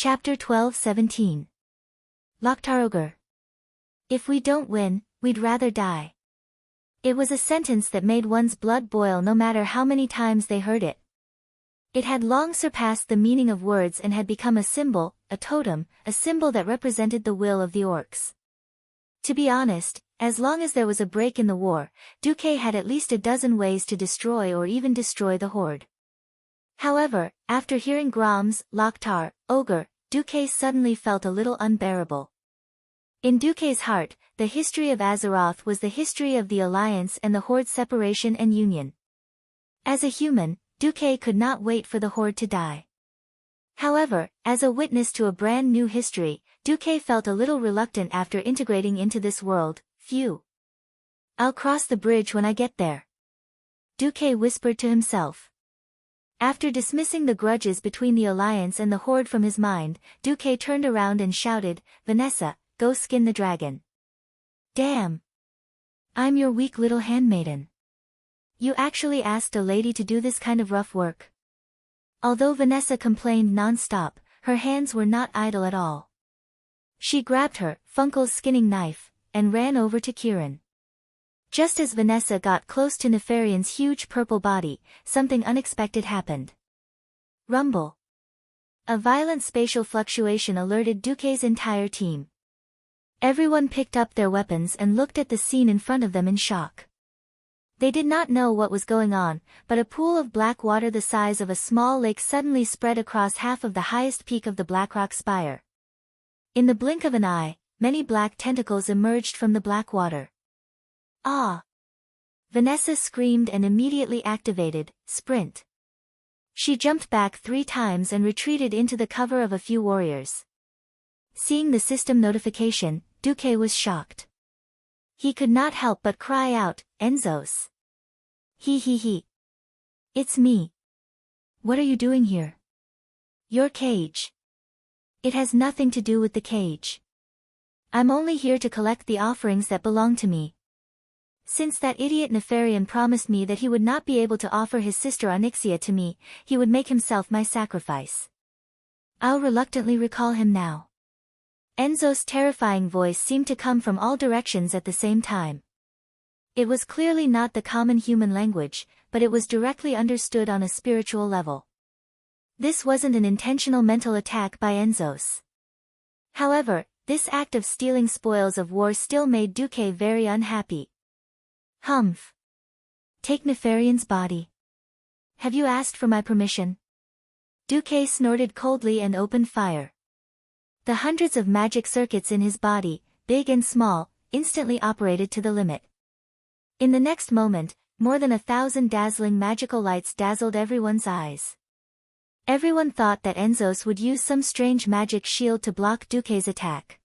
Chapter 12-17. Loktar Ogre. If we don't win, we'd rather die. It was a sentence that made one's blood boil no matter how many times they heard it. It had long surpassed the meaning of words and had become a symbol, a totem, a symbol that represented the will of the orcs. To be honest, as long as there was a break in the war, Duque had at least a dozen ways to destroy or even destroy the horde. However, after hearing Grom's, Loktar, Ogre, Duque suddenly felt a little unbearable. In Duque's heart, the history of Azeroth was the history of the Alliance and the Horde's separation and union. As a human, Duque could not wait for the Horde to die. However, as a witness to a brand new history, Duque felt a little reluctant after integrating into this world. Phew. I'll cross the bridge when I get there, Duque whispered to himself. After dismissing the grudges between the Alliance and the Horde from his mind, Duque turned around and shouted, "Vanessa, go skin the dragon." Damn. I'm your weak little handmaiden. You actually asked a lady to do this kind of rough work? Although Vanessa complained non-stop, her hands were not idle at all. She grabbed her, Funkel's skinning knife, and ran over to Kieran. Just as Vanessa got close to Nefarian's huge purple body, something unexpected happened. Rumble. A violent spatial fluctuation alerted Duque's entire team. Everyone picked up their weapons and looked at the scene in front of them in shock. They did not know what was going on, but a pool of black water the size of a small lake suddenly spread across half of the highest peak of the Blackrock Spire. In the blink of an eye, many black tentacles emerged from the black water. Ah! Vanessa screamed and immediately activated, Sprint. She jumped back 3 times and retreated into the cover of a few warriors. Seeing the system notification, Duque was shocked. He could not help but cry out, "Enzos! He. It's me. What are you doing here? Your cage. It has nothing to do with the cage. I'm only here to collect the offerings that belong to me. Since that idiot Nefarian promised me that he would not be able to offer his sister Onyxia to me, he would make himself my sacrifice. I'll reluctantly recall him now." Enzo's terrifying voice seemed to come from all directions at the same time. It was clearly not the common human language, but it was directly understood on a spiritual level. This wasn't an intentional mental attack by Enzos. However, this act of stealing spoils of war still made Duque very unhappy. Humph. Take Nefarian's body. Have you asked for my permission? Duque snorted coldly and opened fire. The hundreds of magic circuits in his body, big and small, instantly operated to the limit. In the next moment, more than 1,000 dazzling magical lights dazzled everyone's eyes. Everyone thought that Enzos would use some strange magic shield to block Duque's attack.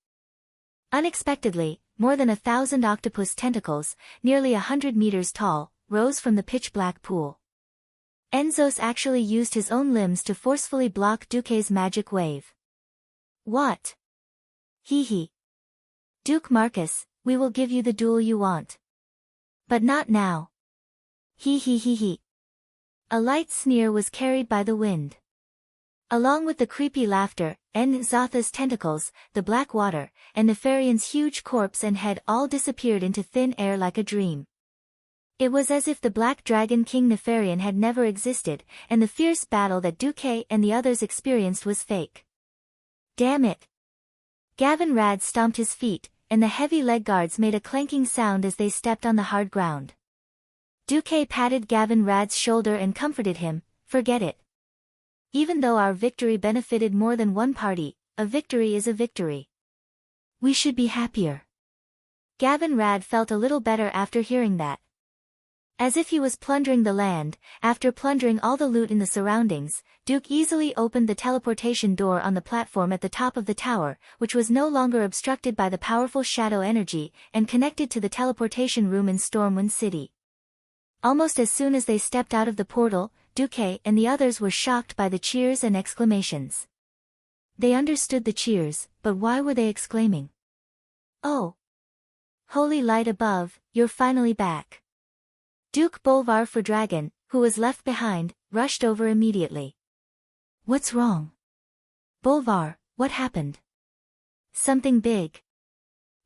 Unexpectedly, more than 1,000 octopus tentacles, nearly 100 meters tall, rose from the pitch-black pool. Enzos actually used his own limbs to forcefully block Duque's magic wave. What? He. Duke Marcus, we will give you the duel you want. But not now. He. A light sneer was carried by the wind. Along with the creepy laughter, Zotha's tentacles, the black water, and Nefarian's huge corpse and head all disappeared into thin air like a dream. It was as if the Black Dragon King Nefarian had never existed, and the fierce battle that Duque and the others experienced was fake. Damn it! Gavin Rad stomped his feet, and the heavy leg guards made a clanking sound as they stepped on the hard ground. Duque patted Gavin Rad's shoulder and comforted him, "Forget it. Even though our victory benefited more than one party, a victory is a victory. We should be happier." Gavin Rad felt a little better after hearing that. As if he was plundering the land, after plundering all the loot in the surroundings, Duke easily opened the teleportation door on the platform at the top of the tower, which was no longer obstructed by the powerful shadow energy, and connected to the teleportation room in Stormwind City. Almost as soon as they stepped out of the portal, Duque and the others were shocked by the cheers and exclamations. They understood the cheers, but why were they exclaiming? "Oh! Holy light above, you're finally back." Duke Bolvar Fordragon, who was left behind, rushed over immediately. "What's wrong?" "Bolvar, What happened? Something big.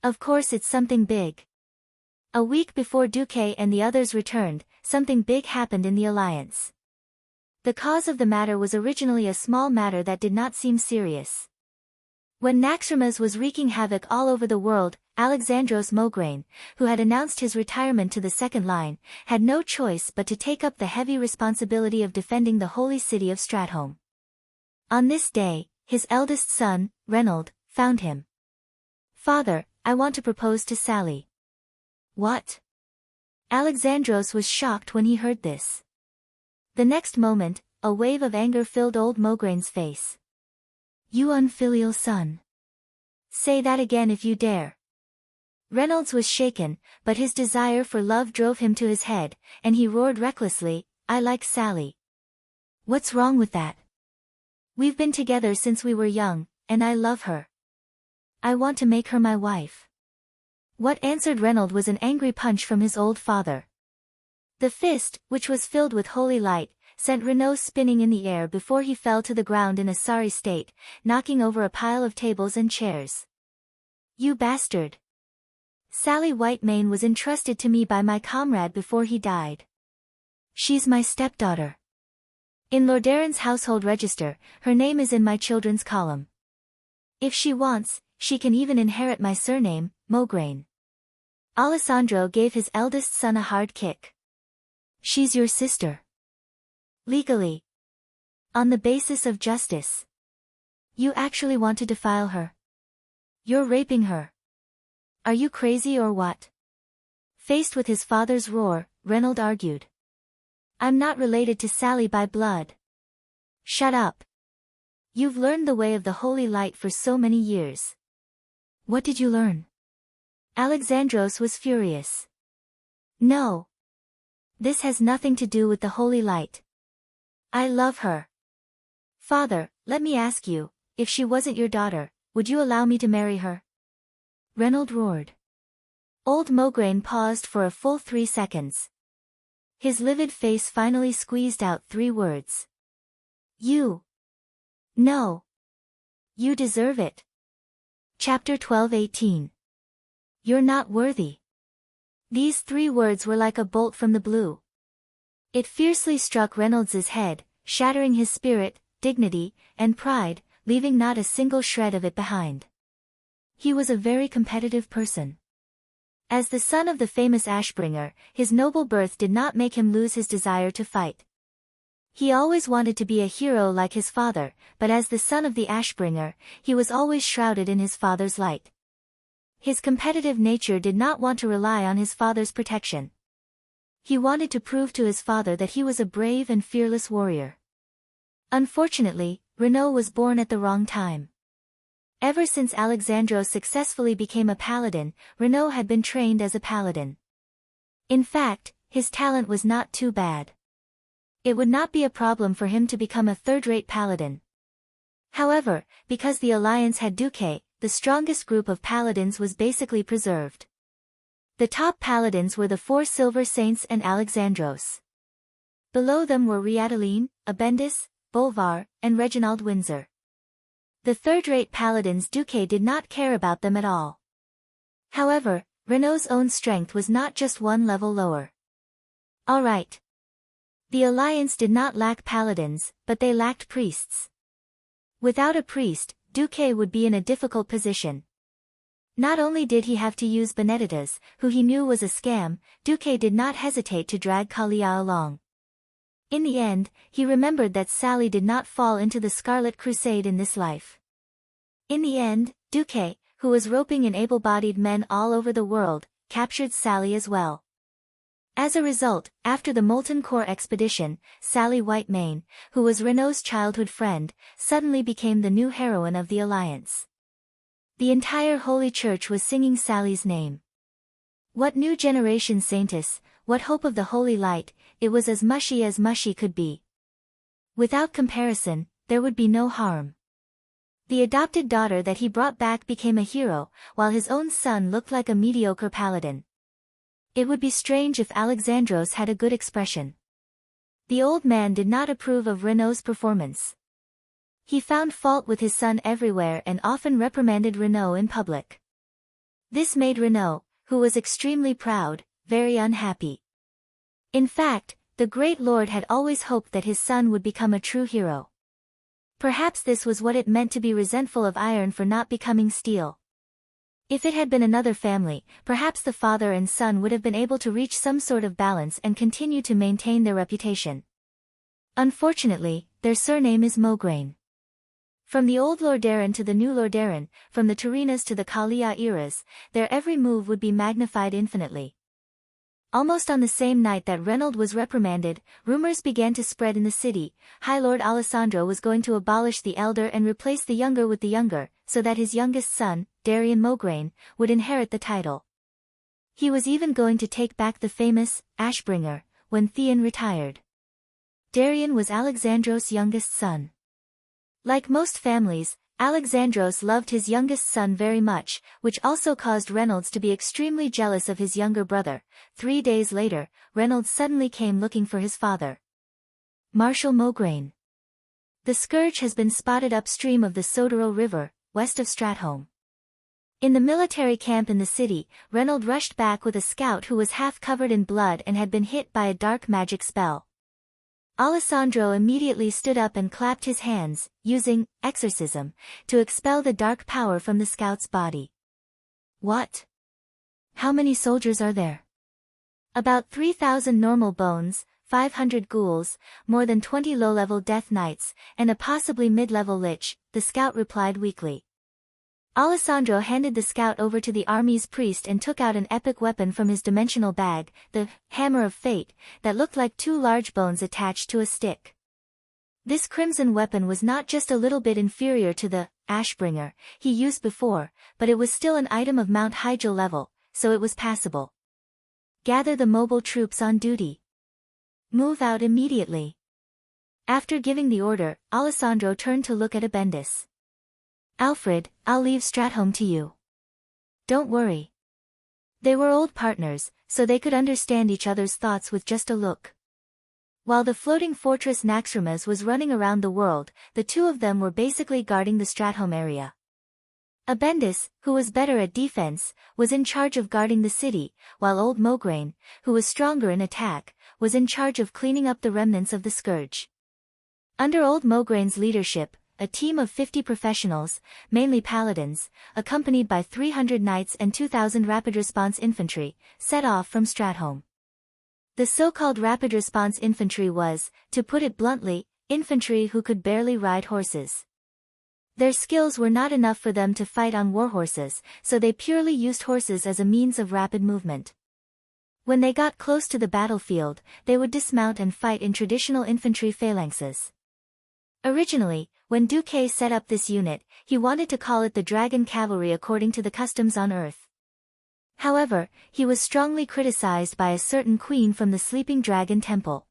Of course it's something big. A week before Duque and the others returned, something big happened in the alliance. The cause of the matter was originally a small matter that did not seem serious. When Naxxramas was wreaking havoc all over the world, Alexandros Mograine, who had announced his retirement to the second line, had no choice but to take up the heavy responsibility of defending the holy city of Stratholme. On this day, his eldest son, Reynold, found him. "Father, I want to propose to Sally." "What?" Alexandros was shocked when he heard this. The next moment, a wave of anger filled old Mograine's face. "You unfilial son. Say that again if you dare." Reynolds was shaken, but his desire for love drove him to his head, and he roared recklessly, "I like Sally." "What's wrong with that? We've been together since we were young, and I love her. I want to make her my wife." What answered Reynold was an angry punch from his old father. The fist, which was filled with holy light, sent Renaud spinning in the air before he fell to the ground in a sorry state, knocking over a pile of tables and chairs. "You bastard! Sally Whitemane was entrusted to me by my comrade before he died. She's my stepdaughter. In Lordaeron's household register, her name is in my children's column. If she wants, she can even inherit my surname, Mograine." Alessandro gave his eldest son a hard kick. "She's your sister. Legally. On the basis of justice. You actually want to defile her? You're raping her. Are you crazy or what?" Faced with his father's roar, Reynold argued. "I'm not related to Sally by blood." "Shut up. You've learned the way of the holy light for so many years." "What did you learn?" Alexandros was furious. "No. This has nothing to do with the holy light. I love her. Father, let me ask you, if she wasn't your daughter, would you allow me to marry her?" Reynold roared. Old Mograine paused for a full 3 seconds. His livid face finally squeezed out 3 words. "You. No. You deserve it." Chapter 12:18. You're not worthy. These 3 words were like a bolt from the blue. It fiercely struck Reynolds's head, shattering his spirit, dignity, and pride, leaving not a single shred of it behind. He was a very competitive person. As the son of the famous Ashbringer, his noble birth did not make him lose his desire to fight. He always wanted to be a hero like his father, but as the son of the Ashbringer, he was always shrouded in his father's light. His competitive nature did not want to rely on his father's protection. He wanted to prove to his father that he was a brave and fearless warrior. Unfortunately, Renaud was born at the wrong time. Ever since Alexandros successfully became a paladin, Renaud had been trained as a paladin. In fact, his talent was not too bad. It would not be a problem for him to become a third-rate paladin. However, because the alliance had Duque, the strongest group of paladins was basically preserved. The top paladins were the 4 Silver Saints and Alexandros. Below them were Riadeline, Abendis, Bolvar, and Reginald Windsor. The third-rate paladins Duque did not care about them at all. However, Renaud's own strength was not just one level lower. All right. The alliance did not lack paladins, but they lacked priests. Without a priest, Duque would be in a difficult position. Not only did he have to use Benedettas, who he knew was a scam, Duque did not hesitate to drag Kalia along. In the end, he remembered that Sally did not fall into the Scarlet Crusade in this life. In the end, Duque, who was roping in able-bodied men all over the world, captured Sally as well. As a result, after the Molten Core expedition, Sally Whitemane, who was Renaud's childhood friend, suddenly became the new heroine of the alliance. The entire Holy Church was singing Sally's name. What new generation saintess, what hope of the holy light, it was as mushy could be. Without comparison, there would be no harm. The adopted daughter that he brought back became a hero, while his own son looked like a mediocre paladin. It would be strange if Alexandros had a good expression. The old man did not approve of Renaud's performance. He found fault with his son everywhere and often reprimanded Renaud in public. This made Renaud, who was extremely proud, very unhappy. In fact, the great lord had always hoped that his son would become a true hero. Perhaps this was what it meant to be resentful of iron for not becoming steel. If it had been another family, perhaps the father and son would have been able to reach some sort of balance and continue to maintain their reputation. Unfortunately, their surname is Mograine. From the old Lordaeron to the new Lordaeron, from the Turinas to the Kalia eras, their every move would be magnified infinitely. Almost on the same night that Renaud was reprimanded, rumors began to spread in the city. High Lord Alessandro was going to abolish the elder and replace the younger with the younger, so that his youngest son, Darien Mograine, would inherit the title. He was even going to take back the famous Ashbringer when Theon retired. Darien was Alexandros' youngest son. Like most families, Alexandros loved his youngest son very much, which also caused Renaud to be extremely jealous of his younger brother. 3 days later, Renaud suddenly came looking for his father. Marshal Mograine. The scourge has been spotted upstream of the Sodero River, west of Stratholme. In the military camp in the city, Renaud rushed back with a scout who was half covered in blood and had been hit by a dark magic spell. Alessandro immediately stood up and clapped his hands, using exorcism, to expel the dark power from the scout's body. What? How many soldiers are there? About 3,000 normal bones, 500 ghouls, more than 20 low-level death knights, and a possibly mid-level lich, the scout replied weakly. Alessandro handed the scout over to the army's priest and took out an epic weapon from his dimensional bag, the Hammer of Fate, that looked like 2 large bones attached to a stick. This crimson weapon was not just a little bit inferior to the Ashbringer he used before, but it was still an item of Mount Hygel level, so it was passable. Gather the mobile troops on duty. Move out immediately. After giving the order, Alessandro turned to look at Abendis. Alfred, I'll leave Stratholme to you. Don't worry. They were old partners, so they could understand each other's thoughts with just a look. While the floating fortress Naxxramas was running around the world, the two of them were basically guarding the Stratholme area. Abendis, who was better at defense, was in charge of guarding the city, while old Mograine, who was stronger in attack, was in charge of cleaning up the remnants of the scourge. Under old Mograine's leadership, a team of 50 professionals, mainly paladins, accompanied by 300 knights and 2,000 rapid response infantry, set off from Stratholme. The so-called rapid response infantry was, to put it bluntly, infantry who could barely ride horses. Their skills were not enough for them to fight on warhorses, so they purely used horses as a means of rapid movement. When they got close to the battlefield, they would dismount and fight in traditional infantry phalanxes. Originally, when Duque set up this unit, he wanted to call it the Dragon Cavalry according to the customs on Earth. However, he was strongly criticized by a certain queen from the Sleeping Dragon Temple.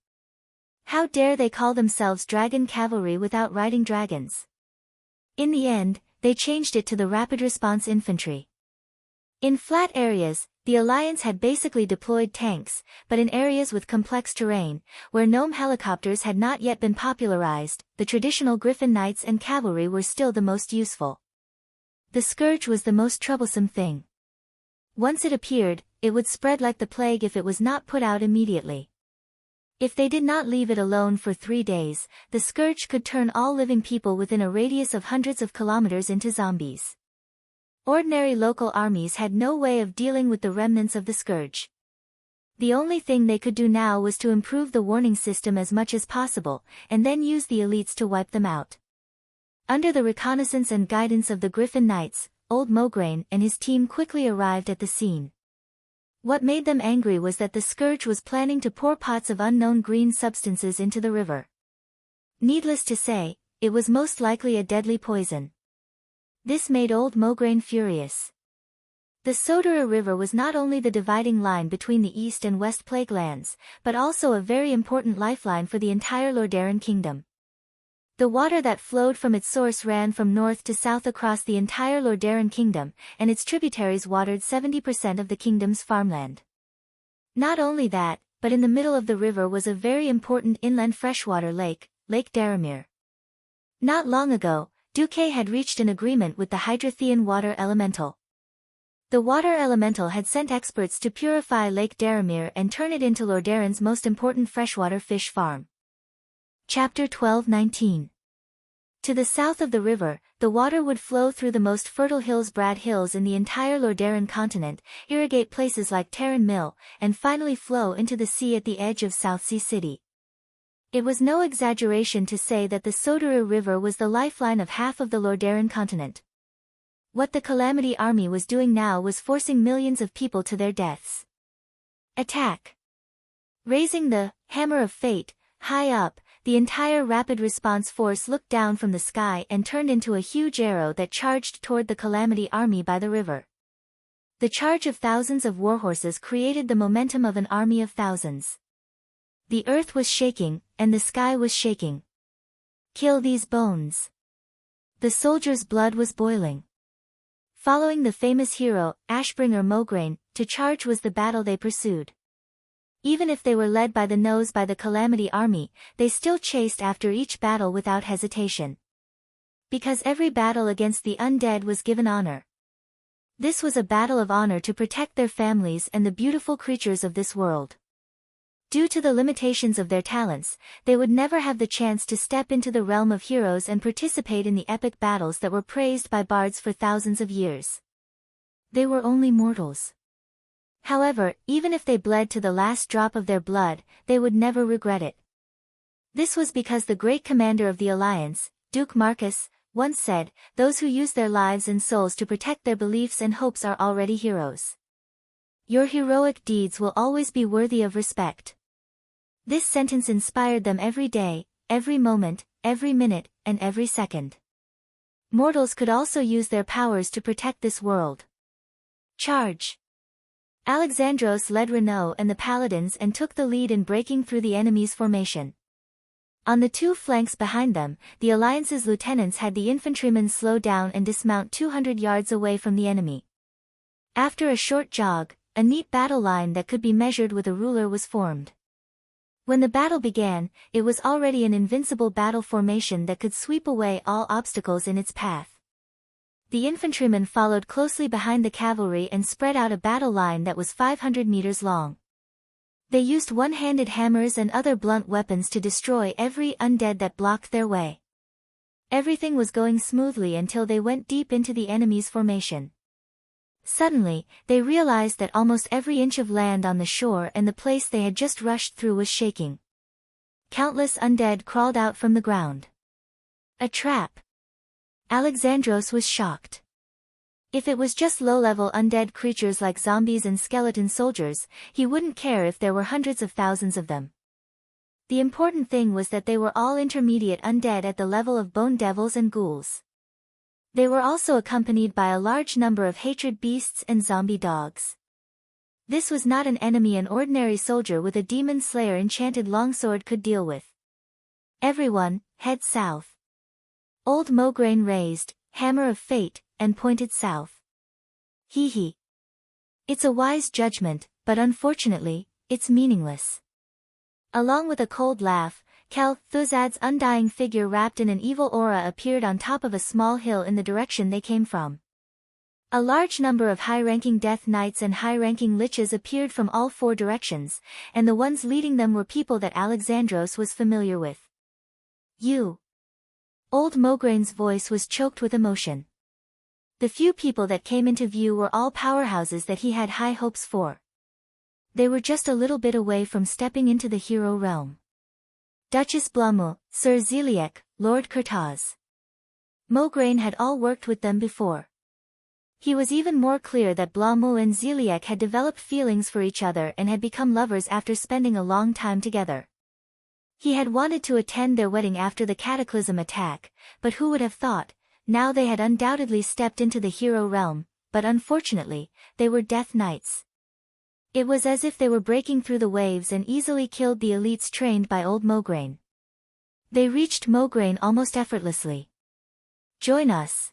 How dare they call themselves Dragon Cavalry without riding dragons? In the end, they changed it to the Rapid Response Infantry. In flat areas, the Alliance had basically deployed tanks, but in areas with complex terrain, where gnome helicopters had not yet been popularized, the traditional Griffin Knights and cavalry were still the most useful. The scourge was the most troublesome thing. Once it appeared, it would spread like the plague if it was not put out immediately. If they did not leave it alone for 3 days, the scourge could turn all living people within a radius of hundreds of kilometers into zombies. Ordinary local armies had no way of dealing with the remnants of the scourge. The only thing they could do now was to improve the warning system as much as possible, and then use the elites to wipe them out. Under the reconnaissance and guidance of the Griffin Knights, old Mograine and his team quickly arrived at the scene. What made them angry was that the scourge was planning to pour pots of unknown green substances into the river. Needless to say, it was most likely a deadly poison. This made old Mograine furious. The Sodero River was not only the dividing line between the East and West Plague Lands, but also a very important lifeline for the entire Lordaeron kingdom. The water that flowed from its source ran from north to south across the entire Lordaeron kingdom, and its tributaries watered 70% of the kingdom's farmland. Not only that, but in the middle of the river was a very important inland freshwater lake, Lake Daramir. Not long ago, Duque had reached an agreement with the Hydrothian water elemental. The water elemental had sent experts to purify Lake Daramir and turn it into Lordaeron's most important freshwater fish farm. Chapter 12:19. To the south of the river, the water would flow through the most fertile Hillsbrad Hills in the entire Lordaeron continent, irrigate places like Terran Mill, and finally flow into the sea at the edge of Southsea City. It was no exaggeration to say that the Soderir River was the lifeline of half of the Lordaeron continent. What the Calamity Army was doing now was forcing millions of people to their deaths. Attack! Raising the Hammer of Fate high up, the entire Rapid Response Force looked down from the sky and turned into a huge arrow that charged toward the Calamity Army by the river. The charge of thousands of warhorses created the momentum of an army of thousands. The earth was shaking, and the sky was shaking. Kill these bones! The soldiers' blood was boiling. Following the famous hero, Ashbringer Mograine, to charge was the battle they pursued. Even if they were led by the nose by the Calamity Army, they still chased after each battle without hesitation. Because every battle against the undead was given honor. This was a battle of honor to protect their families and the beautiful creatures of this world. Due to the limitations of their talents, they would never have the chance to step into the realm of heroes and participate in the epic battles that were praised by bards for thousands of years. They were only mortals. However, even if they bled to the last drop of their blood, they would never regret it. This was because the great commander of the Alliance, Duke Marcus, once said, "Those who use their lives and souls to protect their beliefs and hopes are already heroes. Your heroic deeds will always be worthy of respect." This sentence inspired them every day, every moment, every minute, and every second. Mortals could also use their powers to protect this world. Charge! Alexandros led Renaud and the Paladins and took the lead in breaking through the enemy's formation. On the two flanks behind them, the Alliance's lieutenants had the infantrymen slow down and dismount 200 yards away from the enemy. After a short jog, a neat battle line that could be measured with a ruler was formed. When the battle began, it was already an invincible battle formation that could sweep away all obstacles in its path. The infantrymen followed closely behind the cavalry and spread out a battle line that was 500 meters long. They used one-handed hammers and other blunt weapons to destroy every undead that blocked their way. Everything was going smoothly until they went deep into the enemy's formation. Suddenly, they realized that almost every inch of land on the shore and the place they had just rushed through was shaking. Countless undead crawled out from the ground. A trap! Alexandros was shocked. If it was just low-level undead creatures like zombies and skeleton soldiers, he wouldn't care if there were hundreds of thousands of them. The important thing was that they were all intermediate undead at the level of bone devils and ghouls. They were also accompanied by a large number of hatred beasts and zombie dogs. This was not an enemy an ordinary soldier with a demon slayer enchanted longsword could deal with. Everyone, head south. Old Mograine raised, Hammer of Fate, and pointed south. Hee hee. It's a wise judgment, but unfortunately, it's meaningless. Along with a cold laugh, Kel Thuzad's undying figure wrapped in an evil aura appeared on top of a small hill in the direction they came from. A large number of high-ranking Death Knights and high-ranking Liches appeared from all four directions, and the ones leading them were people that Alexandros was familiar with. You. Old Mograine's voice was choked with emotion. The few people that came into view were all powerhouses that he had high hopes for. They were just a little bit away from stepping into the hero realm. Duchess Blumel, Sir Zeliek, Lord Kurtaz. Mograine had all worked with them before. He was even more clear that Blumel and Zeliek had developed feelings for each other and had become lovers after spending a long time together. He had wanted to attend their wedding after the Cataclysm attack, but who would have thought, now they had undoubtedly stepped into the hero realm, but unfortunately, they were Death Knights. It was as if they were breaking through the waves and easily killed the elites trained by old Mograine. They reached Mograine almost effortlessly. Join us.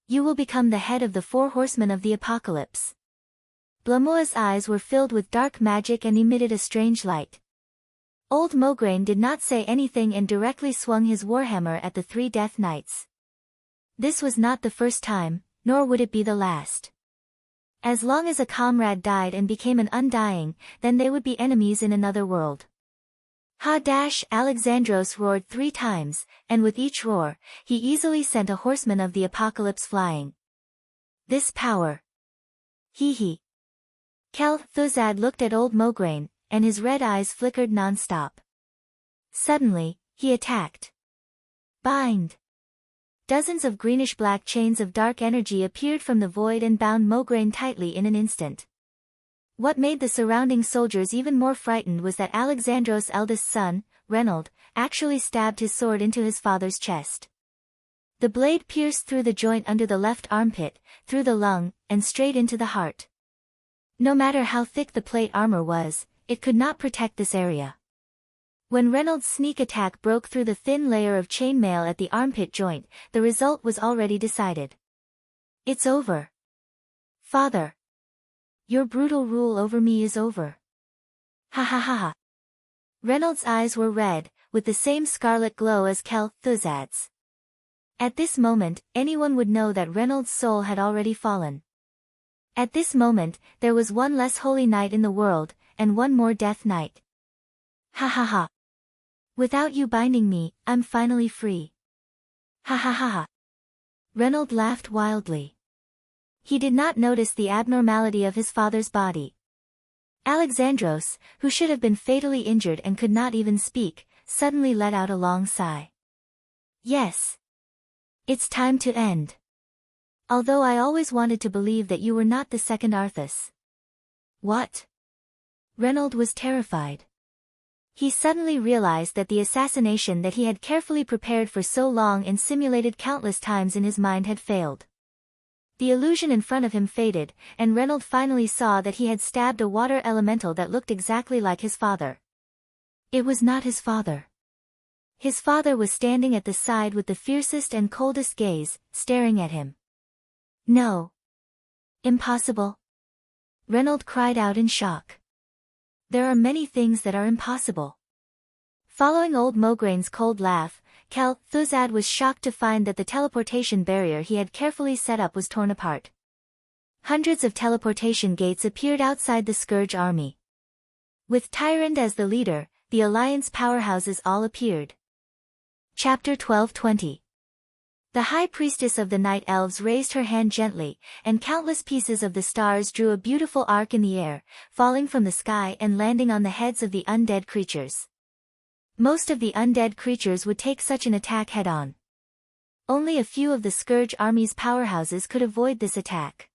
You will become the head of the 4 horsemen of the apocalypse. Blamoa's eyes were filled with dark magic and emitted a strange light. Old Mograine did not say anything and directly swung his warhammer at the 3 Death Knights. This was not the first time, nor would it be the last. As long as a comrade died and became an undying, then they would be enemies in another world. Alexandros roared 3 times, and with each roar, he easily sent a horseman of the apocalypse flying. This power. Hee. Thuzad looked at old Mograine, and his red eyes flickered non-stop. Suddenly, he attacked. Bind. Dozens of greenish-black chains of dark energy appeared from the void and bound Mograine tightly in an instant. What made the surrounding soldiers even more frightened was that Alexandros' eldest son, Reynold, actually stabbed his sword into his father's chest. The blade pierced through the joint under the left armpit, through the lung, and straight into the heart. No matter how thick the plate armor was, it could not protect this area. When Reynold's sneak attack broke through the thin layer of chainmail at the armpit joint, the result was already decided. It's over. Father. Your brutal rule over me is over. Ha. Reynold's eyes were red, with the same scarlet glow as Thuzad's. At this moment, anyone would know that Reynold's soul had already fallen. At this moment, there was one less holy knight in the world, and one more death knight. Ha. Without you binding me, I'm finally free. Ha. Reynold laughed wildly. He did not notice the abnormality of his father's body. Alexandros, who should have been fatally injured and could not even speak, suddenly let out a long sigh. Yes. It's time to end. Although I always wanted to believe that you were not the second Arthas. What? Reynold was terrified. He suddenly realized that the assassination that he had carefully prepared for so long and simulated countless times in his mind had failed. The illusion in front of him faded, and Reynold finally saw that he had stabbed a water elemental that looked exactly like his father. It was not his father. His father was standing at the side with the fiercest and coldest gaze, staring at him. No. Impossible. Reynold cried out in shock. There are many things that are impossible. Following old Mograine's cold laugh, Thuzad was shocked to find that the teleportation barrier he had carefully set up was torn apart. Hundreds of teleportation gates appeared outside the Scourge army. With Tyrant as the leader, the Alliance powerhouses all appeared. Chapter 12:20. The High Priestess of the Night Elves raised her hand gently, and countless pieces of the stars drew a beautiful arc in the air, falling from the sky and landing on the heads of the undead creatures. Most of the undead creatures would take such an attack head-on. Only a few of the Scourge army's powerhouses could avoid this attack.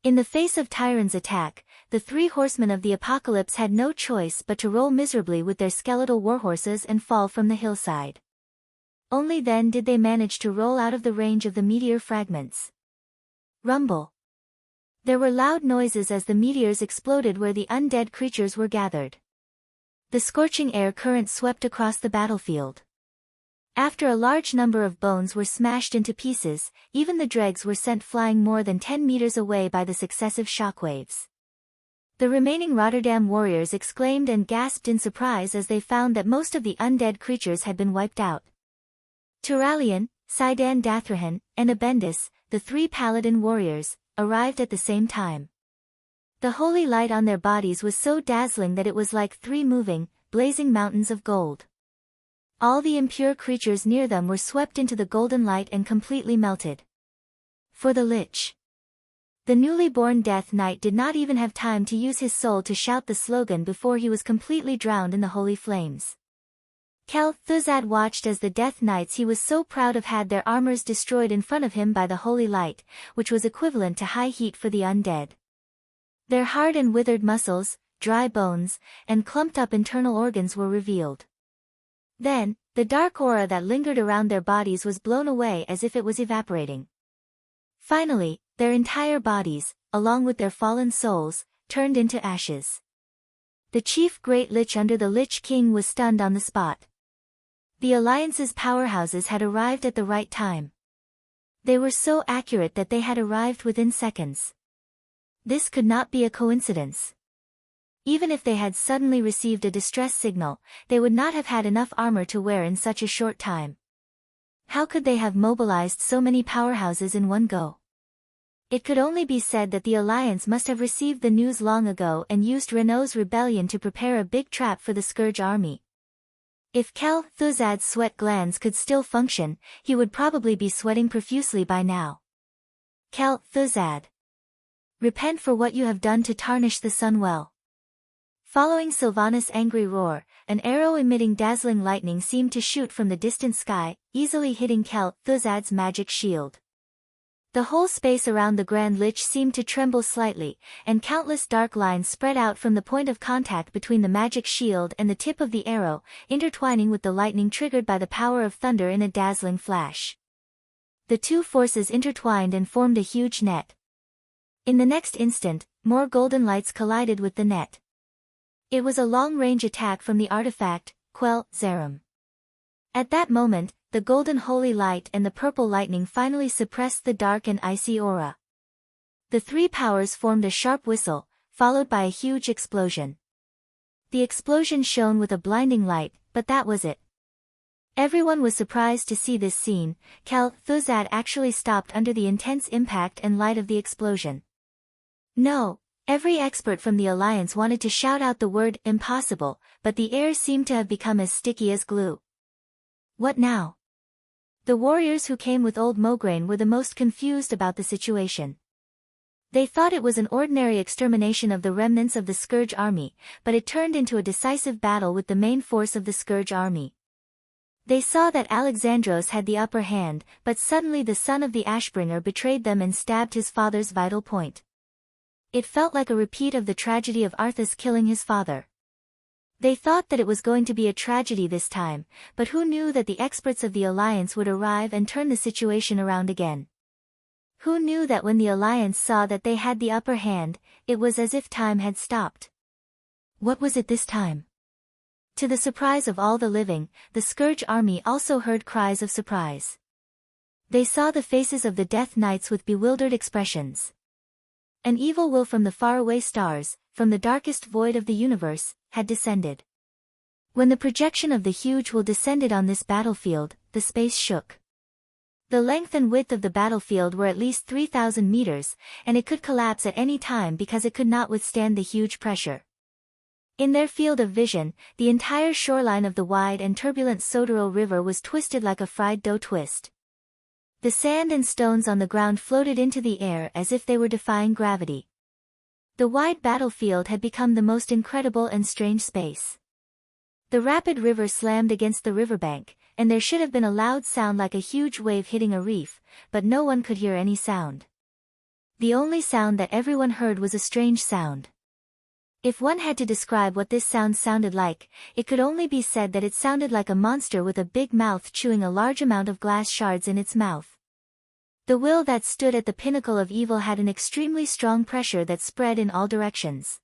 In the face of Tyrant's attack, the 3 horsemen of the apocalypse had no choice but to roll miserably with their skeletal warhorses and fall from the hillside. Only then did they manage to roll out of the range of the meteor fragments. Rumble. There were loud noises as the meteors exploded where the undead creatures were gathered. The scorching air current swept across the battlefield. After a large number of bones were smashed into pieces, even the dregs were sent flying more than 10 meters away by the successive shockwaves. The remaining Rotterdam warriors exclaimed and gasped in surprise as they found that most of the undead creatures had been wiped out. Turalian, Sidan Dathrahan, and Abendis, the 3 paladin warriors, arrived at the same time. The holy light on their bodies was so dazzling that it was like 3 moving, blazing mountains of gold. All the impure creatures near them were swept into the golden light and completely melted. For the Lich. The newly born Death Knight did not even have time to use his soul to shout the slogan before he was completely drowned in the holy flames. Thuzad watched as the Death Knights he was so proud of had their armors destroyed in front of him by the holy light, which was equivalent to high heat for the undead. Their hard and withered muscles, dry bones, and clumped-up internal organs were revealed. Then, the dark aura that lingered around their bodies was blown away as if it was evaporating. Finally, their entire bodies, along with their fallen souls, turned into ashes. The chief Great Lich under the Lich King was stunned on the spot. The Alliance's powerhouses had arrived at the right time. They were so accurate that they had arrived within seconds. This could not be a coincidence. Even if they had suddenly received a distress signal, they would not have had enough armor to wear in such a short time. How could they have mobilized so many powerhouses in one go? It could only be said that the Alliance must have received the news long ago and used Renault's rebellion to prepare a big trap for the Scourge army. If Thuzad's sweat glands could still function, he would probably be sweating profusely by now. Thuzad. Repent for what you have done to tarnish the sun well. Following Sylvanas' angry roar, an arrow emitting dazzling lightning seemed to shoot from the distant sky, easily hitting Thuzad's magic shield. The whole space around the Grand Lich seemed to tremble slightly, and countless dark lines spread out from the point of contact between the magic shield and the tip of the arrow, intertwining with the lightning triggered by the power of thunder in a dazzling flash. The two forces intertwined and formed a huge net. In the next instant, more golden lights collided with the net. It was a long-range attack from the artifact, Zerum. At that moment, the golden holy light and the purple lightning finally suppressed the dark and icy aura. The three powers formed a sharp whistle, followed by a huge explosion. The explosion shone with a blinding light, but that was it. Everyone was surprised to see this scene. Thuzad actually stopped under the intense impact and light of the explosion. No. Every expert from the Alliance wanted to shout out the word impossible, but the air seemed to have become as sticky as glue. What now? The warriors who came with old Mograine were the most confused about the situation. They thought it was an ordinary extermination of the remnants of the Scourge army, but it turned into a decisive battle with the main force of the Scourge army. They saw that Alexandros had the upper hand, but suddenly the son of the Ashbringer betrayed them and stabbed his father's vital point. It felt like a repeat of the tragedy of Arthas killing his father. They thought that it was going to be a tragedy this time, but who knew that the experts of the Alliance would arrive and turn the situation around again? Who knew that when the Alliance saw that they had the upper hand, it was as if time had stopped? What was it this time? To the surprise of all the living, the Scourge army also heard cries of surprise. They saw the faces of the Death Knights with bewildered expressions. An evil will from the faraway stars, from the darkest void of the universe, had descended. When the projection of the huge will descended on this battlefield, the space shook. The length and width of the battlefield were at least 3,000 meters, and it could collapse at any time because it could not withstand the huge pressure. In their field of vision, the entire shoreline of the wide and turbulent Sodero River was twisted like a fried dough twist. The sand and stones on the ground floated into the air as if they were defying gravity. The wide battlefield had become the most incredible and strange space. The rapid river slammed against the riverbank, and there should have been a loud sound like a huge wave hitting a reef, but no one could hear any sound. The only sound that everyone heard was a strange sound. If one had to describe what this sound sounded like, it could only be said that it sounded like a monster with a big mouth chewing a large amount of glass shards in its mouth. The will that stood at the pinnacle of evil had an extremely strong pressure that spread in all directions.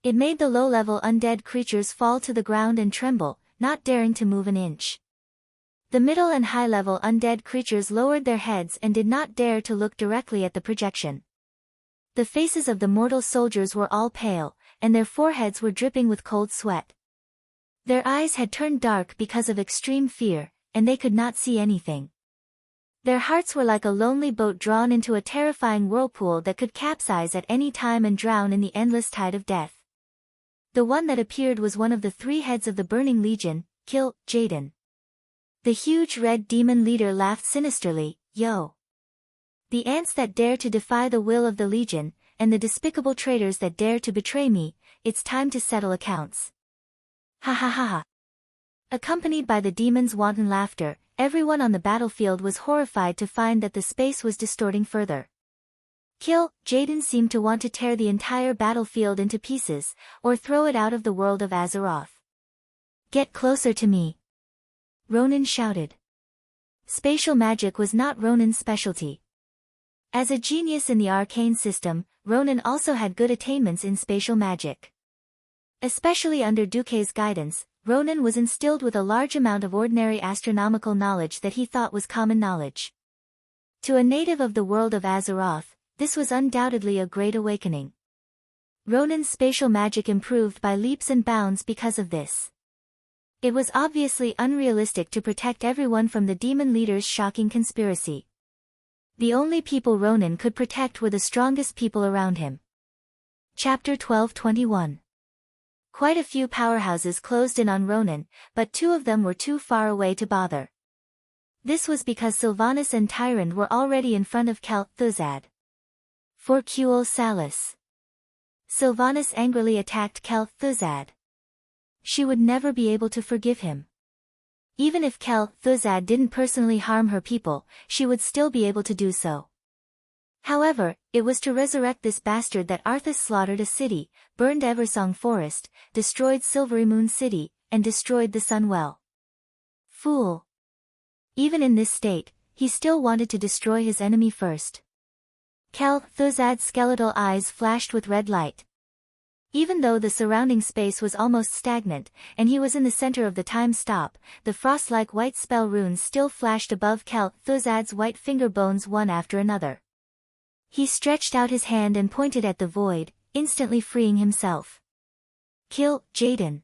It made the low-level undead creatures fall to the ground and tremble, not daring to move an inch. The middle and high-level undead creatures lowered their heads and did not dare to look directly at the projection. The faces of the mortal soldiers were all pale, and their foreheads were dripping with cold sweat. Their eyes had turned dark because of extreme fear, and they could not see anything. Their hearts were like a lonely boat drawn into a terrifying whirlpool that could capsize at any time and drown in the endless tide of death. The one that appeared was one of the three heads of the Burning Legion, Jaden. The huge red demon leader laughed sinisterly, "Yo! The ants that dare to defy the will of the Legion, and the despicable traitors that dare to betray me, it's time to settle accounts." Ha ha ha ha. Accompanied by the demon's wanton laughter, everyone on the battlefield was horrified to find that the space was distorting further. Jaden seemed to want to tear the entire battlefield into pieces, or throw it out of the world of Azeroth. "Get closer to me!" Ronan shouted. Spatial magic was not Ronan's specialty. As a genius in the arcane system, Ronan also had good attainments in spatial magic. Especially under Duque's guidance, Ronan was instilled with a large amount of ordinary astronomical knowledge that he thought was common knowledge. To a native of the world of Azeroth, this was undoubtedly a great awakening. Ronan's spatial magic improved by leaps and bounds because of this. It was obviously unrealistic to protect everyone from the demon leader's shocking conspiracy. The only people Ronan could protect were the strongest people around him. Chapter 12:21. Quite a few powerhouses closed in on Ronan, but 2 of them were too far away to bother. This was because Sylvanas and Tyrande were already in front of Kel-Thuzad. For Kuel Salis. Sylvanas angrily attacked Kel-Thuzad. She would never be able to forgive him. Even if Kel-Thuzad didn't personally harm her people, she would still be able to do so. However, it was to resurrect this bastard that Arthas slaughtered a city, burned Eversong Forest, destroyed Silvery Moon City, and destroyed the Sun Well. Fool. Even in this state, he still wanted to destroy his enemy first. Kel-Thuzad's skeletal eyes flashed with red light. Even though the surrounding space was almost stagnant, and he was in the center of the time stop, the frost-like white spell runes still flashed above Kel-Thuzad's white finger bones one after another. He stretched out his hand and pointed at the void, instantly freeing himself. Kill Jaden.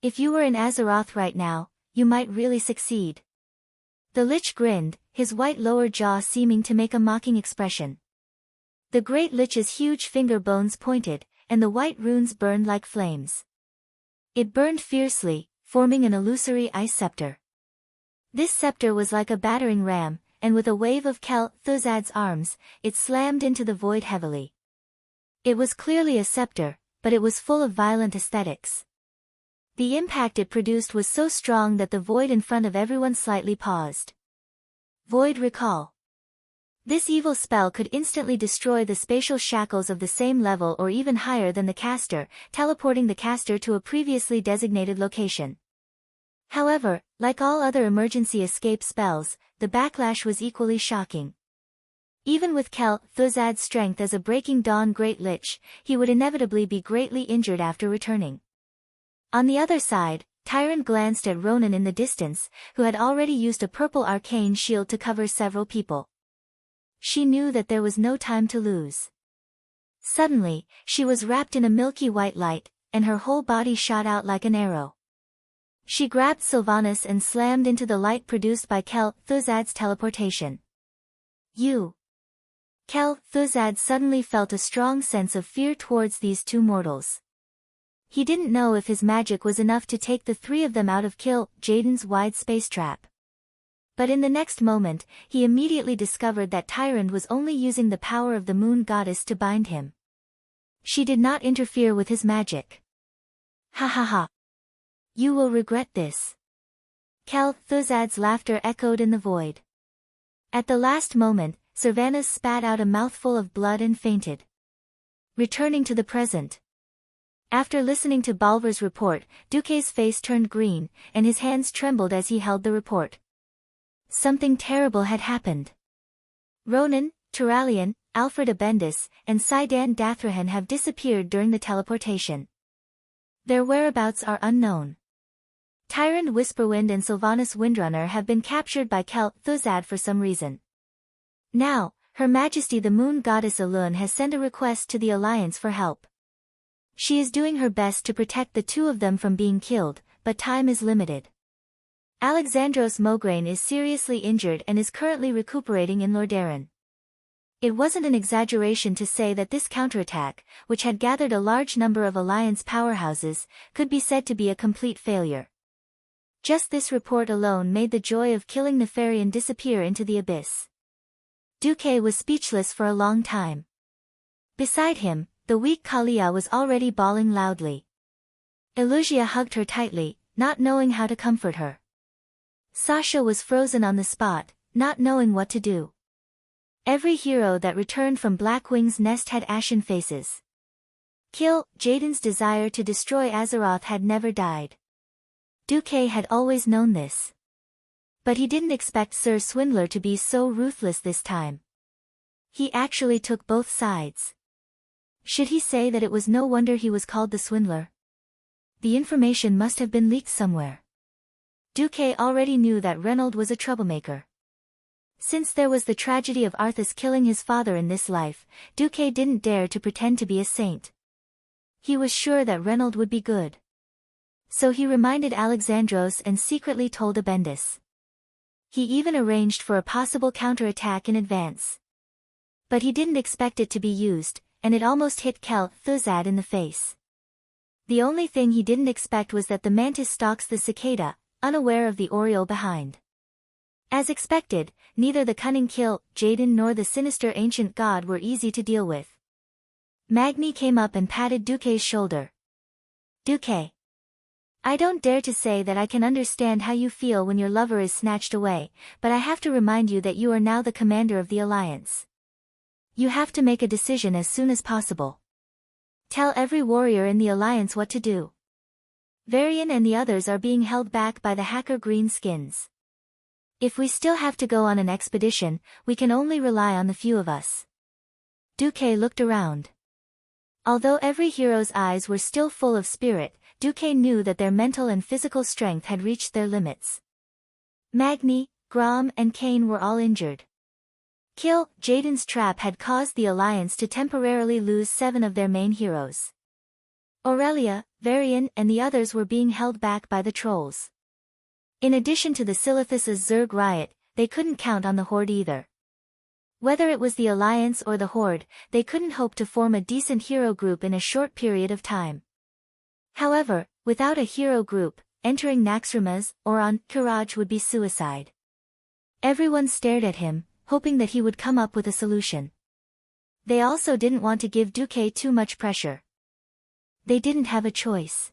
If you were in Azeroth right now, you might really succeed. The Lich grinned, his white lower jaw seeming to make a mocking expression. The Great Lich's huge finger bones pointed, and the white runes burned like flames. It burned fiercely, forming an illusory ice scepter. This scepter was like a battering ram, and with a wave of Kel-Thuzad's arms, it slammed into the void heavily. It was clearly a scepter, but it was full of violent aesthetics. The impact it produced was so strong that the void in front of everyone slightly paused. Void Recall. This evil spell could instantly destroy the spatial shackles of the same level or even higher than the caster, teleporting the caster to a previously designated location. However, like all other emergency escape spells, the backlash was equally shocking. Even with Kel-Thuzad's strength as a Breaking Dawn Great Lich, he would inevitably be greatly injured after returning. On the other side, Tyrande glanced at Ronan in the distance, who had already used a purple arcane shield to cover several people. She knew that there was no time to lose. Suddenly, she was wrapped in a milky white light, and her whole body shot out like an arrow. She grabbed Sylvanas and slammed into the light produced by Kel-Thuzad's teleportation. Kel-Thuzad suddenly felt a strong sense of fear towards these 2 mortals. He didn't know if his magic was enough to take the 3 of them out of Jaden's wide space trap. But in the next moment, he immediately discovered that Tyrande was only using the power of the moon goddess to bind him. She did not interfere with his magic. Ha ha ha. You will regret this. Kel-Thuzad's laughter echoed in the void. At the last moment, Sylvanas spat out a mouthful of blood and fainted. Returning to the present. After listening to Balver's report, Duque's face turned green, and his hands trembled as he held the report. Something terrible had happened. Ronan, Turalyon, Alfred Abendis, and Saidan Dathrahan have disappeared during the teleportation. Their whereabouts are unknown. Tyrande Whisperwind and Sylvanas Windrunner have been captured by Kel-Thuzad for some reason. Now, Her Majesty the Moon Goddess Elune has sent a request to the Alliance for help. She is doing her best to protect the 2 of them from being killed, but time is limited. Alexandros Mograine is seriously injured and is currently recuperating in Lordaeron. It wasn't an exaggeration to say that this counterattack, which had gathered a large number of Alliance powerhouses, could be said to be a complete failure. Just this report alone made the joy of killing Nefarian disappear into the abyss. Duque was speechless for a long time. Beside him, the weak Kalia was already bawling loudly. Elusia hugged her tightly, not knowing how to comfort her. Sasha was frozen on the spot, not knowing what to do. Every hero that returned from Blackwing's nest had ashen faces. Jaden's desire to destroy Azeroth had never died. Duque had always known this. But he didn't expect Sir Swindler to be so ruthless this time. He actually took both sides. Should he say that it was no wonder he was called the Swindler? The information must have been leaked somewhere. Duque already knew that Reynold was a troublemaker. Since there was the tragedy of Arthas killing his father in this life, Duque didn't dare to pretend to be a saint. He was sure that Reynold would be good. So he reminded Alexandros and secretly told Abendis. He even arranged for a possible counterattack in advance. But he didn't expect it to be used, and it almost hit Kel Thuzad in the face. The only thing he didn't expect was that the mantis stalks the cicada, unaware of the oriole behind. As expected, neither the cunning Kil, Jaden nor the sinister ancient god were easy to deal with. Magni came up and patted Duque's shoulder. Duque. I don't dare to say that I can understand how you feel when your lover is snatched away, but I have to remind you that you are now the commander of the Alliance. You have to make a decision as soon as possible. Tell every warrior in the Alliance what to do. Varian and the others are being held back by the hacker greenskins. If we still have to go on an expedition, we can only rely on the few of us. Duque looked around. Although every hero's eyes were still full of spirit, Duque knew that their mental and physical strength had reached their limits. Magni, Grom and Kane were all injured. Kil, Jaden's trap had caused the Alliance to temporarily lose 7 of their main heroes. Aurelia, Varian and the others were being held back by the trolls. In addition to the Silithus' Zerg riot, they couldn't count on the Horde either. Whether it was the Alliance or the Horde, they couldn't hope to form a decent hero group in a short period of time. However, without a hero group, entering Naxxramas or on Courage would be suicide. Everyone stared at him, hoping that he would come up with a solution. They also didn't want to give Duque too much pressure. They didn't have a choice.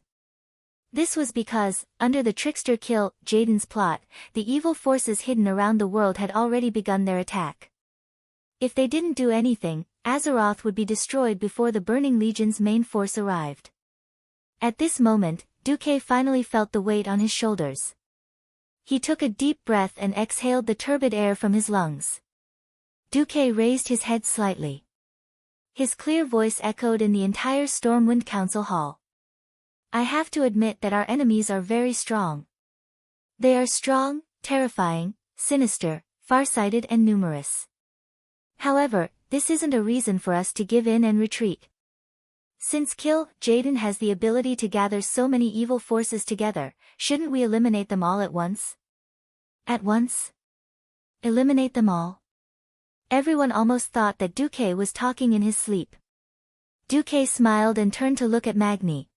This was because, under the trickster Kil, Jaden's plot, the evil forces hidden around the world had already begun their attack. If they didn't do anything, Azeroth would be destroyed before the Burning Legion's main force arrived. At this moment, Duque finally felt the weight on his shoulders. He took a deep breath and exhaled the turbid air from his lungs. Duque raised his head slightly. His clear voice echoed in the entire Stormwind Council Hall. I have to admit that our enemies are very strong. They are strong, terrifying, sinister, far-sighted and numerous. However, this isn't a reason for us to give in and retreat. Since Kil, Jaden has the ability to gather so many evil forces together, shouldn't we eliminate them all at once? At once? Eliminate them all? Everyone almost thought that Duque was talking in his sleep. Duque smiled and turned to look at Magni.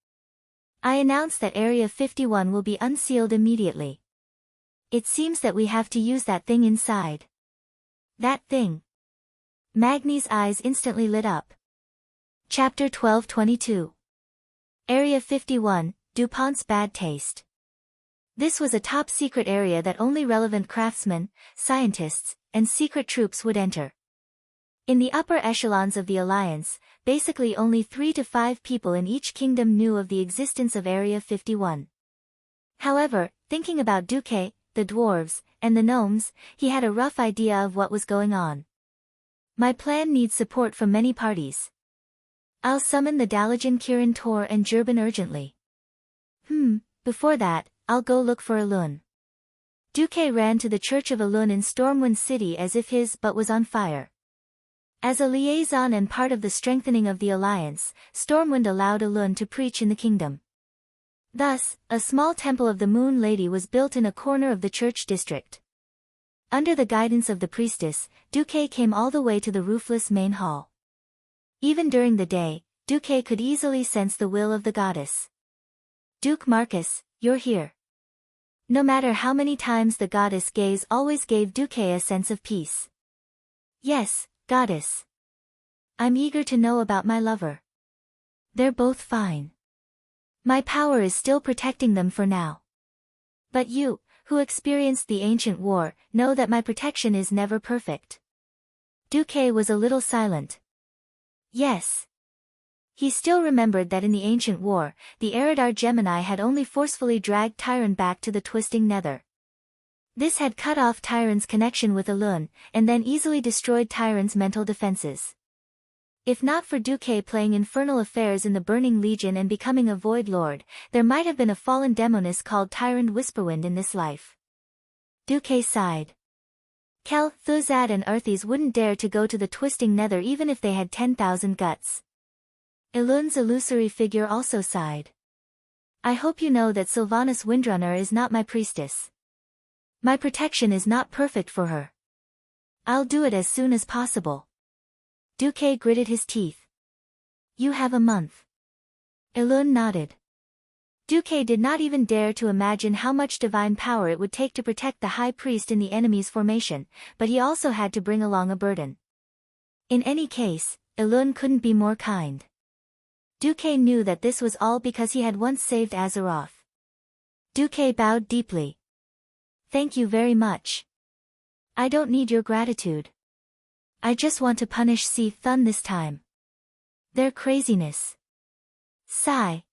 I announce that Area 51 will be unsealed immediately. It seems that we have to use that thing inside. That thing. Magni's eyes instantly lit up. Chapter 1222. Area 51, DuPont's Bad Taste. This was a top-secret area that only relevant craftsmen, scientists, and secret troops would enter. In the upper echelons of the Alliance, basically only 3 to 5 people in each kingdom knew of the existence of Area 51. However, thinking about Duque, the dwarves, and the gnomes, he had a rough idea of what was going on. My plan needs support from many parties. I'll summon the Dalajan Kirin Tor and Jurban urgently. Before that, I'll go look for Elun. Duque ran to the Church of Elun in Stormwind City as if his butt was on fire. As a liaison and part of the strengthening of the Alliance, Stormwind allowed Elun to preach in the kingdom. Thus, a small temple of the Moon Lady was built in a corner of the church district. Under the guidance of the priestess, Duque came all the way to the roofless main hall. Even during the day, Duque could easily sense the will of the goddess. Duke Marcus, you're here. No matter how many times the goddess' gaze always gave Duque a sense of peace. Yes, goddess. I'm eager to know about my lover. They're both fine. My power is still protecting them for now. But you, who experienced the ancient war, know that my protection is never perfect. Duque was a little silent. Yes. He still remembered that in the ancient war, the Eridar Gemini had only forcefully dragged Tyron back to the twisting nether. This had cut off Tyron's connection with Elun, and then easily destroyed Tyron's mental defenses. If not for Duque playing infernal affairs in the Burning Legion and becoming a Void Lord, there might have been a fallen demoness called Tyrant Whisperwind in this life. Duque sighed. Kel, Thuzad and Arthes wouldn't dare to go to the twisting nether even if they had 10,000 guts. Elun's illusory figure also sighed. I hope you know that Sylvanas Windrunner is not my priestess. My protection is not perfect for her. I'll do it as soon as possible. Duque gritted his teeth. You have a month. Elun nodded. Duque did not even dare to imagine how much divine power it would take to protect the high priest in the enemy's formation, but he also had to bring along a burden. In any case, Elun couldn't be more kind. Duque knew that this was all because he had once saved Azeroth. Duque bowed deeply. Thank you very much. I don't need your gratitude. I just want to punish Si Thun this time. Their craziness. Sigh.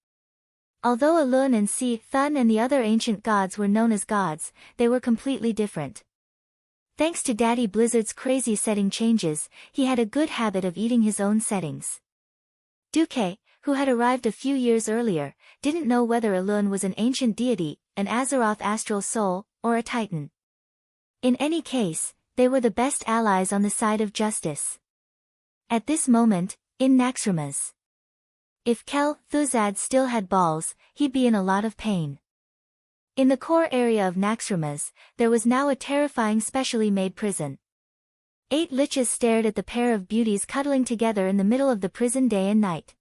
Although Elun and Si Thun and the other ancient gods were known as gods, they were completely different. Thanks to Daddy Blizzard's crazy setting changes, he had a good habit of eating his own settings. Duque, who had arrived a few years earlier, didn't know whether Elun was an ancient deity, an Azeroth astral soul, or a titan. In any case, they were the best allies on the side of justice. At this moment, in Naxxramas. If Kel Thuzad still had balls, he'd be in a lot of pain. In the core area of Naxxramas, there was now a terrifying specially made prison. 8 liches stared at the pair of beauties cuddling together in the middle of the prison day and night.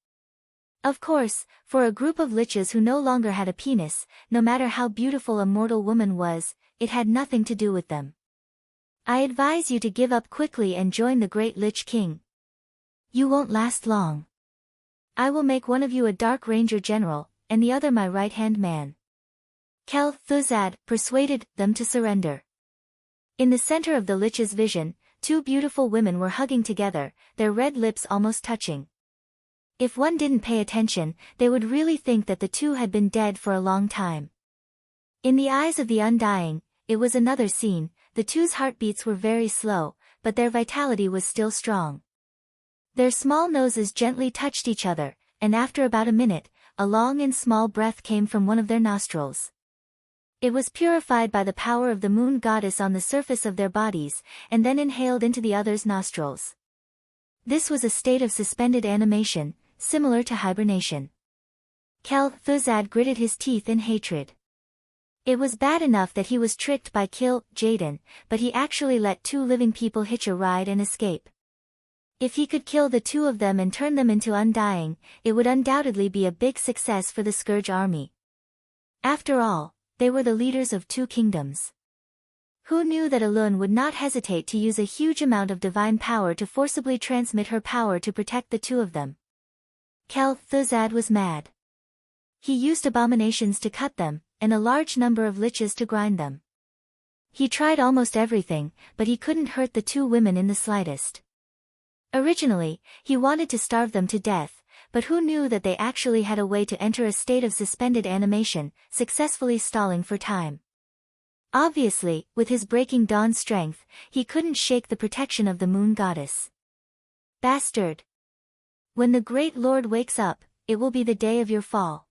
Of course, for a group of liches who no longer had a penis, no matter how beautiful a mortal woman was, it had nothing to do with them. I advise you to give up quickly and join the Great Lich King. You won't last long. I will make one of you a Dark Ranger General, and the other my right-hand man. Kel Thuzad persuaded them to surrender. In the center of the lich's vision, 2 beautiful women were hugging together, their red lips almost touching. If one didn't pay attention, they would really think that the two had been dead for a long time. In the eyes of the Undying, it was another scene. The two's heartbeats were very slow, but their vitality was still strong. Their small noses gently touched each other, and after about a minute, a long and small breath came from one of their nostrils. It was purified by the power of the moon goddess on the surface of their bodies, and then inhaled into the other's nostrils. This was a state of suspended animation, similar to hibernation. Kel Thuzad gritted his teeth in hatred. It was bad enough that he was tricked by Kill Jaden, but he actually let 2 living people hitch a ride and escape. If he could kill the 2 of them and turn them into Undying, it would undoubtedly be a big success for the Scourge army. After all, they were the leaders of 2 kingdoms. Who knew that Elun would not hesitate to use a huge amount of divine power to forcibly transmit her power to protect the 2 of them? Kel Thuzad was mad. He used abominations to cut them, and a large number of liches to grind them. He tried almost everything, but he couldn't hurt the 2 women in the slightest. Originally, he wanted to starve them to death, but who knew that they actually had a way to enter a state of suspended animation, successfully stalling for time. Obviously, with his Breaking Dawn strength, he couldn't shake the protection of the moon goddess. Bastard! When the Great Lord wakes up, it will be the day of your fall.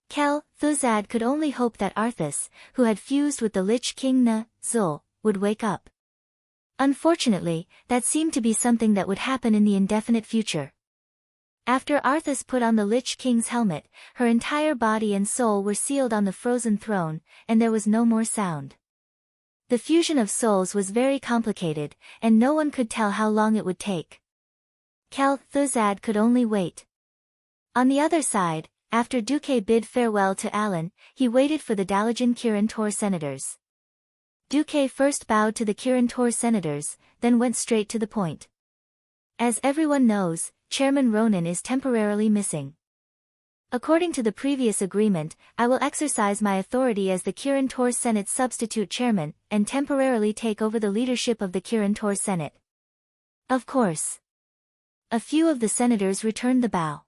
Kel Thuzad could only hope that Arthas, who had fused with the Lich King Zul, would wake up. Unfortunately, that seemed to be something that would happen in the indefinite future. After Arthas put on the Lich King's helmet, her entire body and soul were sealed on the frozen throne, and there was no more sound. The fusion of souls was very complicated, and no one could tell how long it would take. Kel Thuzad could only wait. On the other side, after Duque bid farewell to Alan, he waited for the Dalajan Kirin Tor senators. Duque first bowed to the Kirin Tor senators, then went straight to the point. As everyone knows, Chairman Ronan is temporarily missing. According to the previous agreement, I will exercise my authority as the Kirin Tor Senate's substitute chairman, and temporarily take over the leadership of the Kirin Tor Senate. Of course. A few of the senators returned the bow.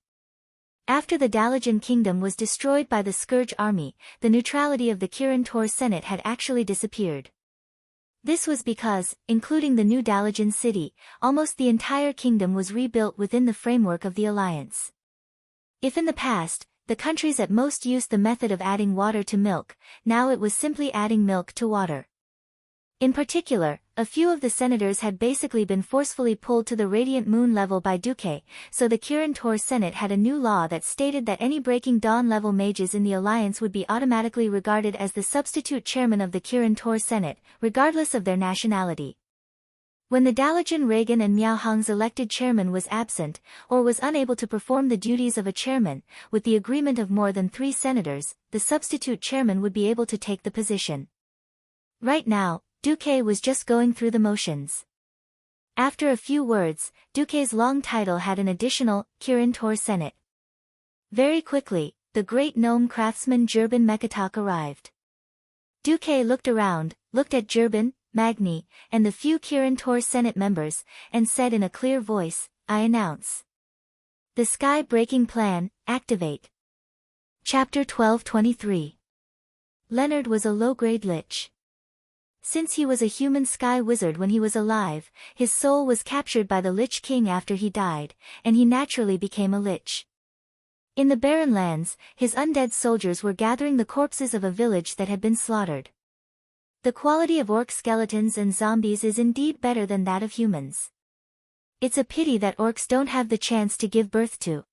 After the Dalajan kingdom was destroyed by the Scourge army, the neutrality of the Kirin Tor Senate had actually disappeared. This was because, including the new Dalajan city, almost the entire kingdom was rebuilt within the framework of the alliance. If in the past, the countries at most used the method of adding water to milk, now it was simply adding milk to water. In particular, a few of the senators had basically been forcefully pulled to the radiant moon level by Duque, so the Kirin Tor Senate had a new law that stated that any Breaking Dawn level mages in the alliance would be automatically regarded as the substitute chairman of the Kirin Tor Senate, regardless of their nationality. When the Dalijan Reagan and Miao Hong's elected chairman was absent, or was unable to perform the duties of a chairman, with the agreement of more than 3 senators, the substitute chairman would be able to take the position. Right now, Duque was just going through the motions. After a few words, Duque's long title had an additional, Kirin Tor Senate. Very quickly, the great gnome craftsman Jurban Mekatok arrived. Duque looked around, looked at Jurban, Magni, and the few Kirin Tor Senate members, and said in a clear voice, "I announce. The Sky-Breaking Plan, activate." Chapter 12:23. Leonard was a low-grade lich. Since he was a human sky wizard when he was alive, his soul was captured by the Lich King after he died, and he naturally became a lich. In the barren lands, his undead soldiers were gathering the corpses of a village that had been slaughtered. The quality of orc skeletons and zombies is indeed better than that of humans. It's a pity that orcs don't have the chance to give birth to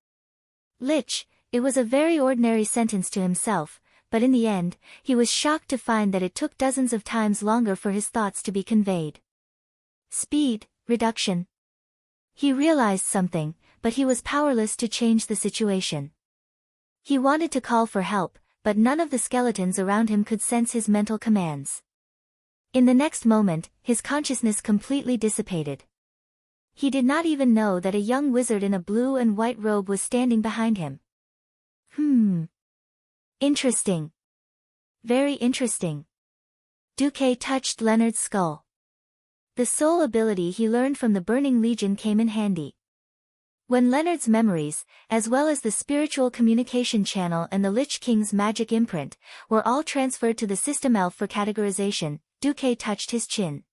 lich. It was a very ordinary sentence to himself, but in the end, he was shocked to find that it took dozens of times longer for his thoughts to be conveyed. Speed reduction. He realized something, but he was powerless to change the situation. He wanted to call for help, but none of the skeletons around him could sense his mental commands. In the next moment, his consciousness completely dissipated. He did not even know that a young wizard in a blue and white robe was standing behind him. Interesting. Very interesting. Duque touched Leonard's skull. The soul ability he learned from the Burning Legion came in handy. When Leonard's memories, as well as the spiritual communication channel and the Lich King's magic imprint, were all transferred to the system elf for categorization, Duque touched his chin.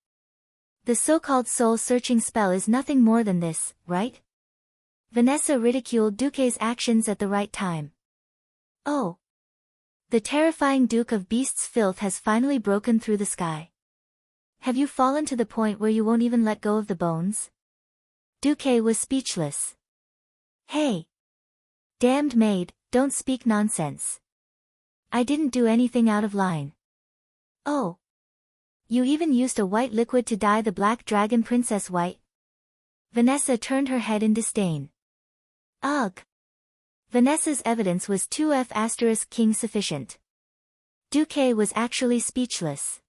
The so-called soul-searching spell is nothing more than this, right? Vanessa ridiculed Duque's actions at the right time. Oh. The terrifying Duke of Beasts' filth has finally broken through the sky. Have you fallen to the point where you won't even let go of the bones? Duque was speechless. Hey! Damned maid, don't speak nonsense. I didn't do anything out of line. Oh! You even used a white liquid to dye the black dragon princess white? Vanessa turned her head in disdain. Ugh! Vanessa's evidence was 2F** king sufficient. Duque was actually speechless.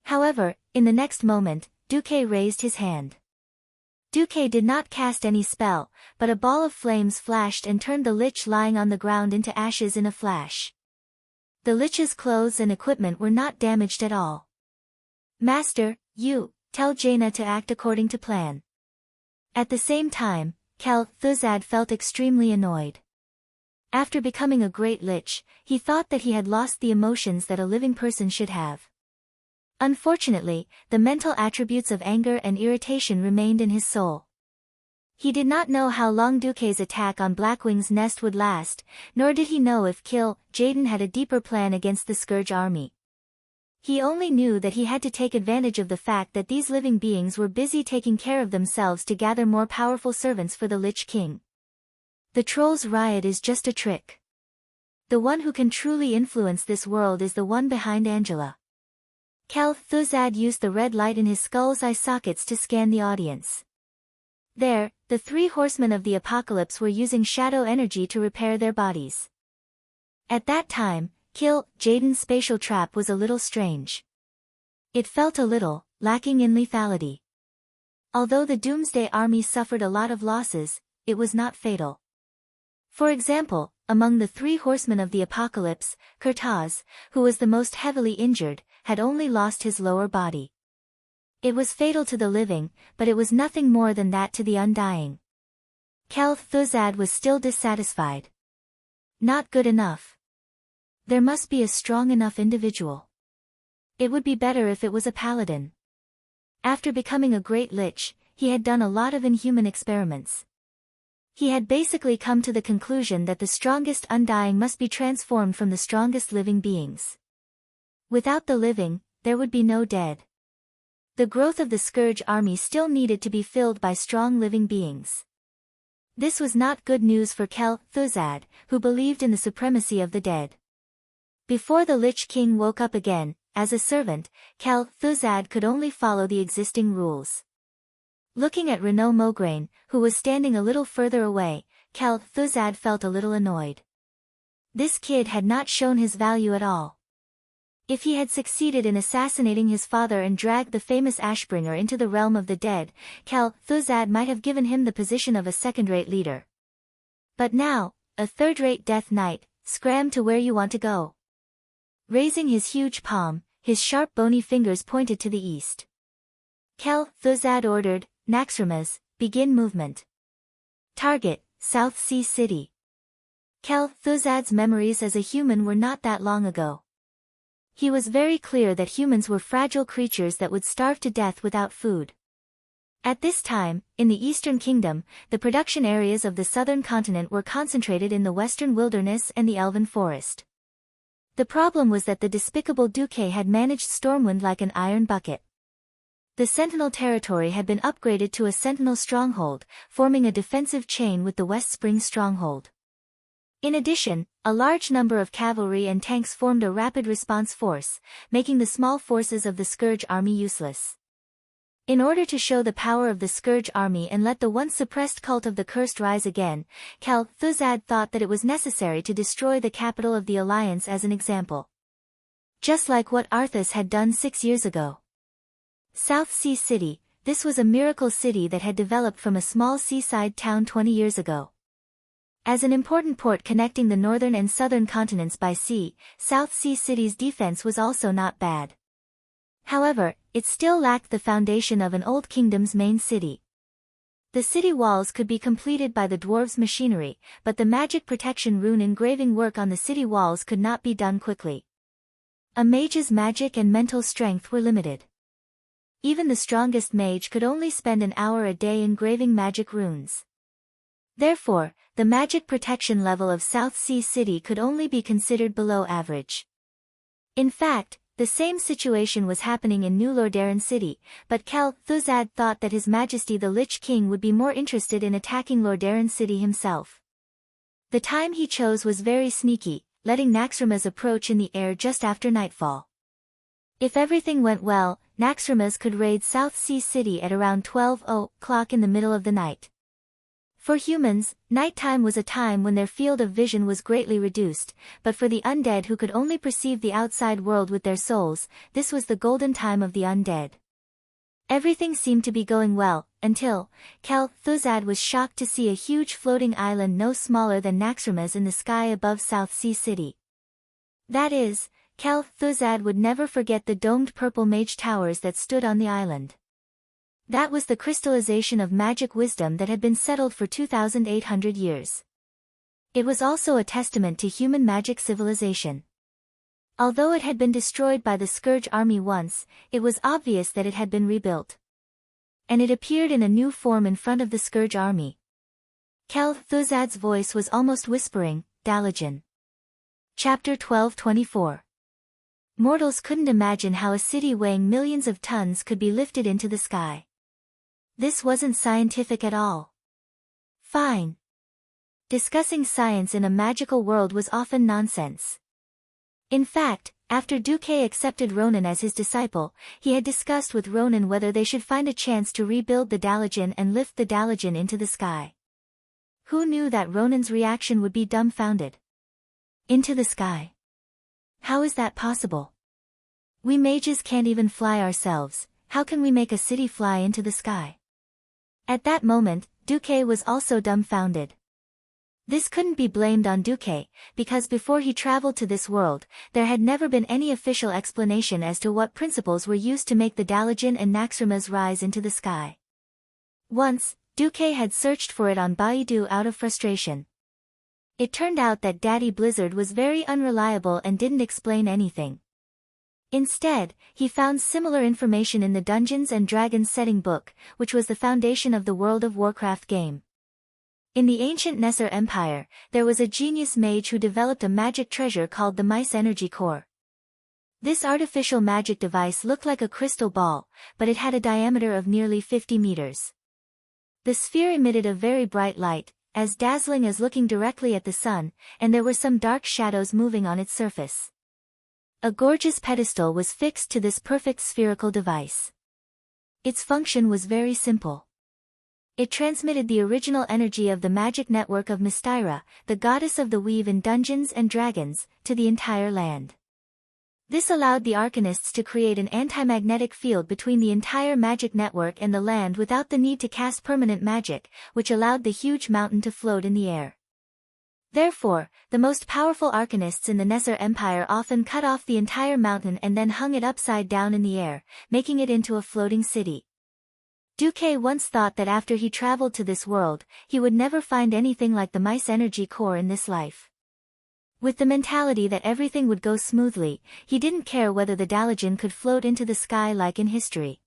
However, in the next moment, Duque raised his hand. Duque did not cast any spell, but a ball of flames flashed and turned the lich lying on the ground into ashes in a flash. The lich's clothes and equipment were not damaged at all. Master, tell Jaina to act according to plan. At the same time, Kel Thuzad felt extremely annoyed. After becoming a great lich, he thought that he had lost the emotions that a living person should have. Unfortunately, the mental attributes of anger and irritation remained in his soul. He did not know how long Duque's attack on Blackwing's nest would last, nor did he know if Jaden had a deeper plan against the Scourge army. He only knew that he had to take advantage of the fact that these living beings were busy taking care of themselves to gather more powerful servants for the Lich King. The Troll's riot is just a trick. The one who can truly influence this world is the one behind Angela. Kel Thuzad used the red light in his skull's eye sockets to scan the audience. There, the 3 horsemen of the apocalypse were using shadow energy to repair their bodies. At that time, Jaden's spatial trap was a little strange. It felt a little lacking in lethality. Although the Doomsday Army suffered a lot of losses, it was not fatal. For example, among the 3 horsemen of the apocalypse, Kurtaz, who was the most heavily injured, had only lost his lower body. It was fatal to the living, but it was nothing more than that to the undying. Kel Thuzad was still dissatisfied. Not good enough. There must be a strong enough individual. It would be better if it was a paladin. After becoming a great lich, he had done a lot of inhuman experiments. He had basically come to the conclusion that the strongest undying must be transformed from the strongest living beings. Without the living, there would be no dead. The growth of the Scourge army still needed to be filled by strong living beings. This was not good news for Kel-Thuzad, who believed in the supremacy of the dead. Before the Lich King woke up again, as a servant, Kel-Thuzad could only follow the existing rules. Looking at Renaud Maugraine, who was standing a little further away, Kel-Thuzad felt a little annoyed. This kid had not shown his value at all. If he had succeeded in assassinating his father and dragged the famous Ashbringer into the realm of the dead, Kel-Thuzad might have given him the position of a second-rate leader. But now, a third-rate death knight, scram to where you want to go. Raising his huge palm, his sharp bony fingers pointed to the east. Kel-Thuzad ordered, Naxxramas, begin movement. Target, South Sea City. Kel-Thuzad's memories as a human were not that long ago. He was very clear that humans were fragile creatures that would starve to death without food. At this time, in the Eastern Kingdom, the production areas of the southern continent were concentrated in the western wilderness and the elven forest. The problem was that the despicable Duque had managed Stormwind like an iron bucket. The Sentinel territory had been upgraded to a Sentinel stronghold, forming a defensive chain with the West Spring stronghold. In addition, a large number of cavalry and tanks formed a rapid response force, making the small forces of the Scourge army useless. In order to show the power of the Scourge army and let the once suppressed cult of the Cursed rise again, Kel-Thuzad thought that it was necessary to destroy the capital of the Alliance as an example. Just like what Arthas had done 6 years ago. South Sea City, this was a miracle city that had developed from a small seaside town 20 years ago. As an important port connecting the northern and southern continents by sea, South Sea City's defense was also not bad. However, it still lacked the foundation of an old kingdom's main city. The city walls could be completed by the dwarves' machinery, but the magic protection rune engraving work on the city walls could not be done quickly. A mage's magic and mental strength were limited. Even the strongest mage could only spend an hour a day engraving magic runes. Therefore, the magic protection level of South Sea City could only be considered below average. In fact, the same situation was happening in New Lordaeron City, but Kel-Thuzad thought that His Majesty the Lich King would be more interested in attacking Lordaeron City himself. The time he chose was very sneaky, letting Naxxramas approach in the air just after nightfall. If everything went well, Naxxramas could raid South Sea City at around 12 o'clock in the middle of the night. For humans, nighttime was a time when their field of vision was greatly reduced, but for the undead who could only perceive the outside world with their souls, this was the golden time of the undead. Everything seemed to be going well, until Kel-Thuzad was shocked to see a huge floating island no smaller than Naxxramas in the sky above South Sea City. That is, Kel-Thuzad would never forget the domed purple mage towers that stood on the island. That was the crystallization of magic wisdom that had been settled for 2,800 years. It was also a testament to human magic civilization. Although it had been destroyed by the Scourge army once, it was obvious that it had been rebuilt. And it appeared in a new form in front of the Scourge army. Kel-Thuzad's voice was almost whispering, Dalajan. Chapter 12:24. Mortals couldn't imagine how a city weighing millions of tons could be lifted into the sky. This wasn't scientific at all. Fine. Discussing science in a magical world was often nonsense. In fact, after Duque accepted Ronan as his disciple, he had discussed with Ronan whether they should find a chance to rebuild the Dalajan and lift the Dalajan into the sky. Who knew that Ronan's reaction would be dumbfounded? Into the sky? How is that possible? We mages can't even fly ourselves, how can we make a city fly into the sky? At that moment, Duque was also dumbfounded. This couldn't be blamed on Duque, because before he traveled to this world, there had never been any official explanation as to what principles were used to make the Dalajan and Naxxramas rise into the sky. Once, Duque had searched for it on Baidu out of frustration. It turned out that Daddy Blizzard was very unreliable and didn't explain anything. Instead, he found similar information in the Dungeons & Dragons setting book, which was the foundation of the World of Warcraft game. In the ancient Nesser Empire, there was a genius mage who developed a magic treasure called the Mice Energy Core. This artificial magic device looked like a crystal ball, but it had a diameter of nearly 50 meters. The sphere emitted a very bright light, as dazzling as looking directly at the sun, and there were some dark shadows moving on its surface. A gorgeous pedestal was fixed to this perfect spherical device. Its function was very simple. It transmitted the original energy of the magic network of Mystyra, the goddess of the weave in Dungeons and Dragons, to the entire land. This allowed the Arcanists to create an anti-magnetic field between the entire magic network and the land without the need to cast permanent magic, which allowed the huge mountain to float in the air. Therefore, the most powerful Arcanists in the Nesser Empire often cut off the entire mountain and then hung it upside down in the air, making it into a floating city. Duque once thought that after he traveled to this world, he would never find anything like the Mice energy core in this life. With the mentality that everything would go smoothly, he didn't care whether the Dalajan could float into the sky like in history.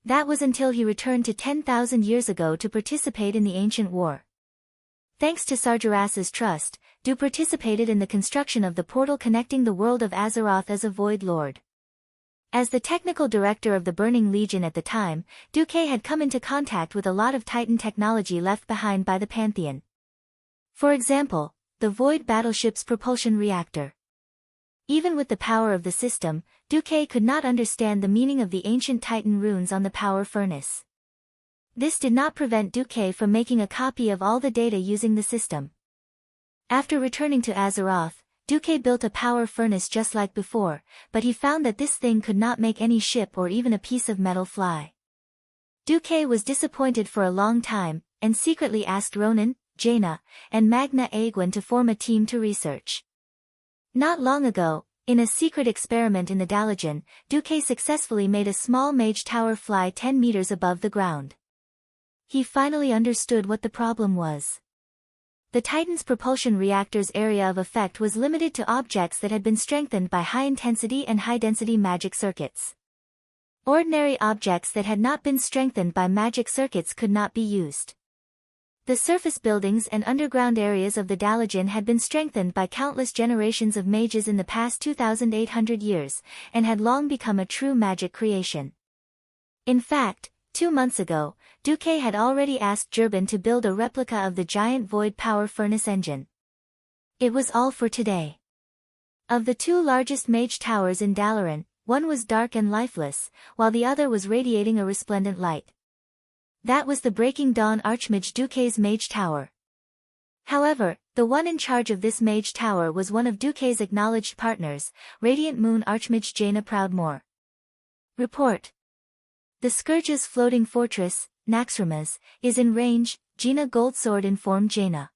That was until he returned to 10,000 years ago to participate in the ancient war. Thanks to Sargeras's trust, Du participated in the construction of the portal connecting the world of Azeroth as a Void Lord. As the technical director of the Burning Legion at the time, Duque had come into contact with a lot of Titan technology left behind by the Pantheon. For example, the Void battleship's propulsion reactor. Even with the power of the system, Duque could not understand the meaning of the ancient Titan runes on the power furnace. This did not prevent Duque from making a copy of all the data using the system. After returning to Azeroth, Duque built a power furnace just like before, but he found that this thing could not make any ship or even a piece of metal fly. Duque was disappointed for a long time, and secretly asked Ronan, Jaina, and Magna Aegwin to form a team to research. Not long ago, in a secret experiment in the Dalajan, Duque successfully made a small mage tower fly 10 meters above the ground. He finally understood what the problem was. The Titan's propulsion reactor's area of effect was limited to objects that had been strengthened by high-intensity and high-density magic circuits. Ordinary objects that had not been strengthened by magic circuits could not be used. The surface buildings and underground areas of the Dalajan had been strengthened by countless generations of mages in the past 2,800 years, and had long become a true magic creation. In fact, 2 months ago, Duque had already asked Jurban to build a replica of the giant void power furnace engine. It was all for today. Of the 2 largest mage towers in Dalaran, one was dark and lifeless, while the other was radiating a resplendent light. That was the Breaking Dawn Archmage Duque's mage tower. However, the one in charge of this mage tower was one of Duque's acknowledged partners, Radiant Moon Archmage Jaina Proudmoore. Report. The Scourge's floating fortress, Naxxramas, is in range, Jaina Goldsword informed Jaina.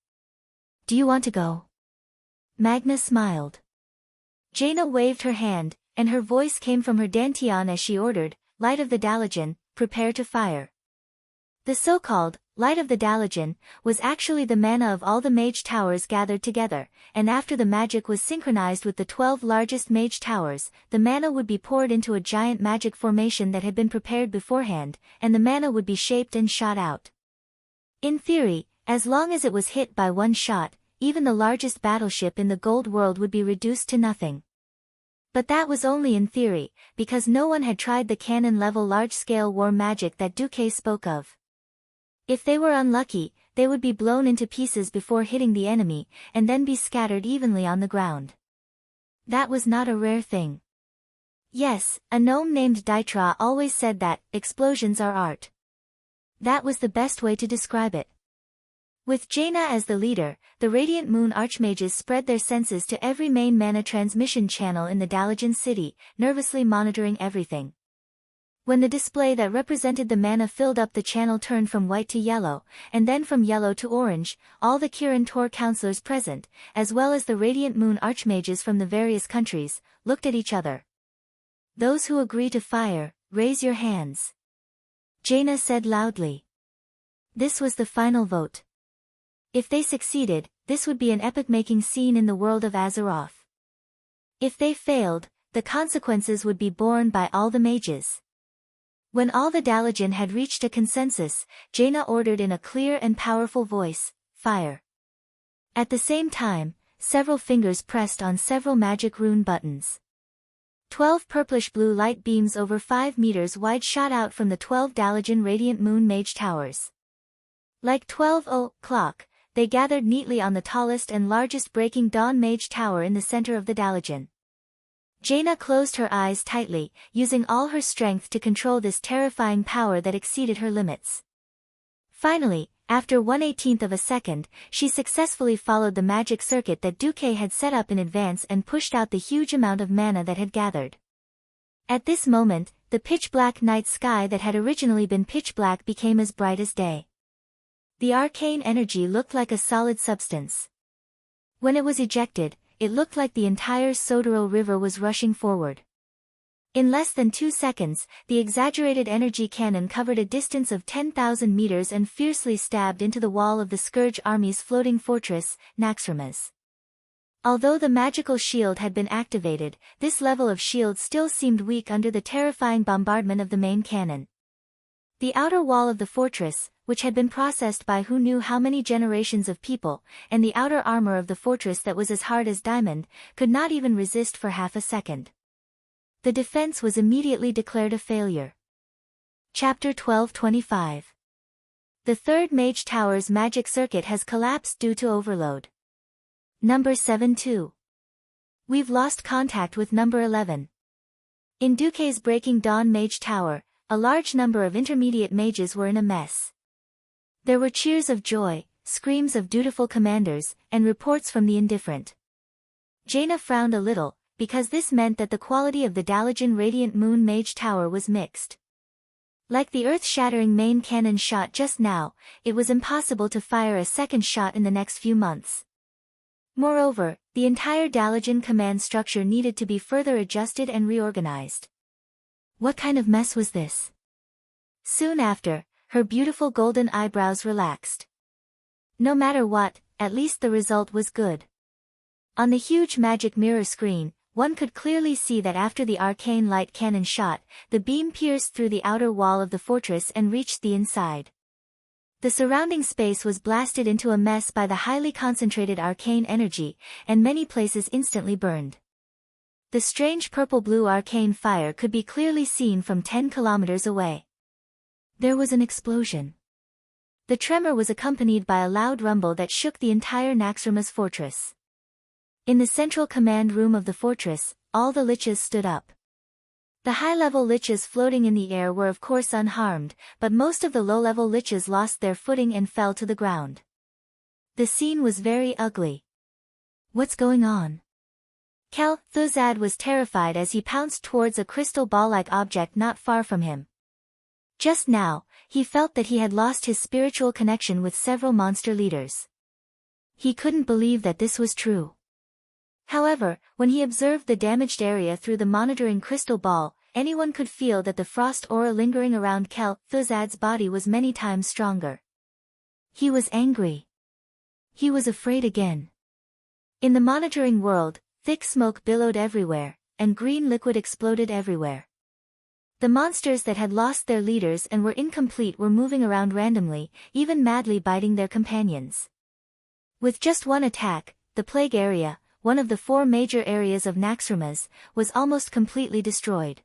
Do you want to go? Magna smiled. Jaina waved her hand, and her voice came from her dantian as she ordered, Light of the Dalajan, prepare to fire. The so-called Light of the Dalajan was actually the mana of all the mage towers gathered together, and after the magic was synchronized with the 12 largest mage towers, the mana would be poured into a giant magic formation that had been prepared beforehand, and the mana would be shaped and shot out. In theory, as long as it was hit by one shot, even the largest battleship in the Gold World would be reduced to nothing. But that was only in theory, because no one had tried the cannon-level large-scale war magic that Duque spoke of. If they were unlucky, they would be blown into pieces before hitting the enemy, and then be scattered evenly on the ground. That was not a rare thing. Yes, a gnome named Daitra always said that, explosions are art. That was the best way to describe it. With Jaina as the leader, the Radiant Moon Archmages spread their senses to every main mana transmission channel in the Dalajan city, nervously monitoring everything. When the display that represented the mana filled up, the channel turned from white to yellow, and then from yellow to orange. All the Kirin Tor counselors present, as well as the Radiant Moon Archmages from the various countries, looked at each other. Those who agree to fire, raise your hands. Jaina said loudly. This was the final vote. If they succeeded, this would be an epoch-making scene in the world of Azeroth. If they failed, the consequences would be borne by all the mages. When all the Dalajan had reached a consensus, Jaina ordered in a clear and powerful voice, fire. At the same time, several fingers pressed on several magic rune buttons. 12 purplish-blue light beams over 5 meters wide shot out from the 12 Dalajan radiant moon mage towers. Like 12 o'clock, they gathered neatly on the tallest and largest breaking dawn mage tower in the center of the Dalajan. Jaina closed her eyes tightly, using all her strength to control this terrifying power that exceeded her limits. Finally, after 1/18 of a second, she successfully followed the magic circuit that Duque had set up in advance and pushed out the huge amount of mana that had gathered. At this moment, the pitch-black night sky that had originally been pitch-black became as bright as day. The arcane energy looked like a solid substance. When it was ejected, it looked like the entire Sodero River was rushing forward. In less than 2 seconds, the exaggerated energy cannon covered a distance of 10,000 meters and fiercely stabbed into the wall of the Scourge Army's floating fortress, Naxxramas. Although the magical shield had been activated, this level of shield still seemed weak under the terrifying bombardment of the main cannon. The outer wall of the fortress, which had been processed by who knew how many generations of people, and the outer armor of the fortress that was as hard as diamond, could not even resist for half a second. The defense was immediately declared a failure. Chapter 1225. The third mage tower's magic circuit has collapsed due to overload. Number 7-2. We've lost contact with number 11. In Duque's Breaking Dawn Mage Tower, a large number of intermediate mages were in a mess. There were cheers of joy, screams of dutiful commanders, and reports from the indifferent. Jaina frowned a little, because this meant that the quality of the Dalajan Radiant Moon Mage Tower was mixed. Like the earth-shattering main cannon shot just now, it was impossible to fire a second shot in the next few months. Moreover, the entire Dalajan command structure needed to be further adjusted and reorganized. What kind of mess was this? Soon after, her beautiful golden eyebrows relaxed. No matter what, at least the result was good. On the huge magic mirror screen, one could clearly see that after the arcane light cannon shot, the beam pierced through the outer wall of the fortress and reached the inside. The surrounding space was blasted into a mess by the highly concentrated arcane energy, and many places instantly burned. The strange purple-blue arcane fire could be clearly seen from 10 kilometers away. There was an explosion. The tremor was accompanied by a loud rumble that shook the entire Naxxramas fortress. In the central command room of the fortress, all the liches stood up. The high-level liches floating in the air were of course unharmed, but most of the low-level liches lost their footing and fell to the ground. The scene was very ugly. What's going on? Kel Thuzad was terrified as he pounced towards a crystal ball-like object not far from him. Just now, he felt that he had lost his spiritual connection with several monster leaders. He couldn't believe that this was true. However, when he observed the damaged area through the monitoring crystal ball, anyone could feel that the frost aura lingering around Kel Thuzad's body was many times stronger. He was angry. He was afraid again. In the monitoring world, thick smoke billowed everywhere, and green liquid exploded everywhere. The monsters that had lost their leaders and were incomplete were moving around randomly, even madly biting their companions. With just one attack, the plague area, one of the 4 major areas of Naxxramas, was almost completely destroyed.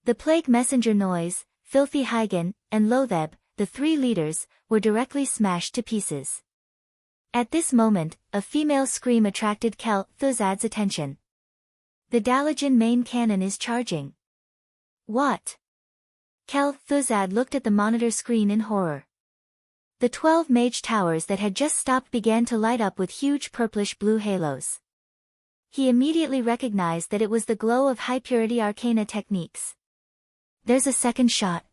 The plague messenger Noise, Filthy Hygen, and Lotheb, the 3 leaders, were directly smashed to pieces. At this moment, a female scream attracted Kel Thuzad's attention. The Dalajan main cannon is charging. What? Kel Thuzad looked at the monitor screen in horror. The 12 mage towers that had just stopped began to light up with huge purplish-blue halos. He immediately recognized that it was the glow of high-purity arcana techniques. There's a second shot.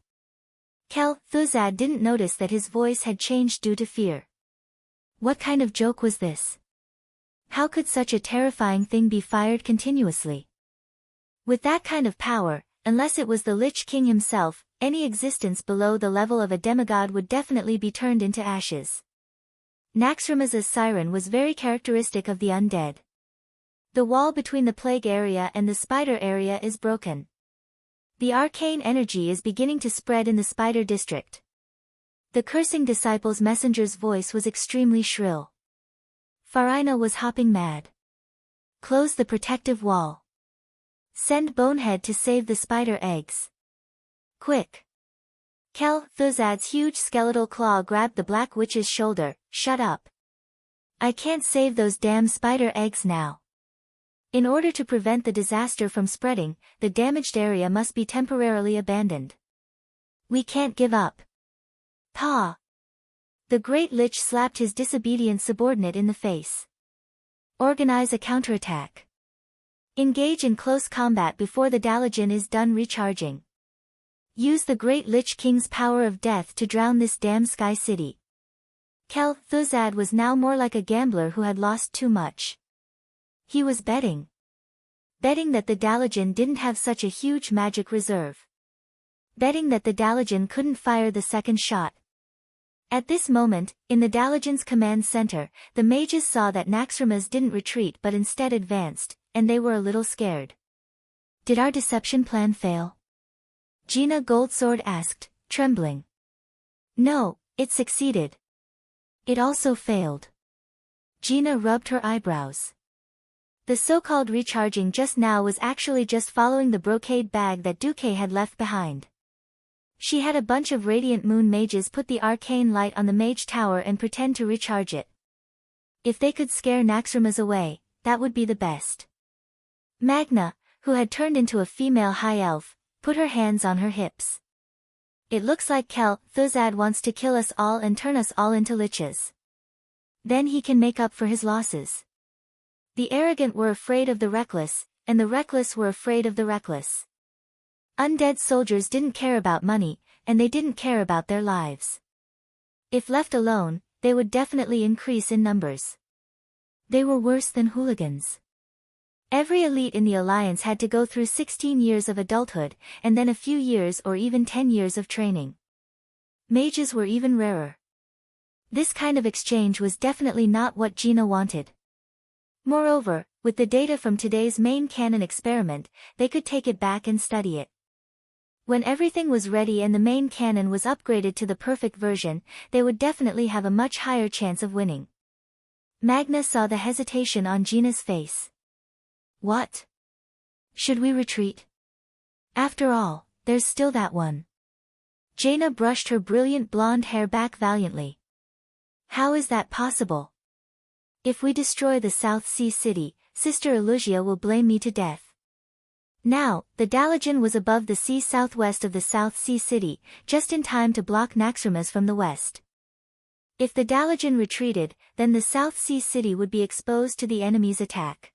Kel Thuzad didn't notice that his voice had changed due to fear. What kind of joke was this? How could such a terrifying thing be fired continuously? With that kind of power, unless it was the Lich King himself, any existence below the level of a demigod would definitely be turned into ashes. Naxxramas' siren was very characteristic of the undead. The wall between the plague area and the spider area is broken. The arcane energy is beginning to spread in the spider district. The cursing disciple's messenger's voice was extremely shrill. Farina was hopping mad. Close the protective wall. Send Bonehead to save the spider eggs. Quick. Thuzad's huge skeletal claw grabbed the Black Witch's shoulder. Shut up. I can't save those damn spider eggs now. In order to prevent the disaster from spreading, the damaged area must be temporarily abandoned. We can't give up. Pa! The Great Lich slapped his disobedient subordinate in the face. Organize a counterattack. Engage in close combat before the Dalajan is done recharging. Use the Great Lich King's power of death to drown this damn Sky City. Thuzad was now more like a gambler who had lost too much. He was betting. Betting that the Dalajan didn't have such a huge magic reserve. Betting that the Dalajan couldn't fire the second shot. At this moment, in the Dalajan's command center, the mages saw that Naxxramas didn't retreat but instead advanced, and they were a little scared. Did our deception plan fail? Gina Goldsword asked, trembling. No, it succeeded. It also failed. Gina rubbed her eyebrows. The so-called recharging just now was actually just following the brocade bag that Duque had left behind. She had a bunch of Radiant Moon mages put the arcane light on the mage tower and pretend to recharge it. If they could scare Naxxramas away, that would be the best. Magna, who had turned into a female high elf, put her hands on her hips. It looks like Thuzad wants to kill us all and turn us all into liches. Then he can make up for his losses. The arrogant were afraid of the reckless, and the reckless were afraid of the reckless. Undead soldiers didn't care about money, and they didn't care about their lives. If left alone, they would definitely increase in numbers. They were worse than hooligans. Every elite in the Alliance had to go through 16 years of adulthood, and then a few years or even 10 years of training. Mages were even rarer. This kind of exchange was definitely not what Gina wanted. Moreover, with the data from today's main canon experiment, they could take it back and study it. When everything was ready and the main canon was upgraded to the perfect version, they would definitely have a much higher chance of winning. Magna saw the hesitation on Gina's face. What? Should we retreat? After all, there's still that one. Jaina brushed her brilliant blonde hair back valiantly. How is that possible? If we destroy the South Sea City, Sister Elusia will blame me to death. Now, the Dalajan was above the sea southwest of the South Sea City, just in time to block Naxxramas from the west. If the Dalajan retreated, then the South Sea City would be exposed to the enemy's attack.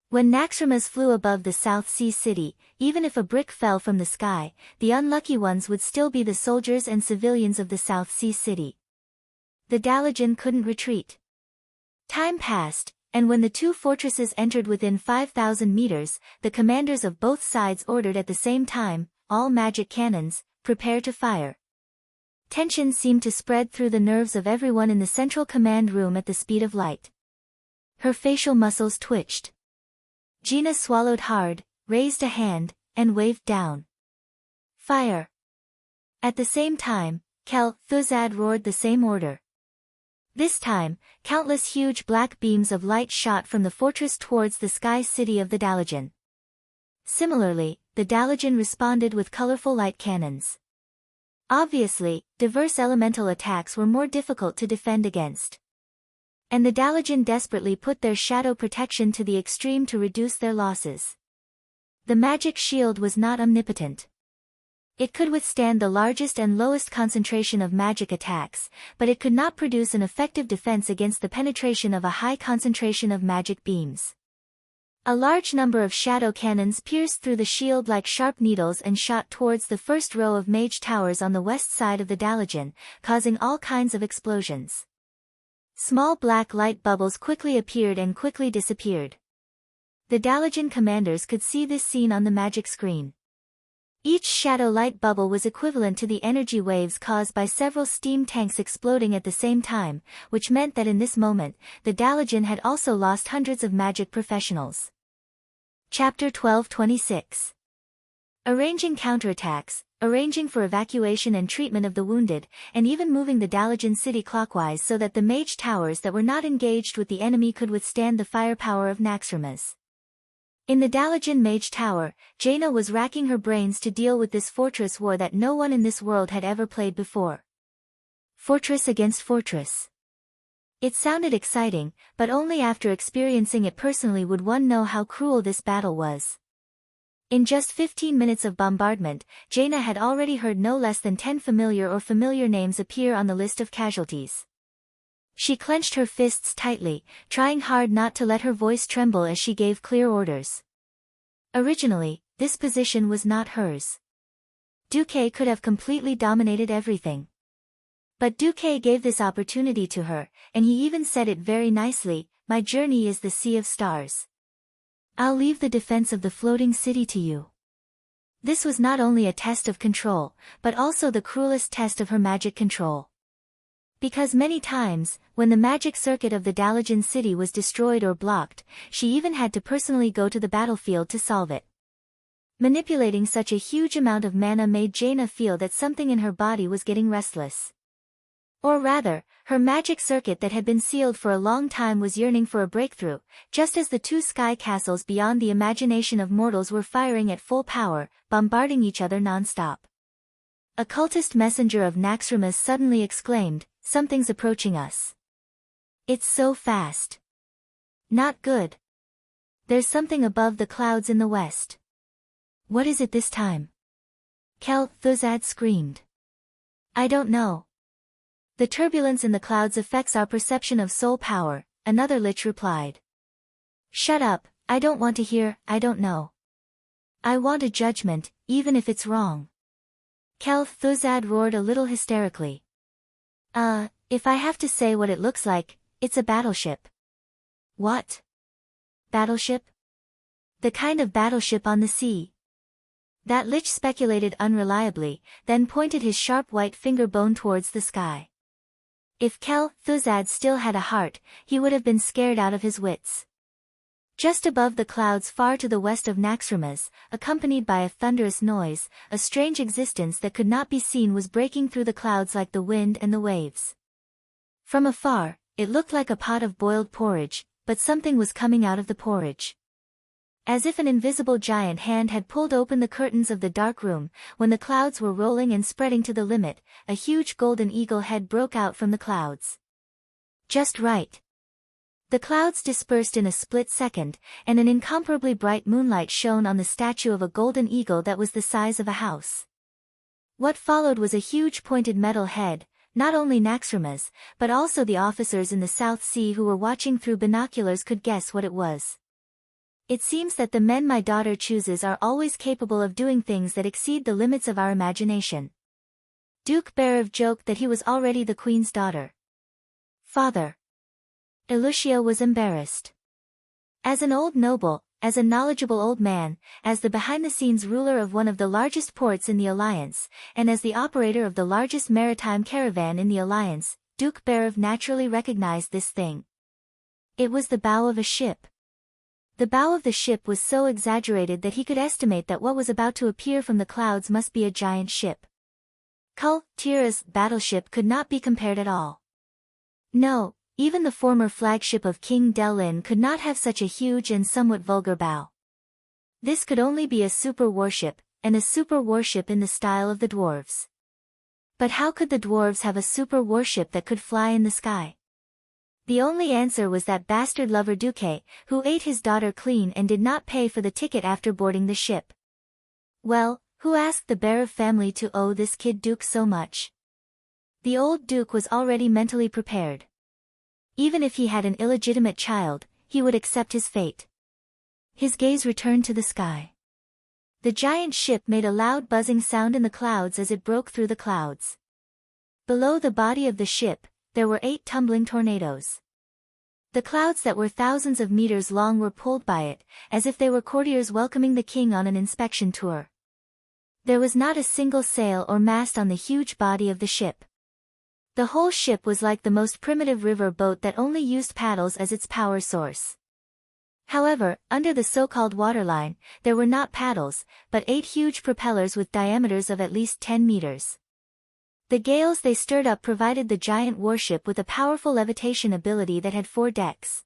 When Naxxramas flew above the South Sea City, even if a brick fell from the sky, the unlucky ones would still be the soldiers and civilians of the South Sea City. The Dalajan couldn't retreat. Time passed, and when the two fortresses entered within 5,000 meters, the commanders of both sides ordered at the same time, all magic cannons, prepare to fire. Tension seemed to spread through the nerves of everyone in the central command room at the speed of light. Her facial muscles twitched. Gina swallowed hard, raised a hand, and waved down. Fire! At the same time, Thuzad roared the same order. This time, countless huge black beams of light shot from the fortress towards the sky city of the Dalajan. Similarly, the Dalajan responded with colorful light cannons. Obviously, diverse elemental attacks were more difficult to defend against. And the Dalajan desperately put their shadow protection to the extreme to reduce their losses. The magic shield was not omnipotent. It could withstand the largest and lowest concentration of magic attacks, but it could not produce an effective defense against the penetration of a high concentration of magic beams. A large number of shadow cannons pierced through the shield like sharp needles and shot towards the first row of mage towers on the west side of the Dalajan, causing all kinds of explosions. Small black light bubbles quickly appeared and quickly disappeared. The Dalajan commanders could see this scene on the magic screen. Each shadow light bubble was equivalent to the energy waves caused by several steam tanks exploding at the same time, which meant that in this moment, the Dalajan had also lost hundreds of magic professionals. Chapter 12:26. Arranging counterattacks, arranging for evacuation and treatment of the wounded, and even moving the Dalajan city clockwise so that the mage towers that were not engaged with the enemy could withstand the firepower of Naxxramas. In the Dalajan Mage Tower, Jaina was racking her brains to deal with this fortress war that no one in this world had ever played before. Fortress against fortress. It sounded exciting, but only after experiencing it personally would one know how cruel this battle was. In just 15 minutes of bombardment, Jaina had already heard no less than 10 familiar names appear on the list of casualties. She clenched her fists tightly, trying hard not to let her voice tremble as she gave clear orders. Originally, this position was not hers. Duque could have completely dominated everything. But Duque gave this opportunity to her, and he even said it very nicely, "My journey is the sea of stars. I'll leave the defense of the floating city to you." This was not only a test of control, but also the cruelest test of her magic control. Because many times, when the magic circuit of the Dalajan city was destroyed or blocked, she even had to personally go to the battlefield to solve it. Manipulating such a huge amount of mana made Jaina feel that something in her body was getting restless. Or rather, her magic circuit that had been sealed for a long time was yearning for a breakthrough, just as the two sky castles beyond the imagination of mortals were firing at full power, bombarding each other non-stop. A cultist messenger of Naxxramas suddenly exclaimed, "Something's approaching us. It's so fast. Not good. There's something above the clouds in the west." "What is it this time?" Thuzad screamed. "I don't know. The turbulence in the clouds affects our perception of soul power," another lich replied. "Shut up, I don't want to hear, I don't know. I want a judgment, even if it's wrong." Thuzad roared a little hysterically. If I have to say what it looks like, it's a battleship." "What? Battleship? The kind of battleship on the sea?" That lich speculated unreliably, then pointed his sharp white finger bone towards the sky. If Thuzad still had a heart, he would have been scared out of his wits. Just above the clouds far to the west of Naxxramas, accompanied by a thunderous noise, a strange existence that could not be seen was breaking through the clouds like the wind and the waves. From afar, it looked like a pot of boiled porridge, but something was coming out of the porridge. As if an invisible giant hand had pulled open the curtains of the dark room, when the clouds were rolling and spreading to the limit, a huge golden eagle head broke out from the clouds. Just right. The clouds dispersed in a split second, and an incomparably bright moonlight shone on the statue of a golden eagle that was the size of a house. What followed was a huge pointed metal head. Not only Naxxramas, but also the officers in the South Sea who were watching through binoculars could guess what it was. It seems that the men my daughter chooses are always capable of doing things that exceed the limits of our imagination. Duke Berev joked that he was already the queen's daughter. "Father." Elucia was embarrassed. As an old noble, as a knowledgeable old man, as the behind-the-scenes ruler of one of the largest ports in the Alliance, and as the operator of the largest maritime caravan in the Alliance, Duke Berev naturally recognized this thing. It was the bow of a ship. The bow of the ship was so exaggerated that he could estimate that what was about to appear from the clouds must be a giant ship. Tira's battleship could not be compared at all. No. Even the former flagship of King Delin could not have such a huge and somewhat vulgar bow. This could only be a super warship, and a super warship in the style of the dwarves. But how could the dwarves have a super warship that could fly in the sky? The only answer was that bastard lover Duque, who ate his daughter clean and did not pay for the ticket after boarding the ship. Well, who asked the Berev family to owe this kid Duke so much? The old Duke was already mentally prepared. Even if he had an illegitimate child, he would accept his fate. His gaze returned to the sky. The giant ship made a loud buzzing sound in the clouds as it broke through the clouds. Below the body of the ship, there were 8 tumbling tornadoes. The clouds that were thousands of meters long were pulled by it, as if they were courtiers welcoming the king on an inspection tour. There was not a single sail or mast on the huge body of the ship. The whole ship was like the most primitive river boat that only used paddles as its power source. However, under the so-called waterline, there were not paddles, but 8 huge propellers with diameters of at least 10 meters. The gales they stirred up provided the giant warship with a powerful levitation ability that had 4 decks.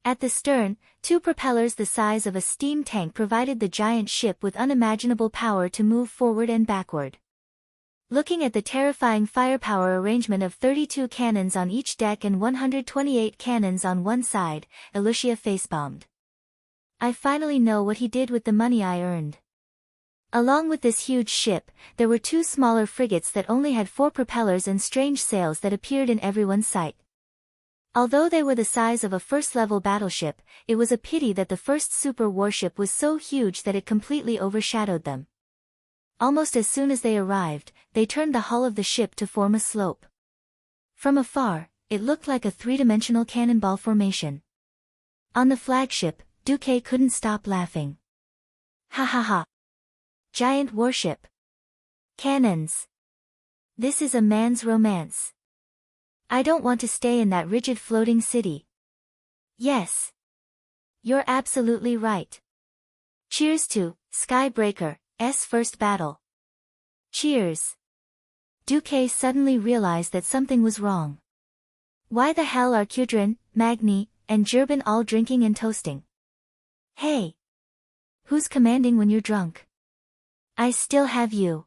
At the stern, two propellers the size of a steam tank provided the giant ship with unimaginable power to move forward and backward. Looking at the terrifying firepower arrangement of 32 cannons on each deck and 128 cannons on one side, Alicia facepalmed. I finally know what he did with the money I earned. Along with this huge ship, there were two smaller frigates that only had 4 propellers and strange sails that appeared in everyone's sight. Although they were the size of a first-level battleship, it was a pity that the first super warship was so huge that it completely overshadowed them. Almost as soon as they arrived, they turned the hull of the ship to form a slope. From afar, it looked like a three-dimensional cannonball formation. On the flagship, Duque couldn't stop laughing. Ha ha ha! Giant warship! Cannons! This is a man's romance. I don't want to stay in that rigid floating city. Yes. You're absolutely right. Cheers to Skybreaker's first battle. Cheers. Duque suddenly realized that something was wrong. Why the hell are Kudrin, Magni, and Jerbin all drinking and toasting? Hey! Who's commanding when you're drunk? I still have you.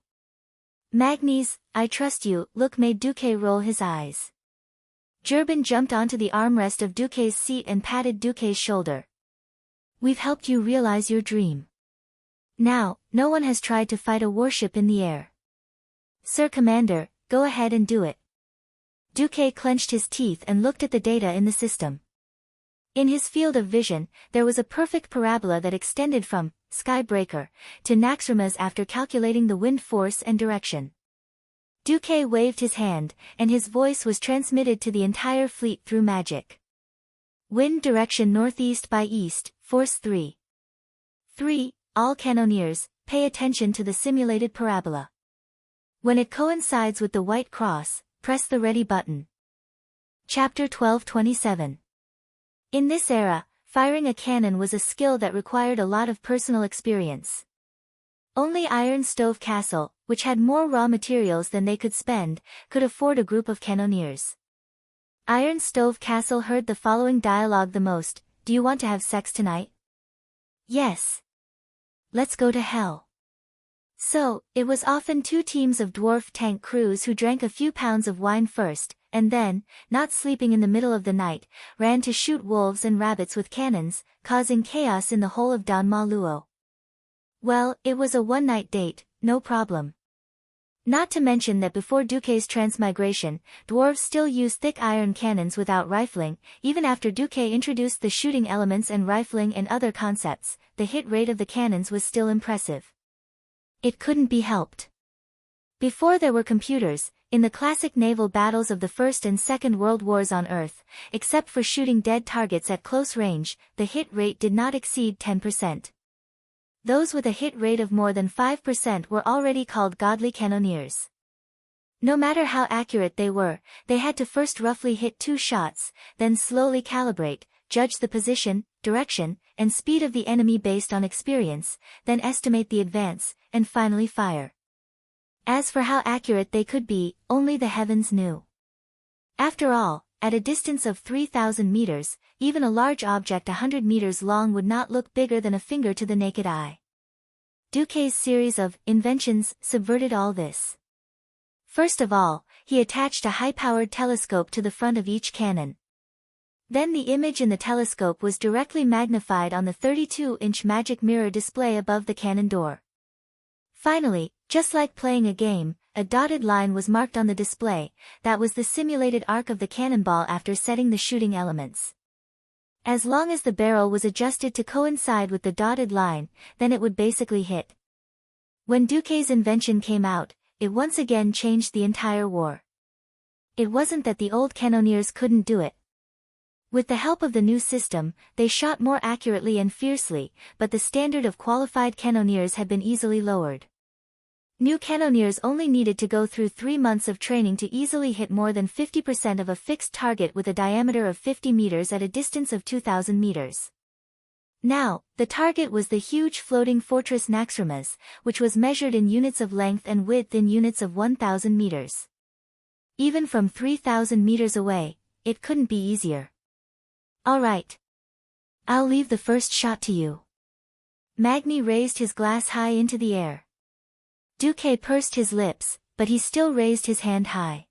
Magni's, I trust you, look made Duque roll his eyes. Jerbin jumped onto the armrest of Duque's seat and patted Duque's shoulder. We've helped you realize your dream. Now, no one has tried to fight a warship in the air. Sir Commander, go ahead and do it. Duque clenched his teeth and looked at the data in the system. In his field of vision, there was a perfect parabola that extended from Skybreaker to Naxxramas after calculating the wind force and direction. Duque waved his hand, and his voice was transmitted to the entire fleet through magic. Wind direction northeast by east, force 3. 3. All cannoneers, pay attention to the simulated parabola. When it coincides with the white cross, press the ready button. Chapter 1227. In this era, firing a cannon was a skill that required a lot of personal experience. Only Iron Stove Castle, which had more raw materials than they could spend, could afford a group of cannoneers. Iron Stove Castle heard the following dialogue the most: Do you want to have sex tonight? Yes. Let's go to hell. So, it was often 2 teams of dwarf tank crews who drank a few pounds of wine first, and then, not sleeping in the middle of the night, ran to shoot wolves and rabbits with cannons, causing chaos in the whole of Don Maluo. Well, it was a one-night date, no problem. Not to mention that before Duque's transmigration, dwarves still used thick iron cannons without rifling. Even after Duque introduced the shooting elements and rifling and other concepts, the hit rate of the cannons was still impressive. It couldn't be helped. Before there were computers, in the classic naval battles of the First and Second World Wars on Earth, except for shooting dead targets at close range, the hit rate did not exceed 10%. Those with a hit rate of more than 5% were already called godly cannoneers. No matter how accurate they were, they had to first roughly hit 2 shots, then slowly calibrate, judge the position, direction, and speed of the enemy based on experience, then estimate the advance, and finally fire. As for how accurate they could be, only the heavens knew. After all, at a distance of 3,000 meters, even a large object 100 meters long would not look bigger than a finger to the naked eye. Duque's series of inventions subverted all this. First of all, he attached a high-powered telescope to the front of each cannon. Then the image in the telescope was directly magnified on the 32-inch magic mirror display above the cannon door. Finally, just like playing a game, a dotted line was marked on the display. That was the simulated arc of the cannonball after setting the shooting elements. As long as the barrel was adjusted to coincide with the dotted line, then it would basically hit. When Duque's invention came out, it once again changed the entire war. It wasn't that the old cannoneers couldn't do it. With the help of the new system, they shot more accurately and fiercely, but the standard of qualified cannoneers had been easily lowered. New cannoneers only needed to go through 3 months of training to easily hit more than 50% of a fixed target with a diameter of 50 meters at a distance of 2,000 meters. Now, the target was the huge floating fortress Naxxramas, which was measured in units of length and width in units of 1,000 meters. Even from 3,000 meters away, it couldn't be easier. All right. I'll leave the first shot to you. Magni raised his glass high into the air. Duque pursed his lips, but he still raised his hand high.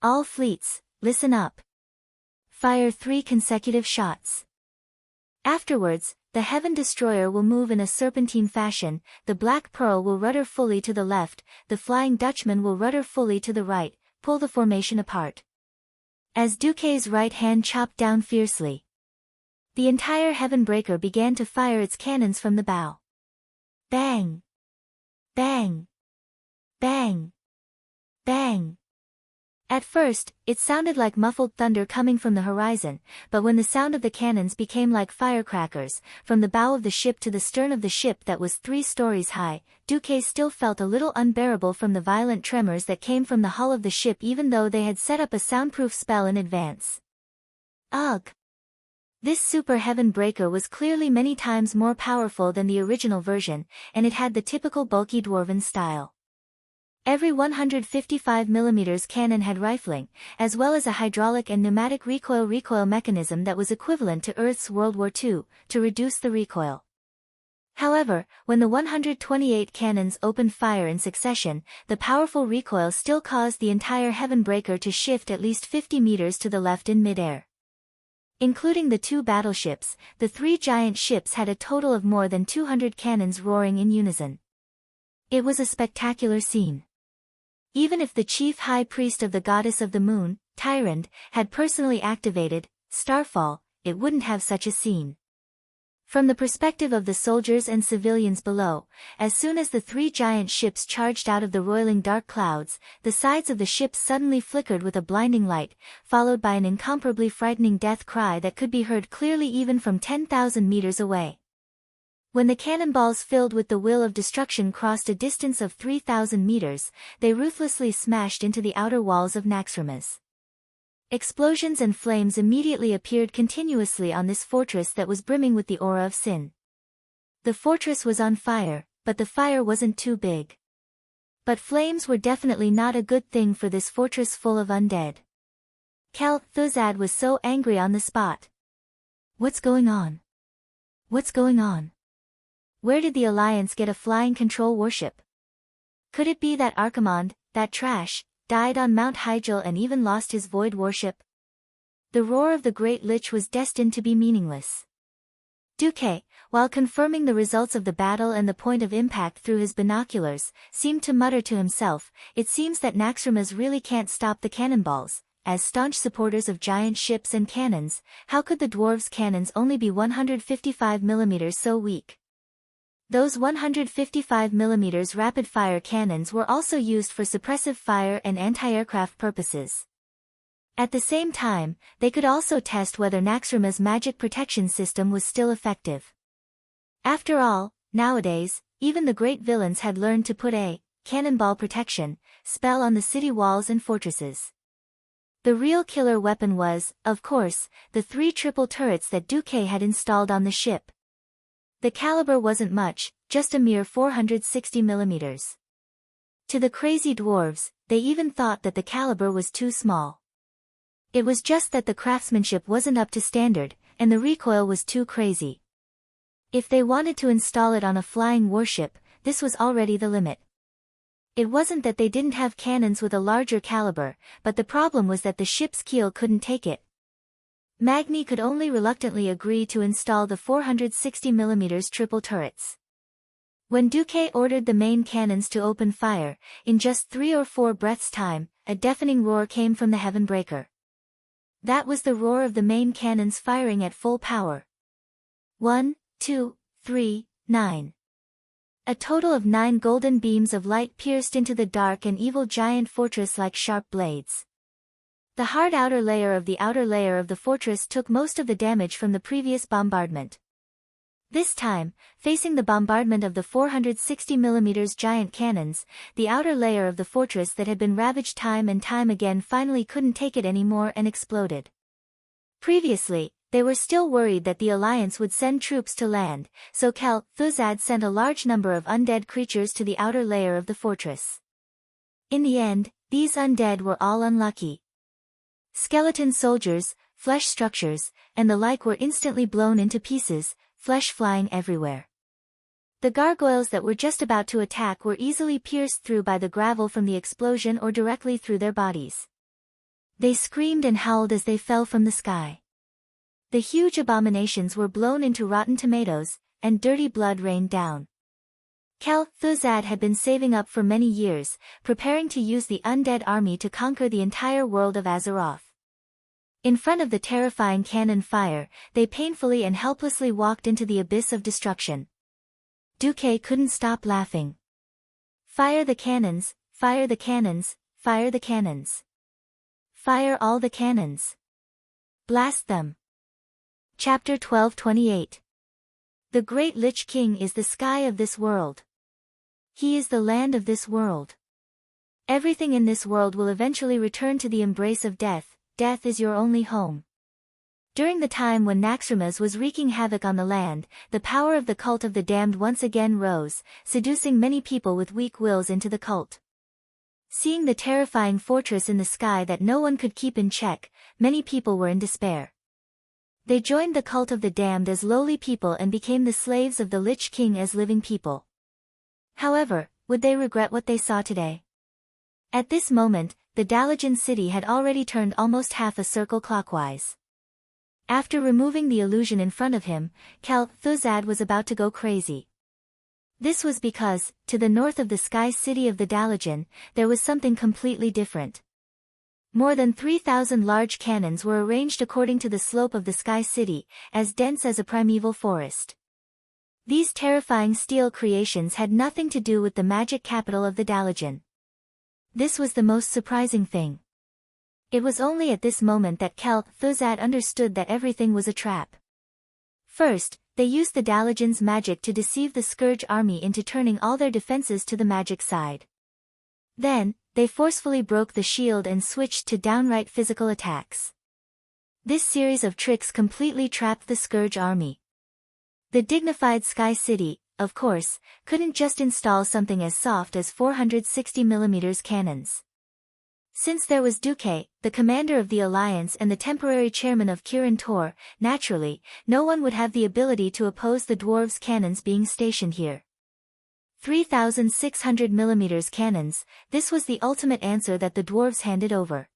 All fleets, listen up. Fire 3 consecutive shots. Afterwards, the Heaven Destroyer will move in a serpentine fashion, the Black Pearl will rudder fully to the left, the Flying Dutchman will rudder fully to the right, pull the formation apart. As Duque's right hand chopped down fiercely, the entire Heavenbreaker began to fire its cannons from the bow. Bang! Bang! Bang! Bang! At first, it sounded like muffled thunder coming from the horizon, but when the sound of the cannons became like firecrackers, from the bow of the ship to the stern of the ship that was 3 stories high, Duque still felt a little unbearable from the violent tremors that came from the hull of the ship even though they had set up a soundproof spell in advance. Ugh! This super heaven breaker was clearly many times more powerful than the original version, and it had the typical bulky dwarven style. Every 155mm cannon had rifling, as well as a hydraulic and pneumatic recoil mechanism that was equivalent to Earth's World War II, to reduce the recoil. However, when the 128 cannons opened fire in succession, the powerful recoil still caused the entire Heavenbreaker to shift at least 50 meters to the left in mid-air. Including the 2 battleships, the 3 giant ships had a total of more than 200 cannons roaring in unison. It was a spectacular scene. Even if the chief high priest of the goddess of the moon, Tyrande, had personally activated Starfall, it wouldn't have such a scene. From the perspective of the soldiers and civilians below, as soon as the 3 giant ships charged out of the roiling dark clouds, the sides of the ships suddenly flickered with a blinding light, followed by an incomparably frightening death cry that could be heard clearly even from 10,000 meters away. When the cannonballs filled with the will of destruction crossed a distance of 3,000 meters, they ruthlessly smashed into the outer walls of Naxxramas. Explosions and flames immediately appeared continuously on this fortress that was brimming with the aura of sin. The fortress was on fire, but the fire wasn't too big. But flames were definitely not a good thing for this fortress full of undead. Kel Thuzad was so angry on the spot. What's going on? What's going on? Where did the Alliance get a flying control warship? Could it be that Archimonde, that trash, died on Mount Hyjal and even lost his void warship? The roar of the Great Lich was destined to be meaningless. Duque, while confirming the results of the battle and the point of impact through his binoculars, seemed to mutter to himself, it seems that Naxxramas really can't stop the cannonballs. As staunch supporters of giant ships and cannons, how could the dwarves' cannons only be 155mm so weak? Those 155mm rapid-fire cannons were also used for suppressive fire and anti-aircraft purposes. At the same time, they could also test whether Naxxramas' magic protection system was still effective. After all, nowadays, even the great villains had learned to put a cannonball protection spell on the city walls and fortresses. The real killer weapon was, of course, the 3 triple turrets that Duque had installed on the ship. The caliber wasn't much, just a mere 460mm. To the crazy dwarves, they even thought that the caliber was too small. It was just that the craftsmanship wasn't up to standard, and the recoil was too crazy. If they wanted to install it on a flying warship, this was already the limit. It wasn't that they didn't have cannons with a larger caliber, but the problem was that the ship's keel couldn't take it. Magni could only reluctantly agree to install the 460mm triple turrets. When Duque ordered the main cannons to open fire, in just 3 or 4 breaths' time, a deafening roar came from the Heavenbreaker. That was the roar of the main cannons firing at full power. 1, 2, 3, 9. A total of 9 golden beams of light pierced into the dark and evil giant fortress like sharp blades. The hard outer layer of the fortress took most of the damage from the previous bombardment. This time, facing the bombardment of the 460mm giant cannons, the outer layer of the fortress that had been ravaged time and time again finally couldn't take it anymore and exploded. Previously, they were still worried that the Alliance would send troops to land, so Kel Thuzad sent a large number of undead creatures to the outer layer of the fortress. In the end, these undead were all unlucky. Skeleton soldiers, flesh structures, and the like were instantly blown into pieces, flesh flying everywhere. The gargoyles that were just about to attack were easily pierced through by the gravel from the explosion or directly through their bodies. They screamed and howled as they fell from the sky. The huge abominations were blown into rotten tomatoes, and dirty blood rained down. Kel-Thuzad had been saving up for many years, preparing to use the undead army to conquer the entire world of Azeroth. In front of the terrifying cannon fire, they painfully and helplessly walked into the abyss of destruction. Duque couldn't stop laughing. Fire the cannons, fire the cannons, fire the cannons. Fire all the cannons. Blast them. Chapter 12:28. The Great Lich King is the sky of this world. He is the land of this world. Everything in this world will eventually return to the embrace of death. Death is your only home. During the time when Naxxramas was wreaking havoc on the land, the power of the cult of the damned once again rose, seducing many people with weak wills into the cult. Seeing the terrifying fortress in the sky that no one could keep in check, many people were in despair. They joined the cult of the damned as lowly people and became the slaves of the Lich King as living people. However, would they regret what they saw today? At this moment, the Dalajan city had already turned almost half a circle clockwise. After removing the illusion in front of him, Kel-Thuzad was about to go crazy. This was because, to the north of the sky city of the Dalajan, there was something completely different. More than 3,000 large cannons were arranged according to the slope of the sky city, as dense as a primeval forest. These terrifying steel creations had nothing to do with the magic capital of the Dalajan. This was the most surprising thing. It was only at this moment that Kel-Thuzad understood that everything was a trap. First, they used the Dalajan's magic to deceive the Scourge army into turning all their defenses to the magic side. Then, they forcefully broke the shield and switched to downright physical attacks. This series of tricks completely trapped the Scourge army. The dignified Sky City, of course, couldn't just install something as soft as 460mm cannons. Since there was Duque, the commander of the Alliance and the temporary chairman of Kirin Tor, naturally, no one would have the ability to oppose the dwarves' cannons being stationed here. 3,600mm cannons, this was the ultimate answer that the dwarves handed over.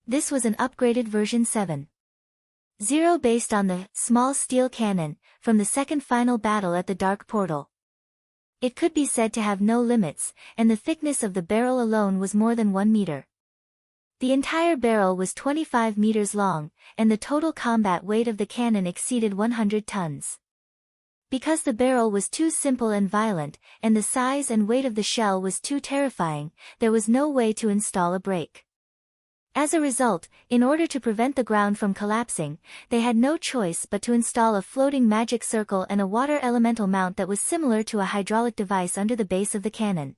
This was an upgraded version 7.0 based on the small steel cannon from the second final battle at the Dark Portal. It could be said to have no limits, and the thickness of the barrel alone was more than 1 meter. The entire barrel was 25 meters long, and the total combat weight of the cannon exceeded 100 tons. Because the barrel was too simple and violent, and the size and weight of the shell was too terrifying, there was no way to install a brake. As a result, in order to prevent the ground from collapsing, they had no choice but to install a floating magic circle and a water elemental mount that was similar to a hydraulic device under the base of the cannon.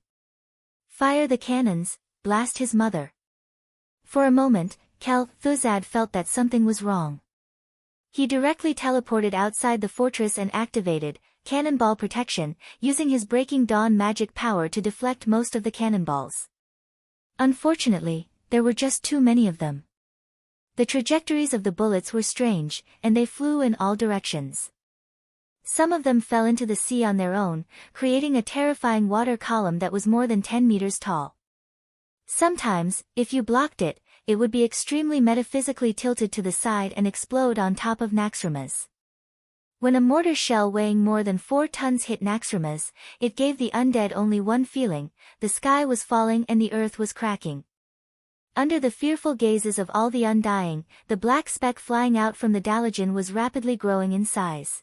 Fire the cannons, blast his mother. For a moment, Kel-Thuzad felt that something was wrong. He directly teleported outside the fortress and activated cannonball protection, using his Breaking Dawn magic power to deflect most of the cannonballs. Unfortunately, there were just too many of them. The trajectories of the bullets were strange, and they flew in all directions. Some of them fell into the sea on their own, creating a terrifying water column that was more than 10 meters tall. Sometimes, if you blocked it, it would be extremely metaphysically tilted to the side and explode on top of Naxxramas. When a mortar shell weighing more than 4 tons hit Naxxramas, it gave the undead only one feeling: the sky was falling and the earth was cracking. Under the fearful gazes of all the undying, the black speck flying out from the Dalajan was rapidly growing in size.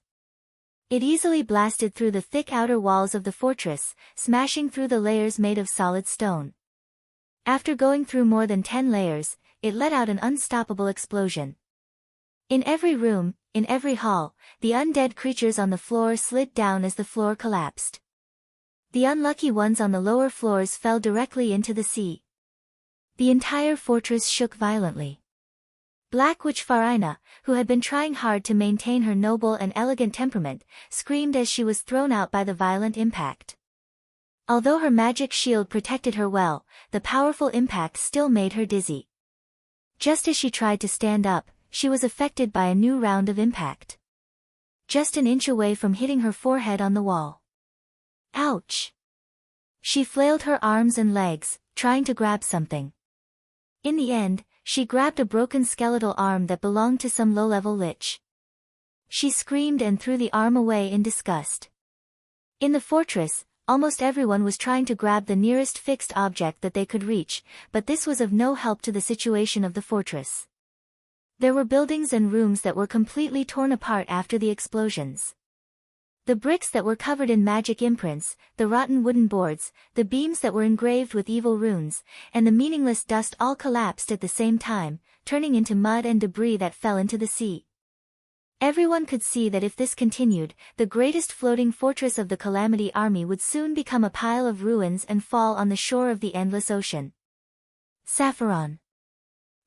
It easily blasted through the thick outer walls of the fortress, smashing through the layers made of solid stone. After going through more than 10 layers, it let out an unstoppable explosion. In every room, in every hall, the undead creatures on the floor slid down as the floor collapsed. The unlucky ones on the lower floors fell directly into the sea. The entire fortress shook violently. Black Witch Farina, who had been trying hard to maintain her noble and elegant temperament, screamed as she was thrown out by the violent impact. Although her magic shield protected her well, the powerful impact still made her dizzy. Just as she tried to stand up, she was affected by a new round of impact. Just an inch away from hitting her forehead on the wall. Ouch! She flailed her arms and legs, trying to grab something. In the end, she grabbed a broken skeletal arm that belonged to some low-level lich. She screamed and threw the arm away in disgust. In the fortress, almost everyone was trying to grab the nearest fixed object that they could reach, but this was of no help to the situation of the fortress. There were buildings and rooms that were completely torn apart after the explosions. The bricks that were covered in magic imprints, the rotten wooden boards, the beams that were engraved with evil runes, and the meaningless dust all collapsed at the same time, turning into mud and debris that fell into the sea. Everyone could see that if this continued, the greatest floating fortress of the Calamity Army would soon become a pile of ruins and fall on the shore of the endless ocean. Sapphiron.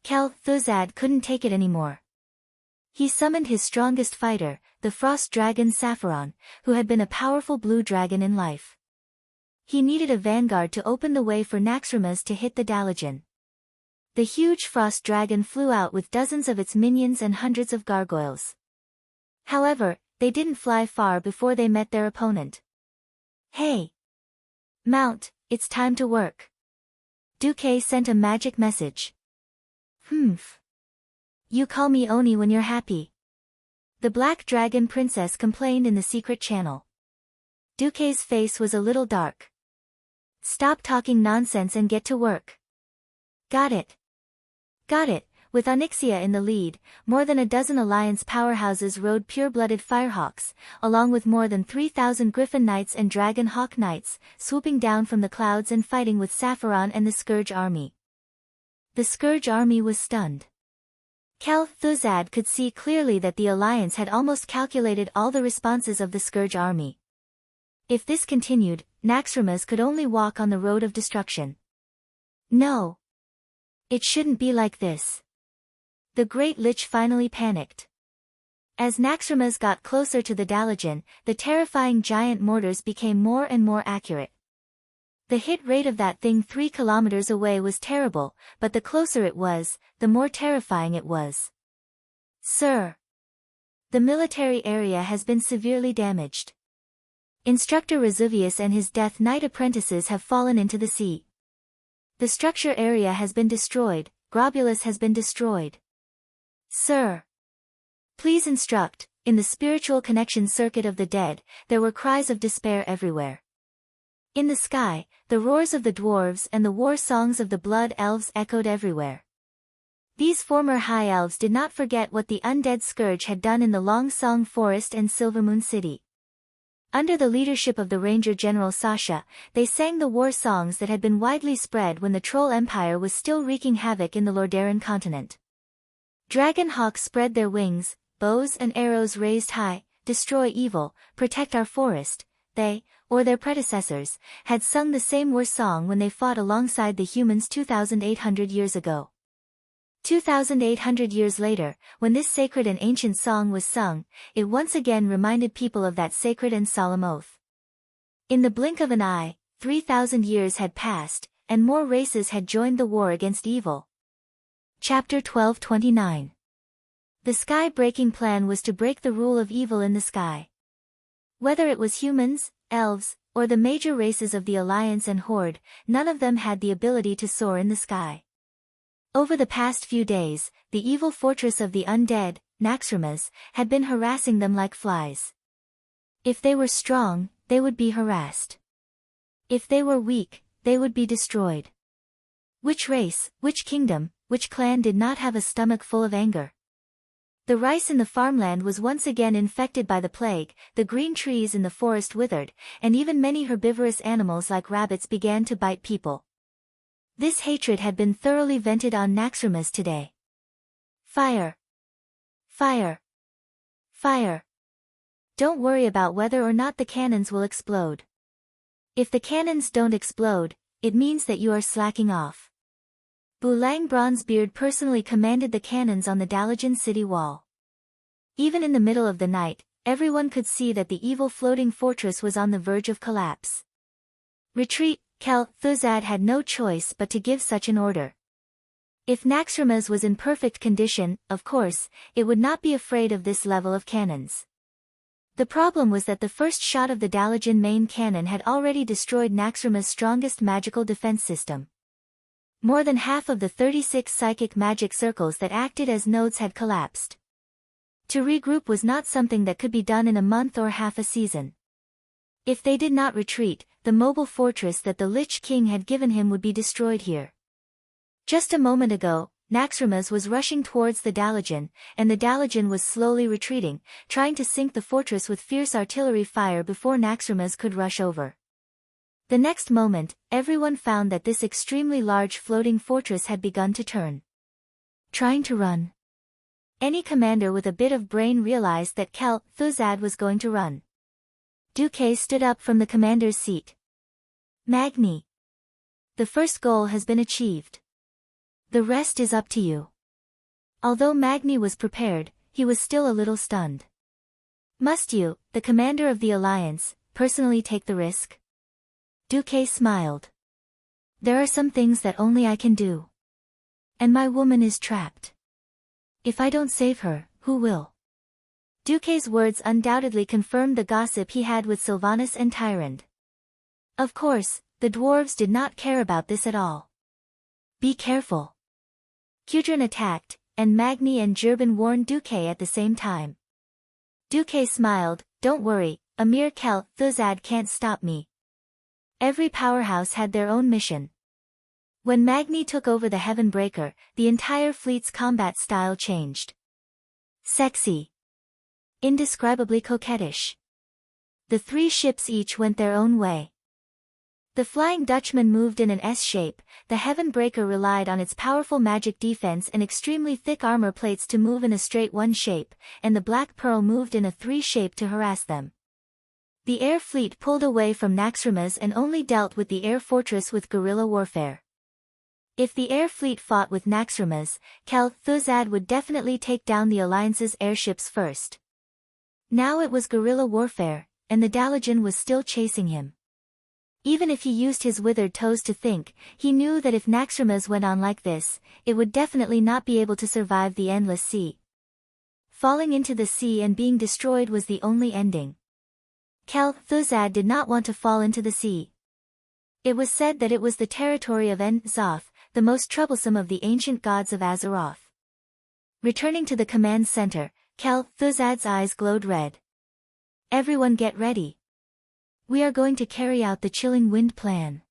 Kel-Thuzad couldn't take it anymore. He summoned his strongest fighter, the frost dragon Sapphiron, who had been a powerful blue dragon in life. He needed a vanguard to open the way for Naxxramas to hit the Dalajan. The huge frost dragon flew out with dozens of its minions and hundreds of gargoyles. However, they didn't fly far before they met their opponent. Hey! Mount, it's time to work. Duque sent a magic message. Humph. You call me Oni when you're happy. The Black Dragon Princess complained in the secret channel. Duque's face was a little dark. Stop talking nonsense and get to work. Got it. Got it. With Onyxia in the lead, more than a dozen Alliance powerhouses rode pure-blooded firehawks, along with more than 3,000 Griffin Knights and Dragon Hawk Knights, swooping down from the clouds and fighting with Sapphiron and the Scourge Army. The Scourge Army was stunned. Kel-Thuzad could see clearly that the Alliance had almost calculated all the responses of the Scourge Army. If this continued, Naxxramas could only walk on the road of destruction. No. It shouldn't be like this. The Great Lich finally panicked. As Naxxramas got closer to the Dalajan, the terrifying giant mortars became more and more accurate. The hit rate of that thing 3 kilometers away was terrible, but the closer it was, the more terrifying it was. Sir. The military area has been severely damaged. Instructor Resuvius and his Death Knight apprentices have fallen into the sea. The structure area has been destroyed, Grobulus has been destroyed. Sir. Please instruct. In the spiritual connection circuit of the dead, there were cries of despair everywhere. In the sky, the roars of the dwarves and the war songs of the blood elves echoed everywhere. These former high elves did not forget what the undead scourge had done in the Long Song Forest and Silvermoon City. Under the leadership of the Ranger General Sasha, they sang the war songs that had been widely spread when the Troll Empire was still wreaking havoc in the Lordaeron continent. Dragon hawks spread their wings, bows and arrows raised high, destroy evil, protect our forest. They, or their predecessors, had sung the same war song when they fought alongside the humans 2,800 years ago. 2,800 years later, when this sacred and ancient song was sung, it once again reminded people of that sacred and solemn oath. In the blink of an eye, 3,000 years had passed, and more races had joined the war against evil. Chapter 1229. The sky-breaking plan was to break the rule of evil in the sky. Whether it was humans, elves, or the major races of the Alliance and Horde, none of them had the ability to soar in the sky. Over the past few days, the evil fortress of the undead, Naxxramas, had been harassing them like flies. If they were strong, they would be harassed. If they were weak, they would be destroyed. Which race, which kingdom, which clan did not have a stomach full of anger? The rice in the farmland was once again infected by the plague, the green trees in the forest withered, and even many herbivorous animals like rabbits began to bite people. This hatred had been thoroughly vented on Naxxramas today. Fire! Fire! Fire! Don't worry about whether or not the cannons will explode. If the cannons don't explode, it means that you are slacking off. Bulang Bronzebeard personally commanded the cannons on the Dalajan city wall. Even in the middle of the night, everyone could see that the evil floating fortress was on the verge of collapse. Retreat! Kel-Thuzad had no choice but to give such an order. If Naxxramas was in perfect condition, of course, it would not be afraid of this level of cannons. The problem was that the first shot of the Dalajan main cannon had already destroyed Naxxramas' strongest magical defense system. More than half of the 36 psychic magic circles that acted as nodes had collapsed. To regroup was not something that could be done in a month or half a season. If they did not retreat, the mobile fortress that the Lich King had given him would be destroyed here. Just a moment ago, Naxxramas was rushing towards the Dalajan, and the Dalajan was slowly retreating, trying to sink the fortress with fierce artillery fire before Naxxramas could rush over. The next moment, everyone found that this extremely large floating fortress had begun to turn. Trying to run. Any commander with a bit of brain realized that Kel Thuzad was going to run. Duque stood up from the commander's seat. Magni. The first goal has been achieved. The rest is up to you. Although Magni was prepared, he was still a little stunned. Must you, the commander of the alliance, personally take the risk? Duque smiled. There are some things that only I can do. And my woman is trapped. If I don't save her, who will? Duque's words undoubtedly confirmed the gossip he had with Sylvanas and Tyrande. Of course, the dwarves did not care about this at all. Be careful. Kudrin attacked, and Magni and Jurban warned Duque at the same time. Duque smiled, don't worry, Amir Kel Thuzad can't stop me. Every powerhouse had their own mission. When Magni took over the Heavenbreaker, the entire fleet's combat style changed. Sexy. Indescribably coquettish. The three ships each went their own way. The Flying Dutchman moved in an S shape, the Heavenbreaker relied on its powerful magic defense and extremely thick armor plates to move in a straight 1 shape, and the Black Pearl moved in a 3 shape to harass them. The air fleet pulled away from Naxxramas and only dealt with the air fortress with guerrilla warfare. If the air fleet fought with Naxxramas, Kel Thuzad would definitely take down the Alliance's airships first. Now it was guerrilla warfare, and the Dalajan was still chasing him. Even if he used his withered toes to think, he knew that if Naxxramas went on like this, it would definitely not be able to survive the endless sea. Falling into the sea and being destroyed was the only ending. Kel Thuzad did not want to fall into the sea. It was said that it was the territory of En-Zoth, the most troublesome of the ancient gods of Azeroth. Returning to the command center, Kel Thuzad's eyes glowed red. Everyone get ready. We are going to carry out the Chilling Wind plan.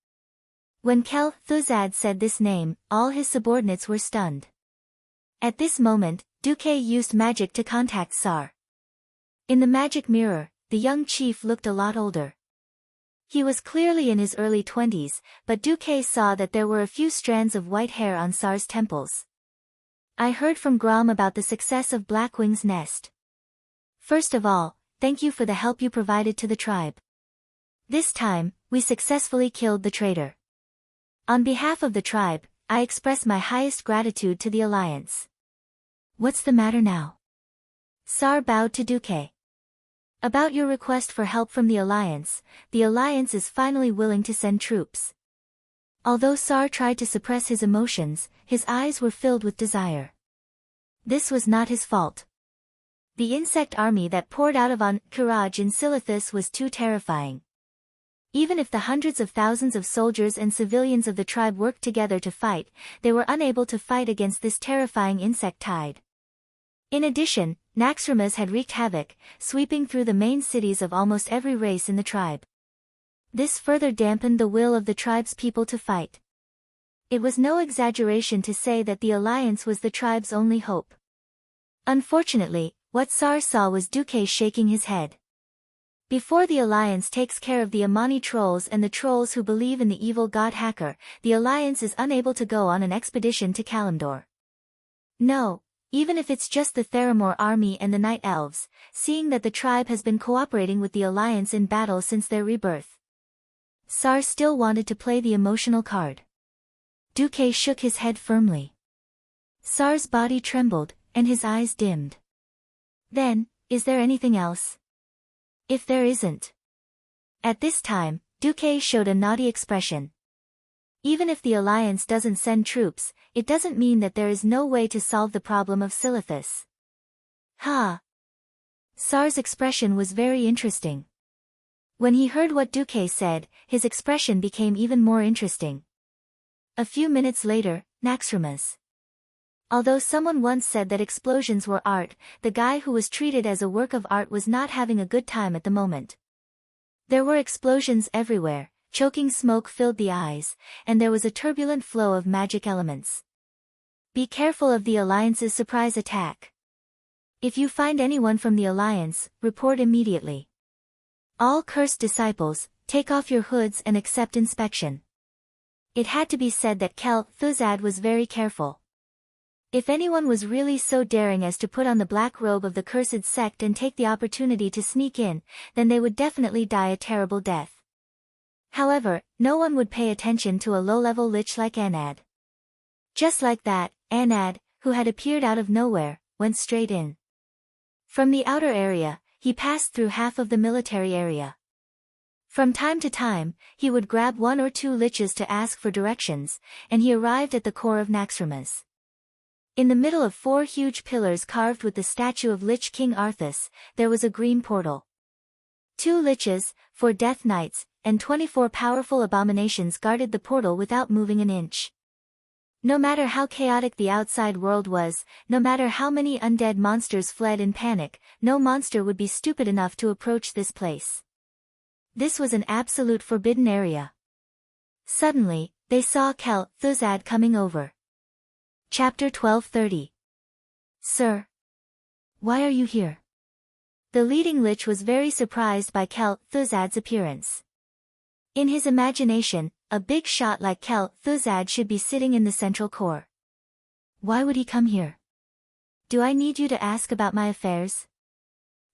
When Kel Thuzad said this name, all his subordinates were stunned. At this moment, Duque used magic to contact Sar. In the magic mirror, the young chief looked a lot older. He was clearly in his early 20s, but Duque saw that there were a few strands of white hair on Sar's temples. I heard from Grom about the success of Blackwing's nest. First of all, thank you for the help you provided to the tribe. This time, we successfully killed the traitor. On behalf of the tribe, I express my highest gratitude to the Alliance. What's the matter now? Sar bowed to Duque. About your request for help from the Alliance is finally willing to send troops. Although Sar tried to suppress his emotions, his eyes were filled with desire. This was not his fault. The insect army that poured out of Kiraj in Silithus was too terrifying. Even if the hundreds of thousands of soldiers and civilians of the tribe worked together to fight, they were unable to fight against this terrifying insect tide. In addition, Naxxramas had wreaked havoc, sweeping through the main cities of almost every race in the tribe. This further dampened the will of the tribe's people to fight. It was no exaggeration to say that the Alliance was the tribe's only hope. Unfortunately, what Sar saw was Duque shaking his head. Before the Alliance takes care of the Amani trolls and the trolls who believe in the evil god Hacker, the Alliance is unable to go on an expedition to Kalimdor. No, even if it's just the Theramore army and the Night Elves, seeing that the tribe has been cooperating with the Alliance in battle since their rebirth. Sar still wanted to play the emotional card. Duque shook his head firmly. Sar's body trembled, and his eyes dimmed. Then, is there anything else? If there isn't. At this time, Duque showed a naughty expression. Even if the Alliance doesn't send troops, it doesn't mean that there is no way to solve the problem of Silithus. Ha! Sar's expression was very interesting. When he heard what Duque said, his expression became even more interesting. A few minutes later, Naxxramas. Although someone once said that explosions were art, the guy who was treated as a work of art was not having a good time at the moment. There were explosions everywhere, choking smoke filled the eyes, and there was a turbulent flow of magic elements. Be careful of the Alliance's surprise attack. If you find anyone from the Alliance, report immediately. All cursed disciples, take off your hoods and accept inspection. It had to be said that Thuzad was very careful. If anyone was really so daring as to put on the black robe of the cursed sect and take the opportunity to sneak in, then they would definitely die a terrible death. However, no one would pay attention to a low-level lich like Anad. Just like that, Anad, who had appeared out of nowhere, went straight in. From the outer area, he passed through half of the military area. From time to time, he would grab one or two liches to ask for directions, and he arrived at the core of Naxxramas. In the middle of 4 huge pillars carved with the statue of Lich King Arthas, there was a green portal. 2 liches, 4 death knights, and 24 powerful abominations guarded the portal without moving an inch. No matter how chaotic the outside world was, no matter how many undead monsters fled in panic, no monster would be stupid enough to approach this place. This was an absolute forbidden area. Suddenly, they saw Thuzad coming over. Chapter 12:30. Sir. Why are you here? The leading lich was very surprised by Thuzad's appearance. In his imagination, a big shot like Thuzad should be sitting in the central core. Why would he come here? Do I need you to ask about my affairs?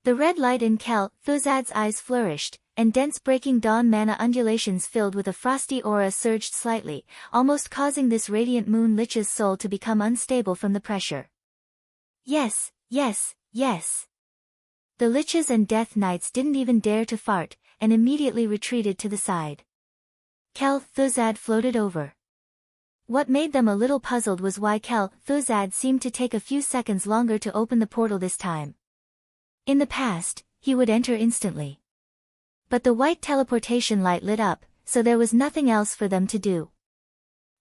The red light in Thuzad's eyes flourished, and dense breaking dawn mana undulations filled with a frosty aura surged slightly, almost causing this radiant moon lich's soul to become unstable from the pressure. Yes, yes, yes. The liches and death knights didn't even dare to fart, and immediately retreated to the side. Thuzad floated over. What made them a little puzzled was why Thuzad seemed to take a few seconds longer to open the portal this time. In the past, he would enter instantly. But the white teleportation light lit up, so there was nothing else for them to do.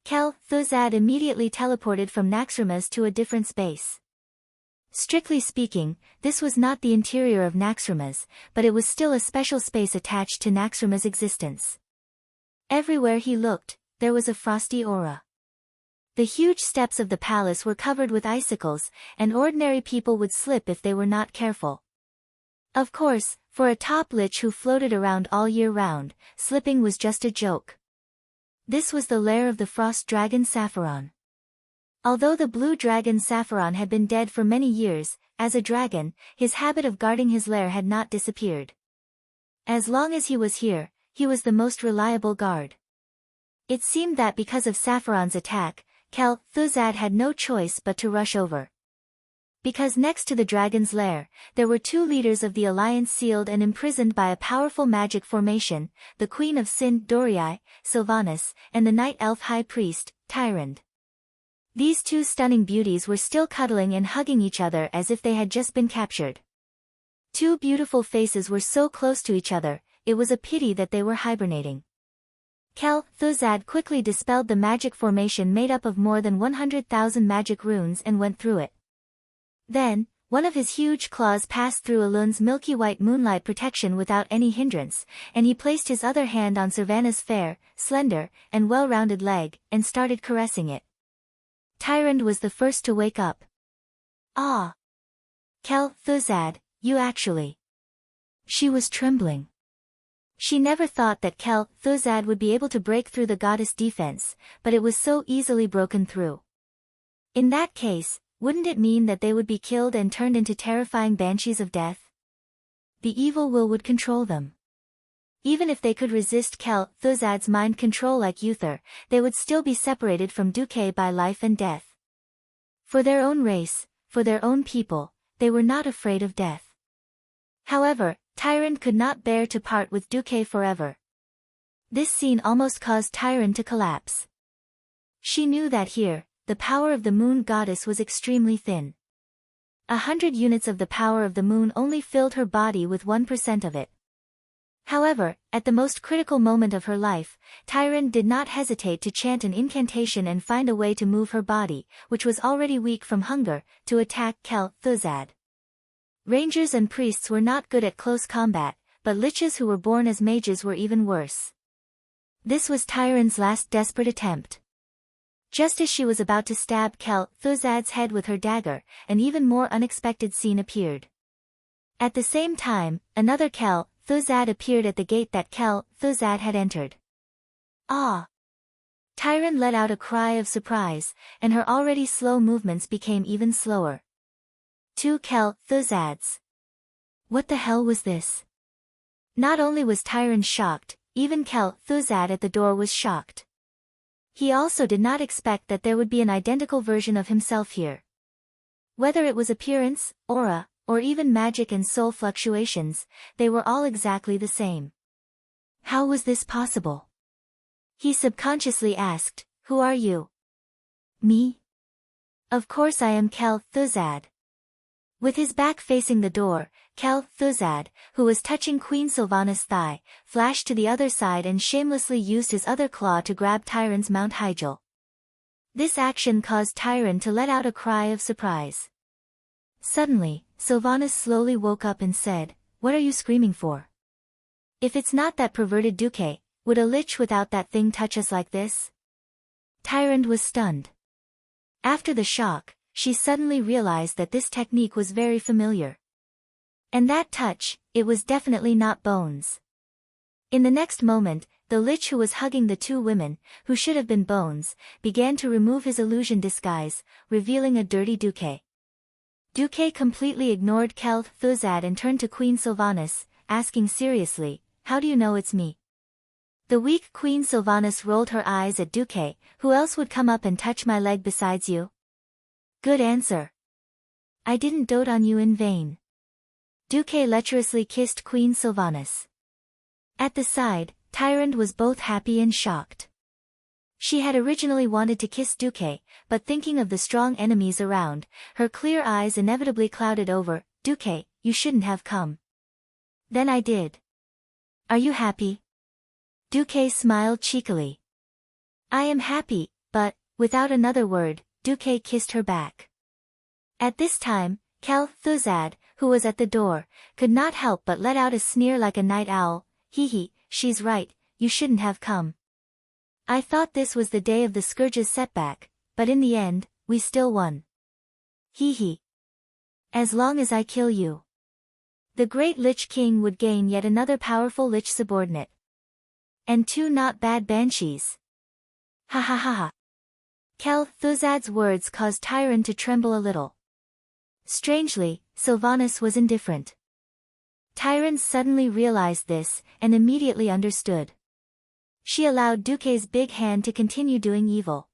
Thuzad immediately teleported from Naxxramas to a different space. Strictly speaking, this was not the interior of Naxxramas, but it was still a special space attached to Naxxramas' existence. Everywhere he looked, there was a frosty aura. The huge steps of the palace were covered with icicles, and ordinary people would slip if they were not careful. Of course, for a top lich who floated around all year round, slipping was just a joke. This was the lair of the frost dragon Sapphiron. Although the blue dragon Sapphiron had been dead for many years, as a dragon, his habit of guarding his lair had not disappeared. As long as he was here, he was the most reliable guard. It seemed that because of Sapphiron's attack, Thuzad had no choice but to rush over. Because next to the dragon's lair, there were 2 leaders of the Alliance sealed and imprisoned by a powerful magic formation, the Queen of Sin, Dorii, Sylvanas, and the Night Elf High Priest, Tyrande. These 2 stunning beauties were still cuddling and hugging each other as if they had just been captured. 2 beautiful faces were so close to each other, it was a pity that they were hibernating. Thuzad quickly dispelled the magic formation made up of more than 100,000 magic runes and went through it. Then, one of his huge claws passed through Alun's milky white moonlight protection without any hindrance, and he placed his other hand on Sylvanas' fair, slender, and well-rounded leg, and started caressing it. Tyrande was the first to wake up. Ah! Thuzad, you actually. She was trembling. She never thought that Thuzad would be able to break through the goddess defense, but it was so easily broken through. In that case, wouldn't it mean that they would be killed and turned into terrifying banshees of death? The evil will would control them. Even if they could resist Thuzad's mind control like Uther, they would still be separated from Duque by life and death. For their own race, for their own people, they were not afraid of death. However, Tyrande could not bear to part with Duque forever. This scene almost caused Tyrande to collapse. She knew that here, the power of the moon goddess was extremely thin. 100 units of the power of the moon only filled her body with 1% of it. However, at the most critical moment of her life, Tyron did not hesitate to chant an incantation and find a way to move her body, which was already weak from hunger, to attack Kel-Thuzad. Rangers and priests were not good at close combat, but liches who were born as mages were even worse. This was Tyron's last desperate attempt. Just as she was about to stab Kel-Thuzad's head with her dagger, an even more unexpected scene appeared. At the same time, another Kel-Thuzad appeared at the gate that Kel-Thuzad had entered. Ah! Tyron let out a cry of surprise, and her already slow movements became even slower. 2 Kel-Thuzads. What the hell was this? Not only was Tyron shocked, even Kel-Thuzad at the door was shocked. He also did not expect that there would be an identical version of himself here. Whether it was appearance, aura, or even magic and soul fluctuations, they were all exactly the same. How was this possible? He subconsciously asked, "Who are you?" "Me? Of course I am Kel-Thuzad." With his back facing the door, Kel-Thuzad, who was touching Queen Sylvanas' thigh, flashed to the other side and shamelessly used his other claw to grab Tyron's Mount Hygel. This action caused Tyron to let out a cry of surprise. Suddenly, Sylvanas slowly woke up and said, "What are you screaming for? If it's not that perverted Duque, would a lich without that thing touch us like this?" Tyron was stunned. After the shock, she suddenly realized that this technique was very familiar. And that touch, it was definitely not Bones. In the next moment, the lich who was hugging the two women, who should have been Bones, began to remove his illusion disguise, revealing a dirty Duque. Duque completely ignored Kel-Thuzad and turned to Queen Sylvanas, asking seriously, "How do you know it's me?" The weak Queen Sylvanas rolled her eyes at Duque. "Who else would come up and touch my leg besides you?" "Good answer. I didn't dote on you in vain." Duque lecherously kissed Queen Sylvanas. At the side, Tyron was both happy and shocked. She had originally wanted to kiss Duque, but thinking of the strong enemies around, her clear eyes inevitably clouded over. "Duque, you shouldn't have come." "Then I did. Are you happy?" Duque smiled cheekily. "I am happy, but," without another word, Duque kissed her back. At this time, Kel-Thuzad, who was at the door, could not help but let out a sneer like a night owl. "Hee, she's right, you shouldn't have come. I thought this was the day of the Scourge's setback, but in the end, we still won. Hee. As long as I kill you, the great Lich King would gain yet another powerful Lich subordinate. And 2 not bad banshees. Ha ha ha ha." Kel-Thuzad's words caused Tyron to tremble a little. Strangely, Sylvanas was indifferent. Tyron suddenly realized this, and immediately understood. She allowed Duque's big hand to continue doing evil.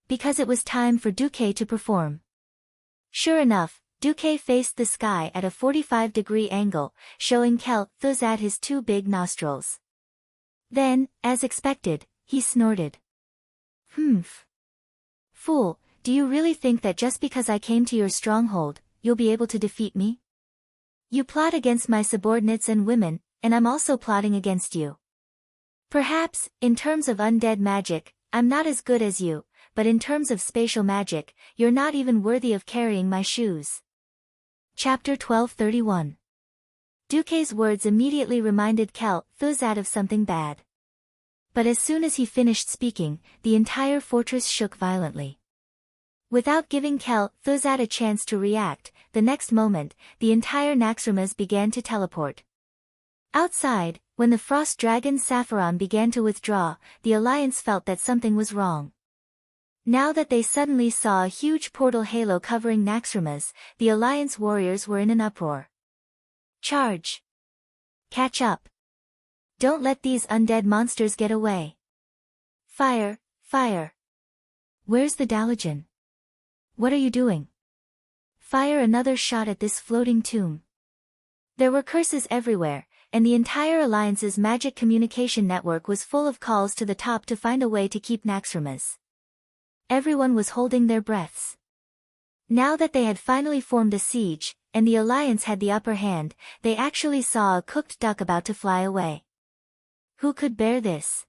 Because it was time for Duque to perform. Sure enough, Duque faced the sky at a 45-degree angle, showing Kel-Thuzad his 2 big nostrils. Then, as expected, he snorted. "Humph. Fool, do you really think that just because I came to your stronghold, you'll be able to defeat me? You plot against my subordinates and women, and I'm also plotting against you. Perhaps, in terms of undead magic, I'm not as good as you, but in terms of spatial magic, you're not even worthy of carrying my shoes." Chapter 1231. Duque's words immediately reminded Kel-Thuzad of something bad. But as soon as he finished speaking, the entire fortress shook violently. Without giving Kel-Thuzad a chance to react, the next moment, the entire Naxxramas began to teleport. Outside, when the frost dragon Sapphiron began to withdraw, the Alliance felt that something was wrong. Now that they suddenly saw a huge portal halo covering Naxxramas, the Alliance warriors were in an uproar. "Charge! Catch up! Don't let these undead monsters get away! Fire, fire! Where's the Dalajan? What are you doing? Fire another shot at this floating tomb!" There were curses everywhere, and the entire Alliance's magic communication network was full of calls to the top to find a way to keep Naxxramas. Everyone was holding their breaths. Now that they had finally formed a siege, and the alliance had the upper hand, they actually saw a cooked duck about to fly away. Who could bear this?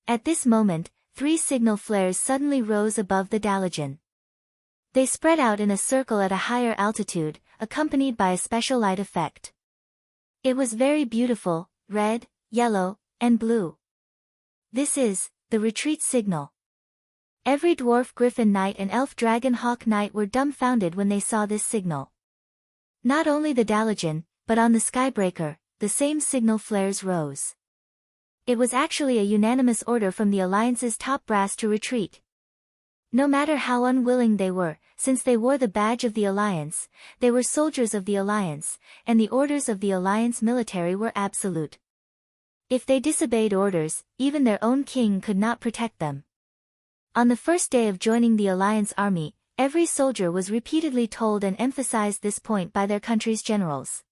At this moment, 3 signal flares suddenly rose above the Dalajan. They spread out in a circle at a higher altitude, accompanied by a special light effect. It was very beautiful, red, yellow, and blue. This is the retreat signal. Every dwarf griffin knight and elf dragon hawk knight were dumbfounded when they saw this signal. Not only the Dalajan, but on the Skybreaker, the same signal flares rose. It was actually a unanimous order from the Alliance's top brass to retreat. No matter how unwilling they were, since they wore the badge of the Alliance, they were soldiers of the Alliance, and the orders of the Alliance military were absolute. If they disobeyed orders, even their own king could not protect them. On the first day of joining the Alliance army, every soldier was repeatedly told and emphasized this point by their country's generals.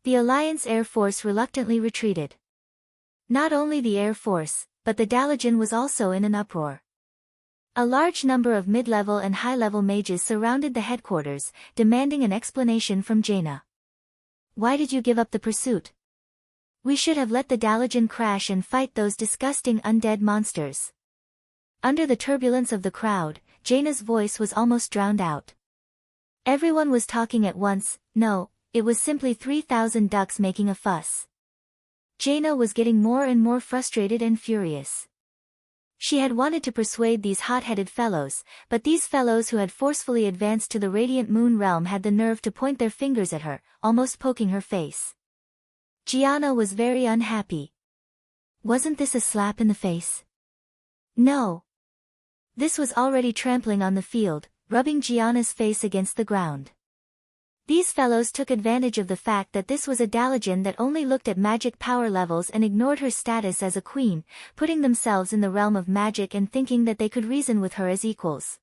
The Alliance Air Force reluctantly retreated. Not only the Air Force, but the Dalajan was also in an uproar. A large number of mid-level and high-level mages surrounded the headquarters, demanding an explanation from Jaina. Why did you give up the pursuit? We should have let the Dalajan crash and fight those disgusting undead monsters. Under the turbulence of the crowd, Jaina's voice was almost drowned out. Everyone was talking at once. No, it was simply 3,000 ducks making a fuss. Jaina was getting more and more frustrated and furious. She had wanted to persuade these hot-headed fellows, but these fellows who had forcefully advanced to the Radiant Moon realm had the nerve to point their fingers at her, almost poking her face. Gianna was very unhappy. Wasn't this a slap in the face? No. This was already trampling on the field, rubbing Gianna's face against the ground. These fellows took advantage of the fact that this was a Dalajan that only looked at magic power levels and ignored her status as a queen, putting themselves in the realm of magic and thinking that they could reason with her as equals.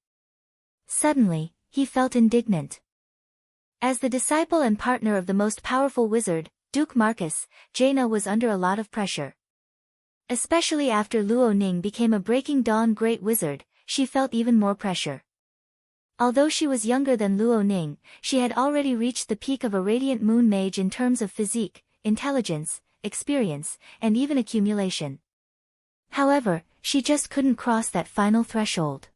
Suddenly, he felt indignant. As the disciple and partner of the most powerful wizard, Duke Marcus, Jaina was under a lot of pressure. Especially after Luo Ning became a Breaking Dawn Great Wizard, she felt even more pressure. Although she was younger than Luo Ning, she had already reached the peak of a Radiant Moon Mage in terms of physique, intelligence, experience, and even accumulation. However, she just couldn't cross that final threshold.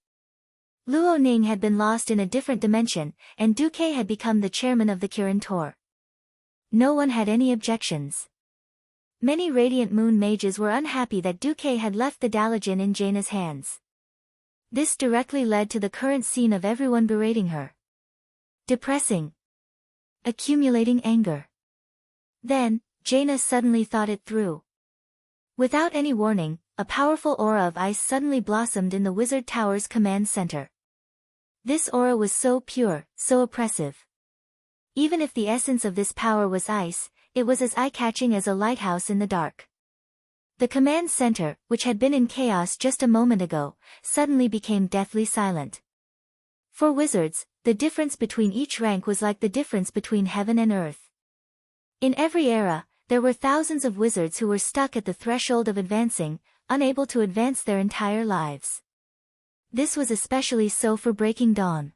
Luo Ning had been lost in a different dimension, and Duque had become the chairman of the Kirin Tor. No one had any objections. Many Radiant Moon Mages were unhappy that Duque had left the Dalajan in Jaina's hands. This directly led to the current scene of everyone berating her. Depressing. Accumulating anger. Then, Jaina suddenly thought it through. Without any warning, a powerful aura of ice suddenly blossomed in the Wizard Tower's command center. This aura was so pure, so oppressive. Even if the essence of this power was ice, it was as eye-catching as a lighthouse in the dark. The command center, which had been in chaos just a moment ago, suddenly became deathly silent. For wizards, the difference between each rank was like the difference between heaven and earth. In every era, there were thousands of wizards who were stuck at the threshold of advancing, unable to advance their entire lives. This was especially so for Breaking Dawn.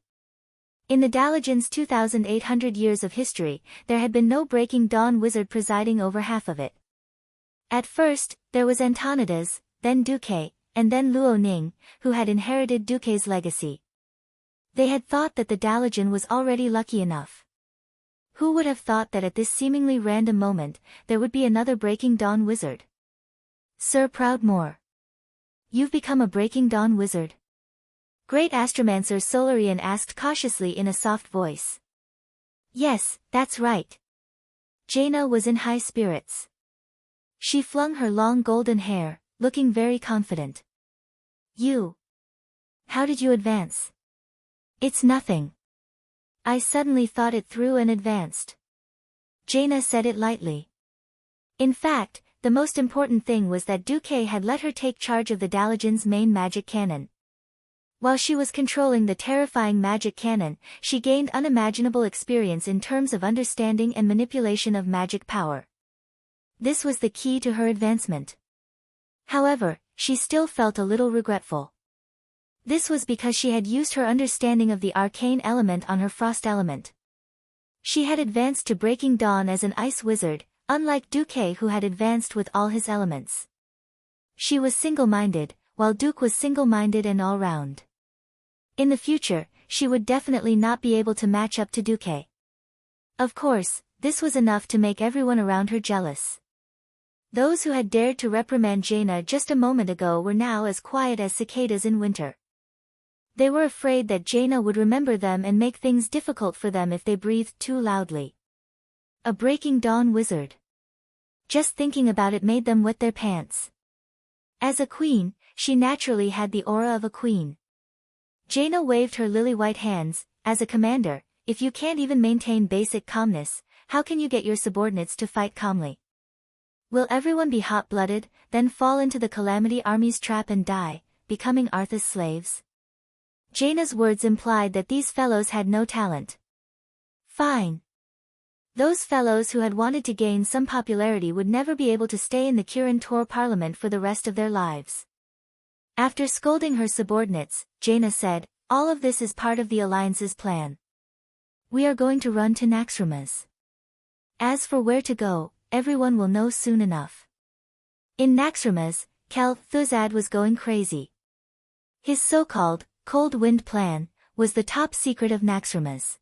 In the Dalajan's 2,800 years of history, there had been no Breaking Dawn wizard presiding over half of it. At first, there was Antonidas, then Duque, and then Luo Ning, who had inherited Duque's legacy. They had thought that the Dalajan was already lucky enough. Who would have thought that at this seemingly random moment, there would be another Breaking Dawn wizard? Sir Proudmoore. You've become a Breaking Dawn wizard? Great Astromancer Solarian asked cautiously in a soft voice. Yes, that's right. Jaina was in high spirits. She flung her long golden hair, looking very confident. You. How did you advance? It's nothing. I suddenly thought it through and advanced. Jaina said it lightly. In fact, the most important thing was that Duque had let her take charge of the Dalajan's main magic cannon. While she was controlling the terrifying magic cannon, she gained unimaginable experience in terms of understanding and manipulation of magic power. This was the key to her advancement. However, she still felt a little regretful. This was because she had used her understanding of the arcane element on her frost element. She had advanced to Breaking Dawn as an ice wizard, unlike Duque who had advanced with all his elements. She was single-minded, while Duke was single-minded and all-round. In the future, she would definitely not be able to match up to Duque. Of course, this was enough to make everyone around her jealous. Those who had dared to reprimand Jaina just a moment ago were now as quiet as cicadas in winter. They were afraid that Jaina would remember them and make things difficult for them if they breathed too loudly. A Breaking Dawn wizard. Just thinking about it made them wet their pants. As a queen, she naturally had the aura of a queen. Jaina waved her lily-white hands. As a commander, if you can't even maintain basic calmness, how can you get your subordinates to fight calmly? Will everyone be hot-blooded, then fall into the Calamity Army's trap and die, becoming Arthas slaves? Jaina's words implied that these fellows had no talent. Fine. Those fellows who had wanted to gain some popularity would never be able to stay in the Kirin Tor parliament for the rest of their lives. After scolding her subordinates, Jaina said, "All of this is part of the Alliance's plan. We are going to run to Naxxramas. As for where to go, everyone will know soon enough." In Naxxramas, Kel Thuzad was going crazy. His so-called Cold Wind Plan was the top secret of Naxxramas.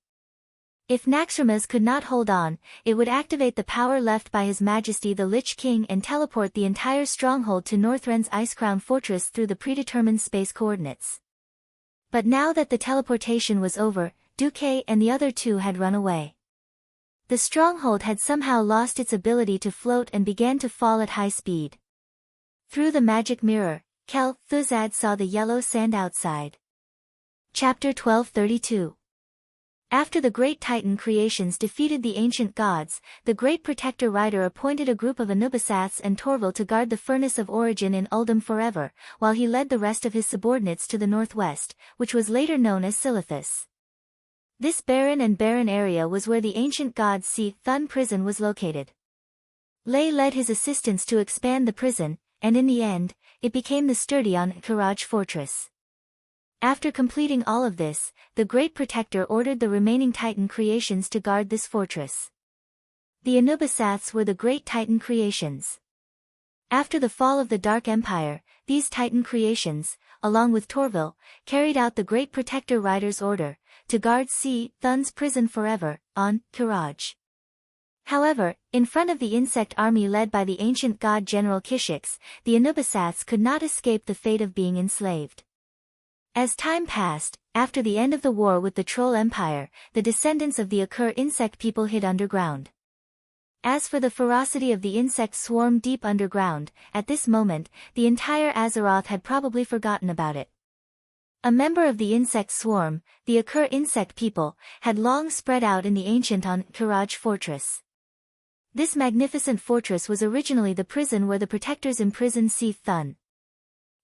If Naxxramas could not hold on, it would activate the power left by His Majesty the Lich King and teleport the entire stronghold to Northrend's Icecrown Fortress through the predetermined space coordinates. But now that the teleportation was over, Duque and the other two had run away. The stronghold had somehow lost its ability to float and began to fall at high speed. Through the magic mirror, Kel Thuzad saw the yellow sand outside. Chapter 1232. After the great Titan creations defeated the ancient gods, the great Protector Rider appointed a group of Anubisaths and Torval to guard the Furnace of Origin in Uldum forever, while he led the rest of his subordinates to the northwest, which was later known as Silithus. This barren area was where the ancient god Si Thun prison was located. Lay led his assistants to expand the prison, and in the end, it became the sturdy Kiraj fortress. After completing all of this, the Great Protector ordered the remaining Titan creations to guard this fortress. The Anubisaths were the great Titan creations. After the fall of the Dark Empire, these Titan creations, along with Torval, carried out the Great Protector Rider's order, to guard Si Thun's prison forever, on Kiraj. However, in front of the insect army led by the ancient god General Kishix, the Anubisaths could not escape the fate of being enslaved. As time passed, after the end of the war with the Troll Empire, the descendants of the Akur insect people hid underground. As for the ferocity of the insects swarm deep underground, at this moment, the entire Azeroth had probably forgotten about it. A member of the insect swarm, the Akur insect people, had long spread out in the ancient Kiraj fortress. This magnificent fortress was originally the prison where the protectors imprisoned Si Thun.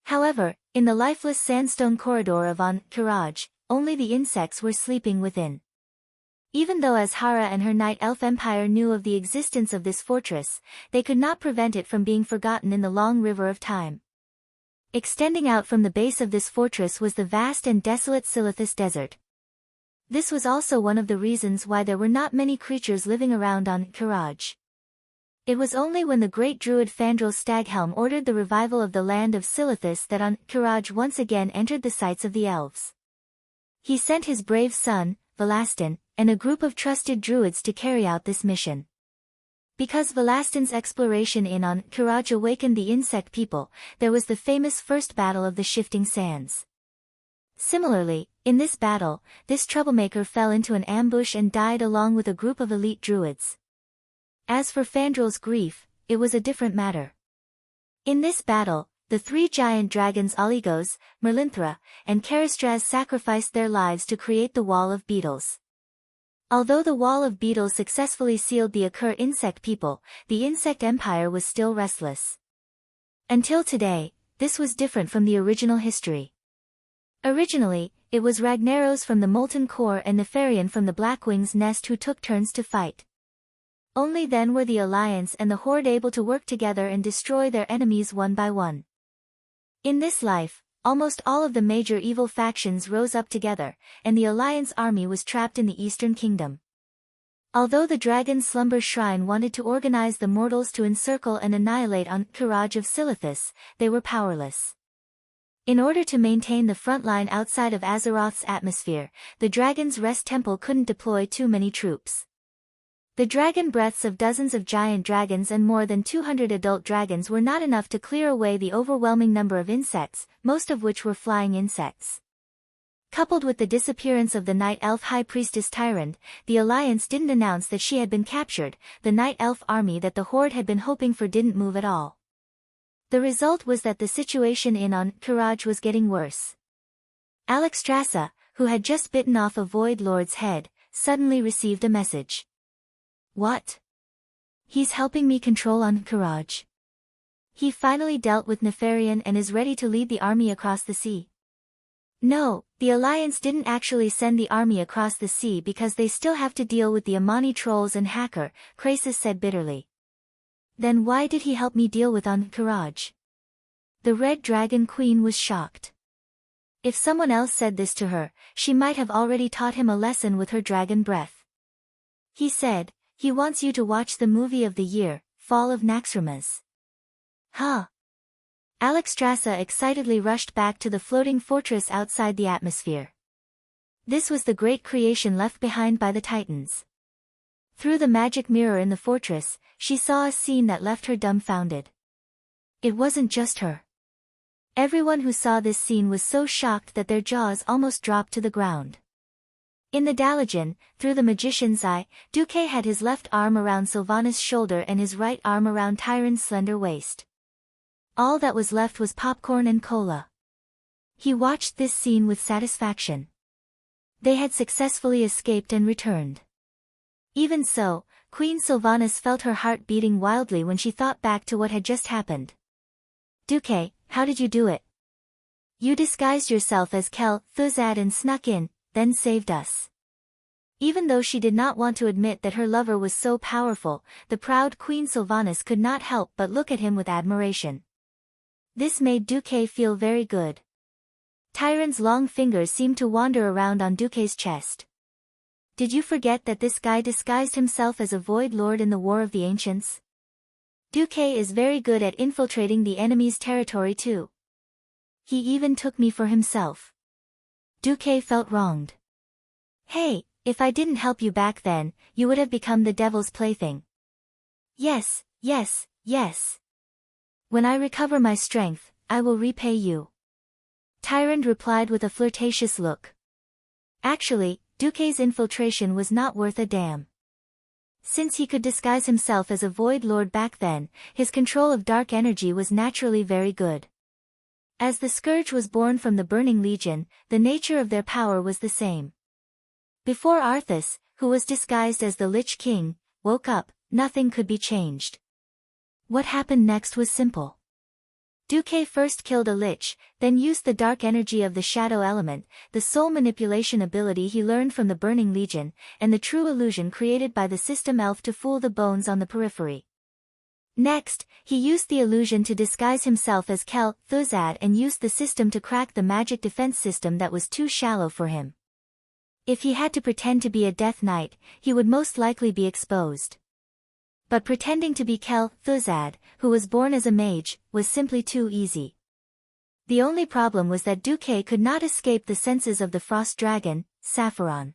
However, in the lifeless sandstone corridor of Kiraj, only the insects were sleeping within. Even though Azhara and her Night Elf Empire knew of the existence of this fortress, they could not prevent it from being forgotten in the long river of time. Extending out from the base of this fortress was the vast and desolate Silithus Desert. This was also one of the reasons why there were not many creatures living around Kiraj. It was only when the great druid Fandral Staghelm ordered the revival of the land of Silithus that Kiraj once again entered the sights of the elves. He sent his brave son, Velastin, and a group of trusted druids to carry out this mission. Because Velastin's exploration in Kiraj awakened the insect people, there was the famous First Battle of the Shifting Sands. Similarly, in this battle, this troublemaker fell into an ambush and died along with a group of elite druids. As for Fandral's grief, it was a different matter. In this battle, the three giant dragons Oligos, Merlinthra, and Karistraz sacrificed their lives to create the Wall of Beetles. Although the Wall of Beetles successfully sealed the Akur insect people, the insect empire was still restless. Until today, this was different from the original history. Originally, it was Ragnaros from the Molten Core and Nefarian from the Blackwing's Nest who took turns to fight. Only then were the Alliance and the Horde able to work together and destroy their enemies one by one. In this life, almost all of the major evil factions rose up together, and the Alliance army was trapped in the Eastern Kingdom. Although the Dragon Slumber Shrine wanted to organize the mortals to encircle and annihilate Entourage of Silithus, they were powerless. In order to maintain the front line outside of Azeroth's atmosphere, the Dragon's Rest Temple couldn't deploy too many troops. The dragon breaths of dozens of giant dragons and more than 200 adult dragons were not enough to clear away the overwhelming number of insects, most of which were flying insects. Coupled with the disappearance of the Night Elf High Priestess Tyrande, the Alliance didn't announce that she had been captured. The Night Elf army that the Horde had been hoping for didn't move at all. The result was that the situation in Entourage was getting worse. Alexstrasza, who had just bitten off a Void Lord's head, suddenly received a message. What? He's helping me control Entourage. He finally dealt with Nefarian and is ready to lead the army across the sea. No, the Alliance didn't actually send the army across the sea because they still have to deal with the Amani trolls and Hacker, Krasis said bitterly. Then why did he help me deal with Entourage? The Red Dragon Queen was shocked. If someone else said this to her, she might have already taught him a lesson with her dragon breath. He said, he wants you to watch the movie of the year, Fall of Naxxramas. Huh? Alexstrasza excitedly rushed back to the floating fortress outside the atmosphere. This was the great creation left behind by the Titans. Through the magic mirror in the fortress, she saw a scene that left her dumbfounded. It wasn't just her. Everyone who saw this scene was so shocked that their jaws almost dropped to the ground. In the Dalagen, through the magician's eye, Duque had his left arm around Sylvanas' shoulder and his right arm around Tyrande's slender waist. All that was left was popcorn and cola. He watched this scene with satisfaction. They had successfully escaped and returned. Even so, Queen Sylvanas felt her heart beating wildly when she thought back to what had just happened. Duque, how did you do it? You disguised yourself as Kel Thuzad and snuck in, then saved us. Even though she did not want to admit that her lover was so powerful, the proud Queen Sylvanas could not help but look at him with admiration. This made Duque feel very good. Tyrande's long fingers seemed to wander around on Duque's chest. Did you forget that this guy disguised himself as a Void Lord in the War of the Ancients? Duque is very good at infiltrating the enemy's territory too. He even took me for himself. Duque felt wronged. Hey, if I didn't help you back then, you would have become the devil's plaything. Yes, yes, yes. When I recover my strength, I will repay you. Tyrande replied with a flirtatious look. Actually, Duque's infiltration was not worth a damn. Since he could disguise himself as a Void Lord back then, his control of dark energy was naturally very good. As the Scourge was born from the Burning Legion, the nature of their power was the same. Before Arthas, who was disguised as the Lich King, woke up, nothing could be changed. What happened next was simple. Duque first killed a Lich, then used the dark energy of the Shadow Element, the soul manipulation ability he learned from the Burning Legion, and the true illusion created by the System Elf to fool the bones on the periphery. Next, he used the illusion to disguise himself as Kel Thuzad and used the system to crack the magic defense system that was too shallow for him. If he had to pretend to be a Death Knight, he would most likely be exposed. But pretending to be Kel Thuzad, who was born as a mage, was simply too easy. The only problem was that Duque could not escape the senses of the Frost Dragon, Sapphiron.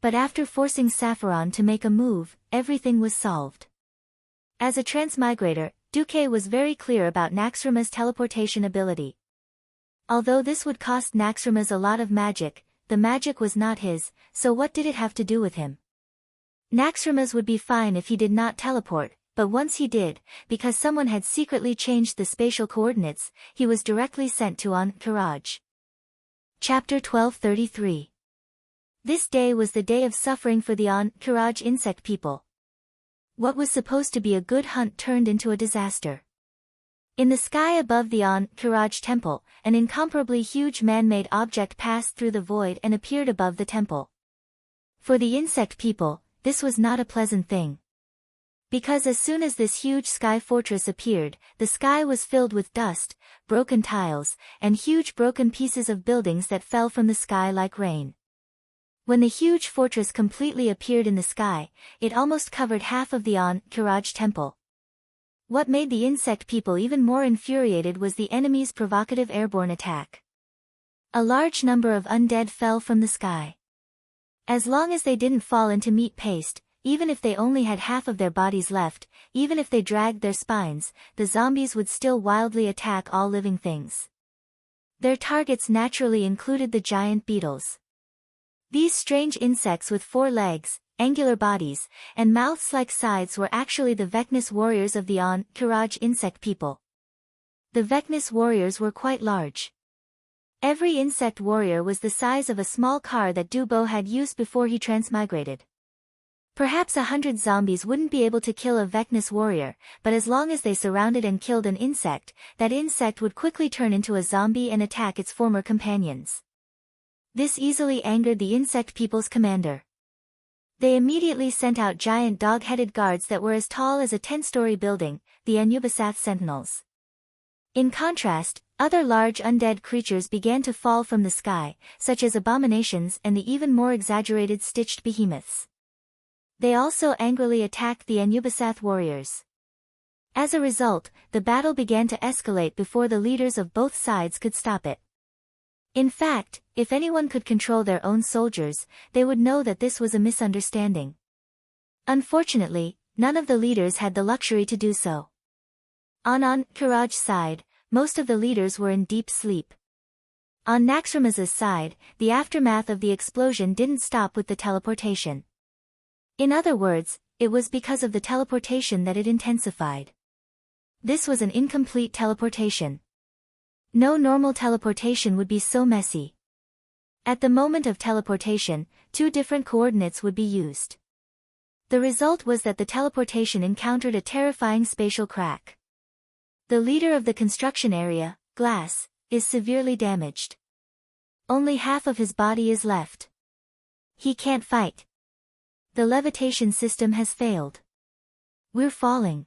But after forcing Sapphiron to make a move, everything was solved. As a transmigrator, Duque was very clear about Naxxramas' teleportation ability. Although this would cost Naxxramas a lot of magic, the magic was not his, so what did it have to do with him? Naxxramas would be fine if he did not teleport, but once he did, because someone had secretly changed the spatial coordinates, he was directly sent to Entourage. Chapter 1233. This day was the day of suffering for the Entourage insect people. What was supposed to be a good hunt turned into a disaster. In the sky above the Entourage temple, an incomparably huge man-made object passed through the void and appeared above the temple. For the insect people, this was not a pleasant thing. Because as soon as this huge sky fortress appeared, the sky was filled with dust, broken tiles, and huge broken pieces of buildings that fell from the sky like rain. When the huge fortress completely appeared in the sky, it almost covered half of the Kiraj temple. What made the insect people even more infuriated was the enemy's provocative airborne attack. A large number of undead fell from the sky. As long as they didn't fall into meat paste, even if they only had half of their bodies left, even if they dragged their spines, the zombies would still wildly attack all living things. Their targets naturally included the giant beetles. These strange insects with 4 legs, angular bodies, and mouths like scythes were actually the Vecnis warriors of the Kiraj insect people. The Vecnis warriors were quite large. Every insect warrior was the size of a small car that Dubo had used before he transmigrated. Perhaps 100 zombies wouldn't be able to kill a Vecnis warrior, but as long as they surrounded and killed an insect, that insect would quickly turn into a zombie and attack its former companions. This easily angered the insect people's commander. They immediately sent out giant dog-headed guards that were as tall as a 10-story building, the Anubisath Sentinels. In contrast, other large undead creatures began to fall from the sky, such as abominations and the even more exaggerated stitched behemoths. They also angrily attacked the Anubisath warriors. As a result, the battle began to escalate before the leaders of both sides could stop it. In fact, if anyone could control their own soldiers, they would know that this was a misunderstanding. Unfortunately, none of the leaders had the luxury to do so. On Kiraj's side, most of the leaders were in deep sleep. On Naxramaza's side, the aftermath of the explosion didn't stop with the teleportation. In other words, it was because of the teleportation that it intensified. This was an incomplete teleportation. No normal teleportation would be so messy. At the moment of teleportation, 2 different coordinates would be used. The result was that the teleportation encountered a terrifying spatial crack. The leader of the construction area, Glass, is severely damaged. Only half of his body is left. He can't fight. The levitation system has failed. We're falling.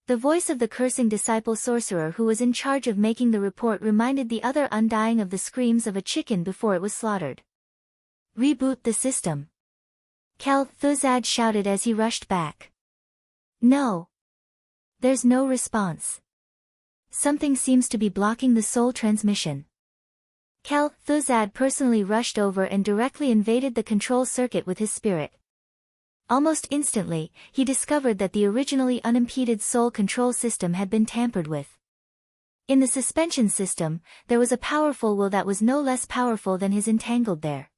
The voice of the cursing disciple sorcerer who was in charge of making the report reminded the other undying of the screams of a chicken before it was slaughtered. Reboot the system. Thuzad shouted as he rushed back. No. There's no response. Something seems to be blocking the soul transmission. Thuzad personally rushed over and directly invaded the control circuit with his spirit. Almost instantly, he discovered that the originally unimpeded soul control system had been tampered with. In the suspension system, there was a powerful will that was no less powerful than his entangled there.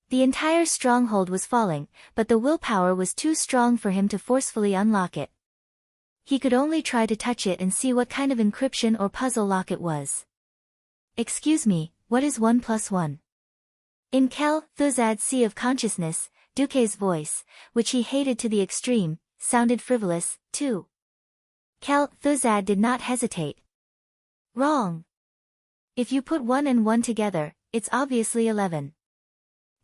The entire stronghold was falling, but the willpower was too strong for him to forcefully unlock it. He could only try to touch it and see what kind of encryption or puzzle lock it was. Excuse me, what is 1 + 1? In Thuzad's sea of consciousness, Duque's voice, which he hated to the extreme, sounded frivolous, too. Thuzad did not hesitate. Wrong. If you put 1 and 1 together, it's obviously 11.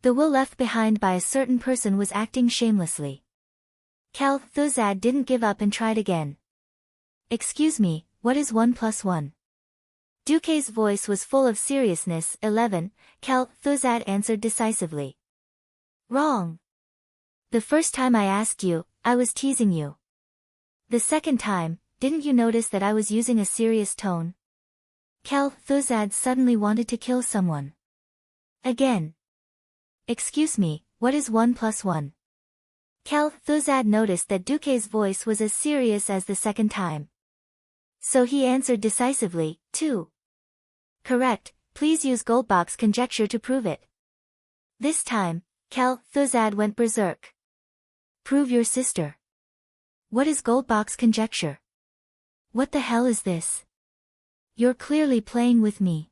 The will left behind by a certain person was acting shamelessly. Thuzad didn't give up and tried again. Excuse me, what is 1 + 1? Duque's voice was full of seriousness. 11, Thuzad answered decisively. Wrong. The first time I asked you, I was teasing you. The second time, didn't you notice that I was using a serious tone? Thuzad suddenly wanted to kill someone. Again. Excuse me, what is 1 + 1? Thuzad noticed that Duque's voice was as serious as the second time. So he answered decisively, 2. Correct, please use Goldbach's conjecture to prove it. This time, Thuzad went berserk. Prove your sister. What is Goldbach's conjecture? What the hell is this? You're clearly playing with me.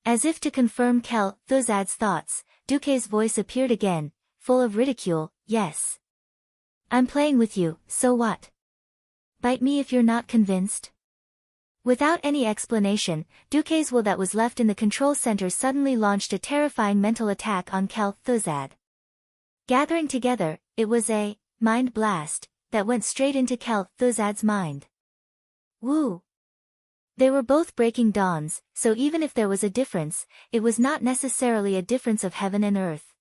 As if to confirm Thuzad's thoughts, Duque's voice appeared again, full of ridicule. Yes. I'm playing with you, so what? Bite me if you're not convinced. Without any explanation, Duque's will that was left in the control center suddenly launched a terrifying mental attack on Thuzad. Gathering together, it was a mind blast, that went straight into Thuzad's mind. Woo! They were both breaking dawns, so even if there was a difference, it was not necessarily a difference of heaven and earth.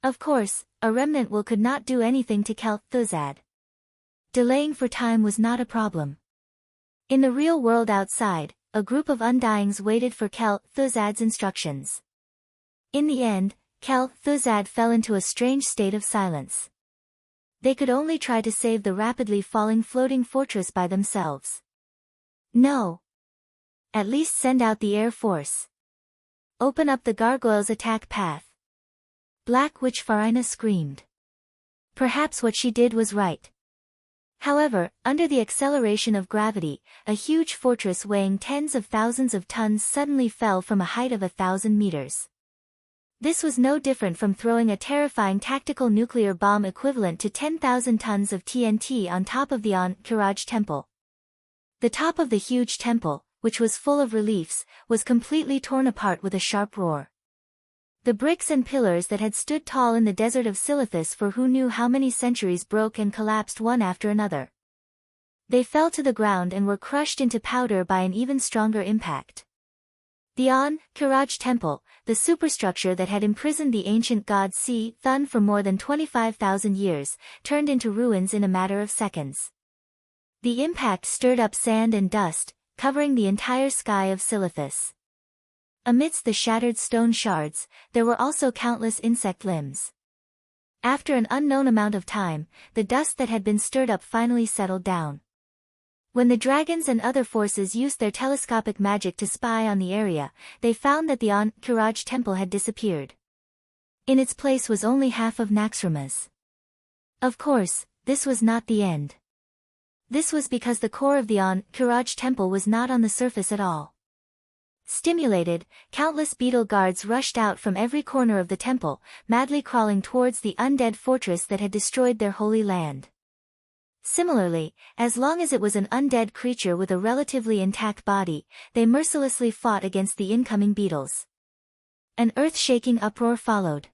Of course, a remnant will could not do anything to Thuzad. Delaying for time was not a problem. In the real world outside, a group of undyings waited for Thuzad's instructions. In the end, Thuzad fell into a strange state of silence. They could only try to save the rapidly falling floating fortress by themselves. No. At least send out the air force. Open up the gargoyle's attack path. Black Witch Farina screamed. Perhaps what she did was right. However, under the acceleration of gravity, a huge fortress weighing tens of thousands of tons suddenly fell from a height of 1,000 meters. This was no different from throwing a terrifying tactical nuclear bomb equivalent to 10,000 tons of TNT on top of the Kiraj temple. The top of the huge temple, which was full of reliefs, was completely torn apart with a sharp roar. The bricks and pillars that had stood tall in the desert of Silithus for who knew how many centuries broke and collapsed one after another. They fell to the ground and were crushed into powder by an even stronger impact. The Kiraj temple, the superstructure that had imprisoned the ancient god Thun for more than 25,000 years, turned into ruins in a matter of seconds. The impact stirred up sand and dust, covering the entire sky of Silithus. Amidst the shattered stone shards, there were also countless insect limbs. After an unknown amount of time, the dust that had been stirred up finally settled down. When the dragons and other forces used their telescopic magic to spy on the area, they found that the Kiraj temple had disappeared. In its place was only half of Naxxrama's. Of course, this was not the end. This was because the core of the Kiraj temple was not on the surface at all. Stimulated, countless beetle guards rushed out from every corner of the temple, madly crawling towards the undead fortress that had destroyed their holy land. Similarly, as long as it was an undead creature with a relatively intact body, they mercilessly fought against the incoming beetles. An earth-shaking uproar followed.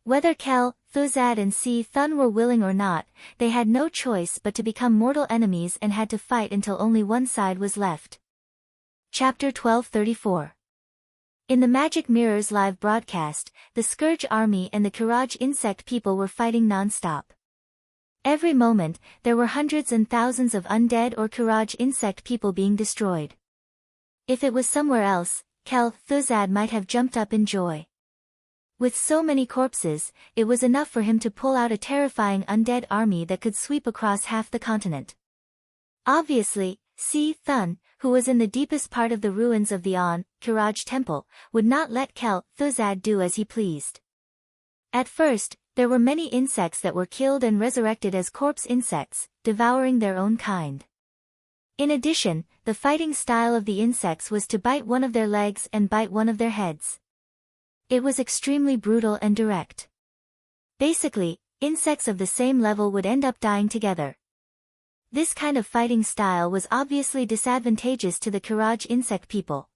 Whether Thuzad and Thun were willing or not, they had no choice but to become mortal enemies and had to fight until only one side was left. Chapter 1234. In the Magic Mirror's live broadcast, the Scourge Army and the Kiraj insect people were fighting non-stop. Every moment, there were hundreds and thousands of undead or Kiraj insect people being destroyed. If it was somewhere else, Thuzad might have jumped up in joy. With so many corpses, it was enough for him to pull out a terrifying undead army that could sweep across half the continent. Obviously, Thun, who was in the deepest part of the ruins of the Kiraj temple, would not let Thuzad do as he pleased. At first, there were many insects that were killed and resurrected as corpse insects, devouring their own kind. In addition, the fighting style of the insects was to bite one of their legs and bite one of their heads. It was extremely brutal and direct. Basically, insects of the same level would end up dying together. This kind of fighting style was obviously disadvantageous to the Kiraj insect people.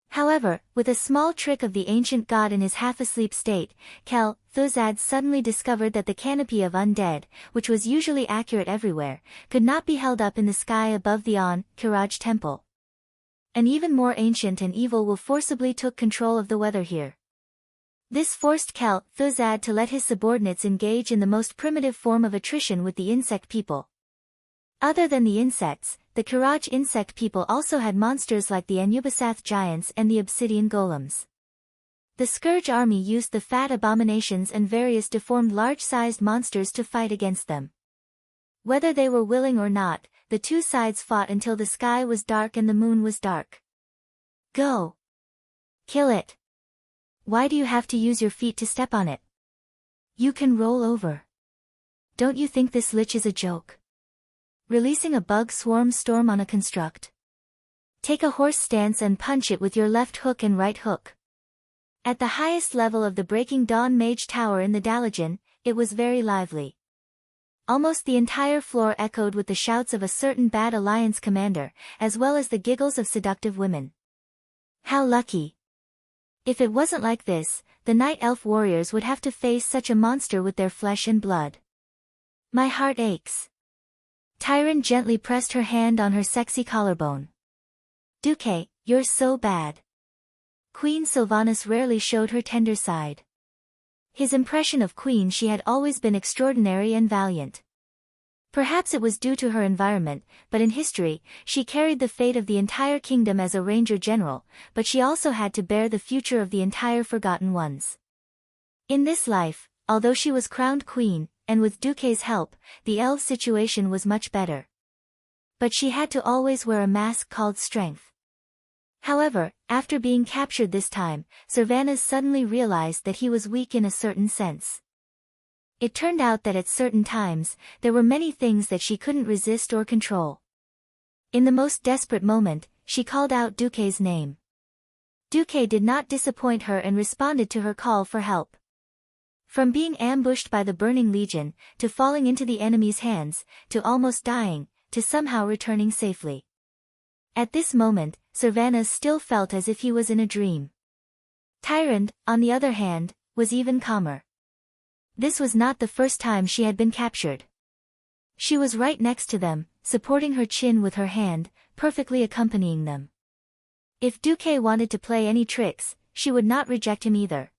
However, with a small trick of the ancient god in his half-asleep state, Thuzad suddenly discovered that the canopy of undead, which was usually accurate everywhere, could not be held up in the sky above the Kiraj temple. An even more ancient and evil will forcibly took control of the weather here. This forced Thuzad to let his subordinates engage in the most primitive form of attrition with the insect people. Other than the insects, the Kiraj insect people also had monsters like the Anubisath giants and the obsidian golems. The Scourge army used the fat abominations and various deformed large-sized monsters to fight against them. Whether they were willing or not, the two sides fought until the sky was dark and the moon was dark. Go! Kill it! Why do you have to use your feet to step on it? You can roll over. Don't you think this lich is a joke? Releasing a bug swarm storm on a construct. Take a horse stance and punch it with your left hook and right hook. At the highest level of the Breaking Dawn Mage Tower in the Dalajan, it was very lively. Almost the entire floor echoed with the shouts of a certain bad alliance commander, as well as the giggles of seductive women. How lucky! If it wasn't like this, the Night Elf warriors would have to face such a monster with their flesh and blood. My heart aches. Tyrant gently pressed her hand on her sexy collarbone. Duque, you're so bad. Queen Sylvanas rarely showed her tender side. His impression of Queen she had always been extraordinary and valiant. Perhaps it was due to her environment, but in history, she carried the fate of the entire kingdom as a ranger general, but she also had to bear the future of the entire Forgotten Ones. In this life, although she was crowned queen, and with Duque's help, the elves' situation was much better. But she had to always wear a mask called strength. However, after being captured this time, Sylvanas suddenly realized that he was weak in a certain sense. It turned out that at certain times, there were many things that she couldn't resist or control. In the most desperate moment, she called out Duque's name. Duque did not disappoint her and responded to her call for help. From being ambushed by the Burning Legion, to falling into the enemy's hands, to almost dying, to somehow returning safely. At this moment, Sylvanas still felt as if he was in a dream. Tyrande, on the other hand, was even calmer. This was not the first time she had been captured. She was right next to them, supporting her chin with her hand, perfectly accompanying them. If Duque wanted to play any tricks, she would not reject him either.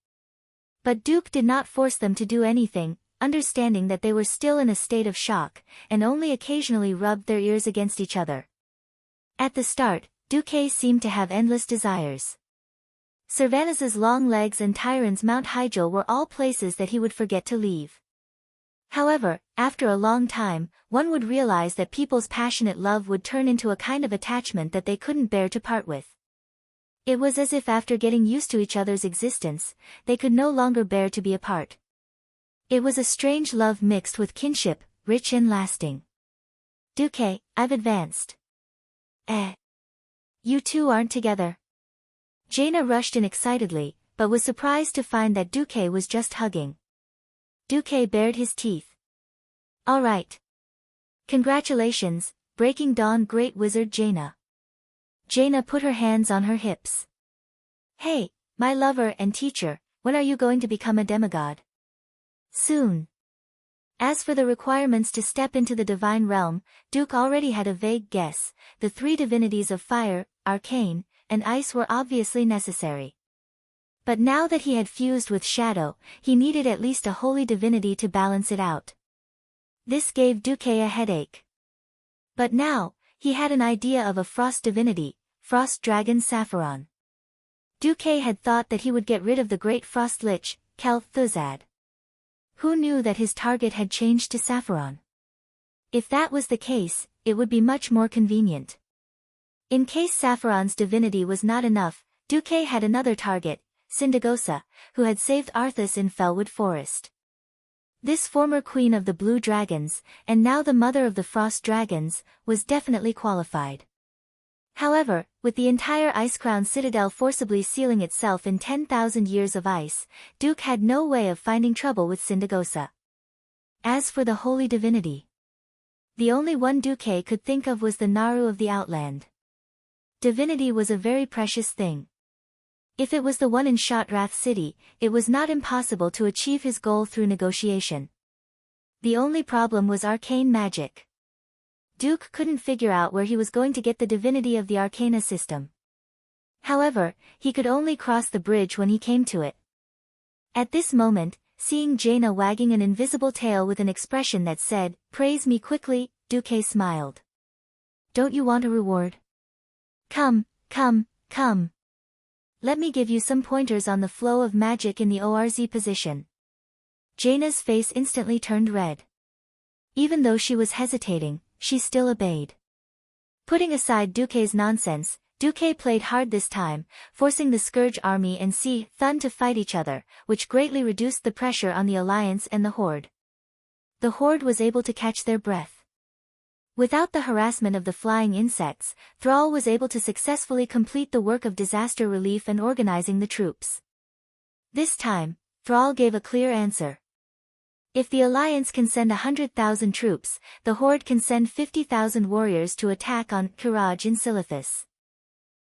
But Duque did not force them to do anything, understanding that they were still in a state of shock, and only occasionally rubbed their ears against each other. At the start, Duque seemed to have endless desires. Sylvanas's long legs and Tyrande's Mount Hyjal were all places that he would forget to leave. However, after a long time, one would realize that people's passionate love would turn into a kind of attachment that they couldn't bear to part with. It was as if after getting used to each other's existence, they could no longer bear to be apart. It was a strange love mixed with kinship, rich and lasting. Duque, I've advanced. You two aren't together. Jaina rushed in excitedly, but was surprised to find that Duque was just hugging. Duque bared his teeth. All right. Congratulations, Breaking Dawn Great Wizard Jaina. Jaina put her hands on her hips. Hey, my lover and teacher, when are you going to become a demigod? Soon. As for the requirements to step into the divine realm, Duque already had a vague guess. The three divinities of fire, arcane, and ice were obviously necessary. But now that he had fused with shadow, he needed at least a holy divinity to balance it out. This gave Duque a headache. But now, he had an idea of a frost divinity, Frost Dragon Sapphiron. Duque had thought that he would get rid of the great frost lich, Kel'Thuzad. Who knew that his target had changed to Sapphiron? If that was the case, it would be much more convenient. In case Sapphiron's divinity was not enough, Duque had another target, Sindagosa, who had saved Arthas in Felwood Forest. This former queen of the Blue Dragons, and now the mother of the Frost Dragons, was definitely qualified. However, with the entire Icecrown citadel forcibly sealing itself in 10,000 years of ice, Duque had no way of finding trouble with Sindagosa. As for the holy divinity, the only one Duque could think of was the Naru of the Outland. Divinity was a very precious thing. If it was the one in Shotrath City, it was not impossible to achieve his goal through negotiation. The only problem was arcane magic. Duque couldn't figure out where he was going to get the divinity of the Arcana system. However, he could only cross the bridge when he came to it. At this moment, seeing Jaina wagging an invisible tail with an expression that said, "Praise me quickly," Duque smiled. "Don't you want a reward? Come, come, come. Let me give you some pointers on the flow of magic in the ORZ position." Jaina's face instantly turned red. Even though she was hesitating, she still obeyed. Putting aside Duque's nonsense, Duque played hard this time, forcing the Scourge army and Thun to fight each other, which greatly reduced the pressure on the Alliance and the Horde. The Horde was able to catch their breath. Without the harassment of the flying insects, Thrall was able to successfully complete the work of disaster relief and organizing the troops. This time, Thrall gave a clear answer. If the Alliance can send 100,000 troops, the Horde can send 50,000 warriors to attack on Kiraj in Silithus.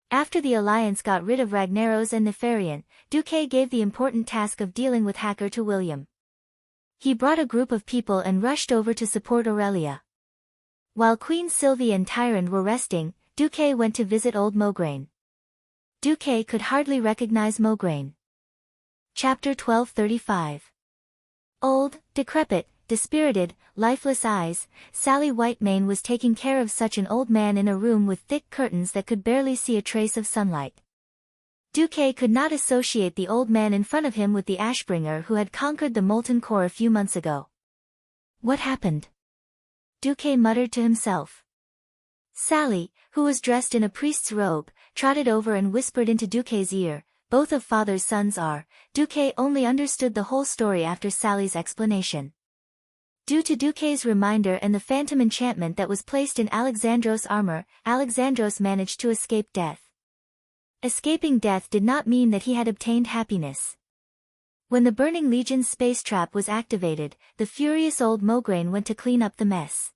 After the Alliance got rid of Ragnaros and Nefarian, Duque gave the important task of dealing with Hacker to William. He brought a group of people and rushed over to support Aurelia. While Queen Sylvie and Tyrande were resting, Duque went to visit old Mograine. Duque could hardly recognize Mograine. Chapter 1235. Old, decrepit, dispirited, lifeless eyes, Sally Whitemane was taking care of such an old man in a room with thick curtains that could barely see a trace of sunlight. Duque could not associate the old man in front of him with the Ashbringer who had conquered the Molten Core a few months ago. What happened? Duque muttered to himself. Sally, who was dressed in a priest's robe, trotted over and whispered into Duque's ear, "Both of father's sons are." Duque only understood the whole story after Sally's explanation. Due to Duque's reminder and the phantom enchantment that was placed in Alexandros' armor, Alexandros managed to escape death. Escaping death did not mean that he had obtained happiness. When the Burning Legion's space trap was activated, the furious old Mograine went to clean up the mess.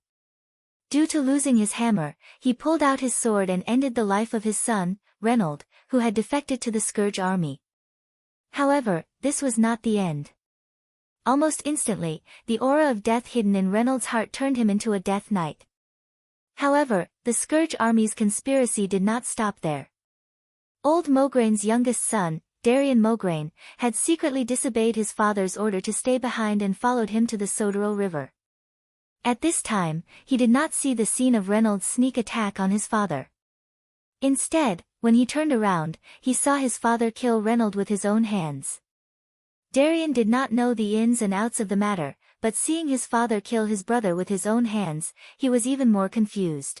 Due to losing his hammer, he pulled out his sword and ended the life of his son, Reynold, who had defected to the Scourge army. However, this was not the end. Almost instantly, the aura of death hidden in Reynold's heart turned him into a Death Knight. However, the Scourge army's conspiracy did not stop there. Old Mograine's youngest son, Darien Mograine, had secretly disobeyed his father's order to stay behind and followed him to the Sodero River. At this time, he did not see the scene of Reynold's sneak attack on his father. Instead, when he turned around, he saw his father kill Reynold with his own hands. Darien did not know the ins and outs of the matter, but seeing his father kill his brother with his own hands, he was even more confused.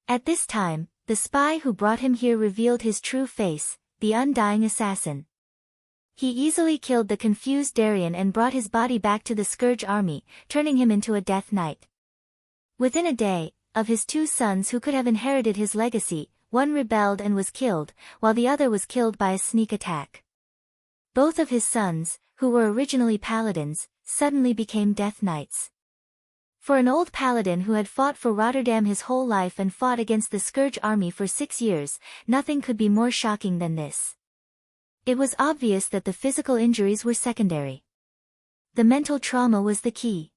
At this time, the spy who brought him here revealed his true face, the Undying Assassin. He easily killed the confused Darien and brought his body back to the Scourge army, turning him into a Death Knight. Within a day, of his two sons who could have inherited his legacy, one rebelled and was killed, while the other was killed by a sneak attack. Both of his sons, who were originally paladins, suddenly became Death Knights. For an old paladin who had fought for Rotterdam his whole life and fought against the Scourge army for 6 years, nothing could be more shocking than this. It was obvious that the physical injuries were secondary. The mental trauma was the key.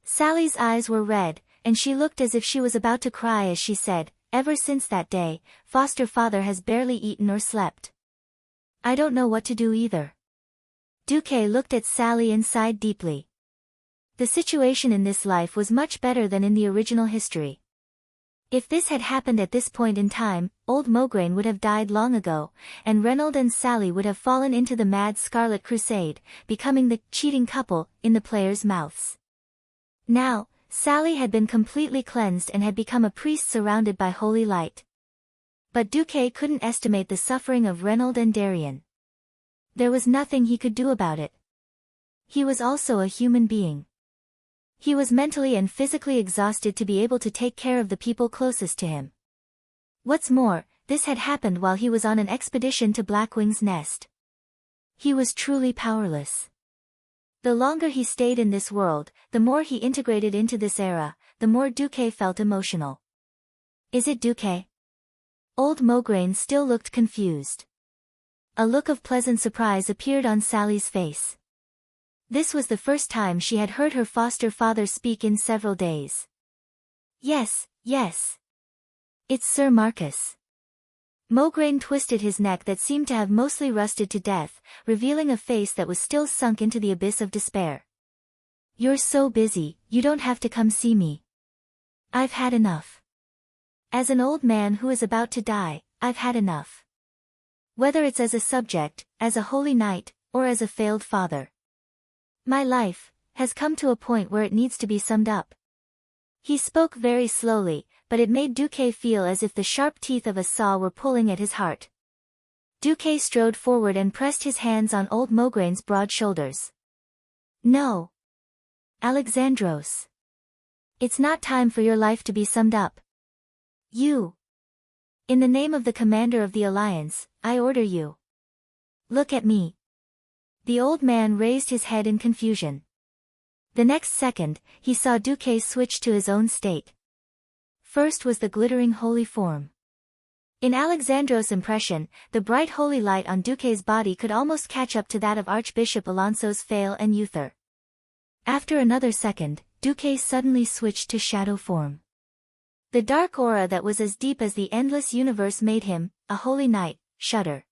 Sally's eyes were red, and she looked as if she was about to cry as she said, "Ever since that day, foster father has barely eaten or slept. I don't know what to do either." Duque looked at Sally and sighed deeply. The situation in this life was much better than in the original history. If this had happened at this point in time, old Mograine would have died long ago, and Reynold and Sally would have fallen into the mad Scarlet Crusade, becoming the cheating couple in the players' mouths. Now, Sally had been completely cleansed and had become a priest surrounded by holy light. But Duque couldn't estimate the suffering of Reynold and Darien. There was nothing he could do about it. He was also a human being. He was mentally and physically exhausted to be able to take care of the people closest to him. What's more, this had happened while he was on an expedition to Blackwing's Nest. He was truly powerless. The longer he stayed in this world, the more he integrated into this era, the more Duque felt emotional. "Is it Duque?" Old Mograine still looked confused. A look of pleasant surprise appeared on Sally's face. This was the first time she had heard her foster father speak in several days. Yes. It's Sir Marcus." Mograine twisted his neck that seemed to have mostly rusted to death, revealing a face that was still sunk into the abyss of despair. "You're so busy, you don't have to come see me. I've had enough. As an old man who is about to die, I've had enough. Whether it's as a subject, as a holy knight, or as a failed father. My life has come to a point where it needs to be summed up." He spoke very slowly, but it made Duque feel as if the sharp teeth of a saw were pulling at his heart. Duque strode forward and pressed his hands on old Mograine's broad shoulders. "No. Alexandros. It's not time for your life to be summed up. You. In the name of the commander of the Alliance, I order you. Look at me." The old man raised his head in confusion. The next second, he saw Duque switch to his own state. First was the glittering holy form. In Alexandros' impression, the bright holy light on Duque's body could almost catch up to that of Archbishop Alonso's Fail and Uther. After another second, Duque suddenly switched to shadow form. The dark aura that was as deep as the endless universe made him, a holy knight, shudder.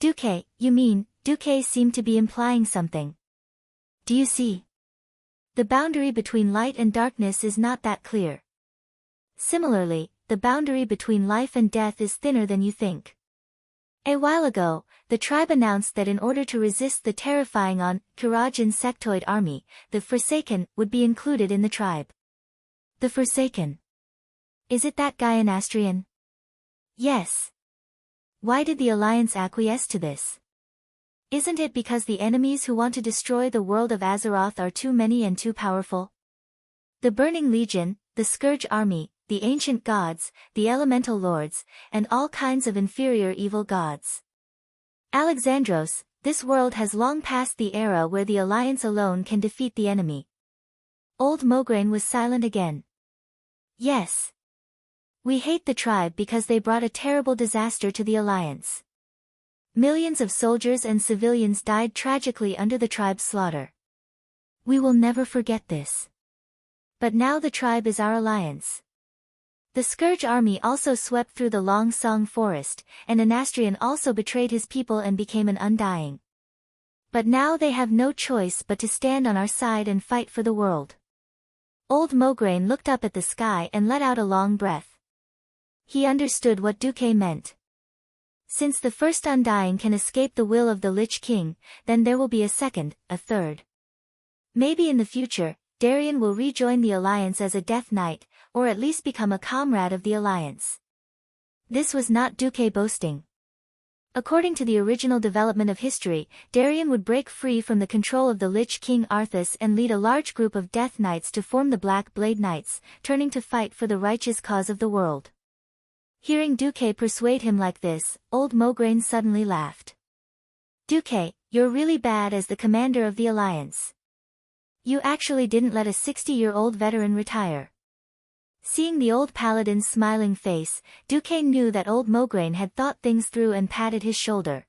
Duque, you mean, Duque seemed to be implying something. Do you see? The boundary between light and darkness is not that clear. Similarly, the boundary between life and death is thinner than you think. A while ago, the tribe announced that in order to resist the terrifying Kiraj insectoid army, the Forsaken would be included in the tribe. The Forsaken. Is it that guy in Astrian? Yes. Why did the Alliance acquiesce to this? Isn't it because the enemies who want to destroy the world of Azeroth are too many and too powerful? The Burning Legion, the Scourge Army, the Ancient Gods, the Elemental Lords, and all kinds of inferior evil gods. Alexandros, this world has long passed the era where the Alliance alone can defeat the enemy. Old Mograine was silent again. Yes. We hate the tribe because they brought a terrible disaster to the Alliance. Millions of soldiers and civilians died tragically under the tribe's slaughter. We will never forget this. But now the tribe is our alliance. The Scourge army also swept through the Long Song forest, and Anastrian also betrayed his people and became an undying. But now they have no choice but to stand on our side and fight for the world. Old Mograine looked up at the sky and let out a long breath. He understood what Duque meant. Since the first Undying can escape the will of the Lich King, then there will be a second, a third. Maybe in the future, Darien will rejoin the Alliance as a Death Knight, or at least become a comrade of the Alliance. This was not Duque boasting. According to the original development of history, Darien would break free from the control of the Lich King Arthas and lead a large group of Death Knights to form the Black Blade Knights, turning to fight for the righteous cause of the world. Hearing Duque persuade him like this, old Mograine suddenly laughed. Duque, you're really bad as the commander of the Alliance. You actually didn't let a 60-year-old veteran retire. Seeing the old paladin's smiling face, Duque knew that old Mograine had thought things through and patted his shoulder.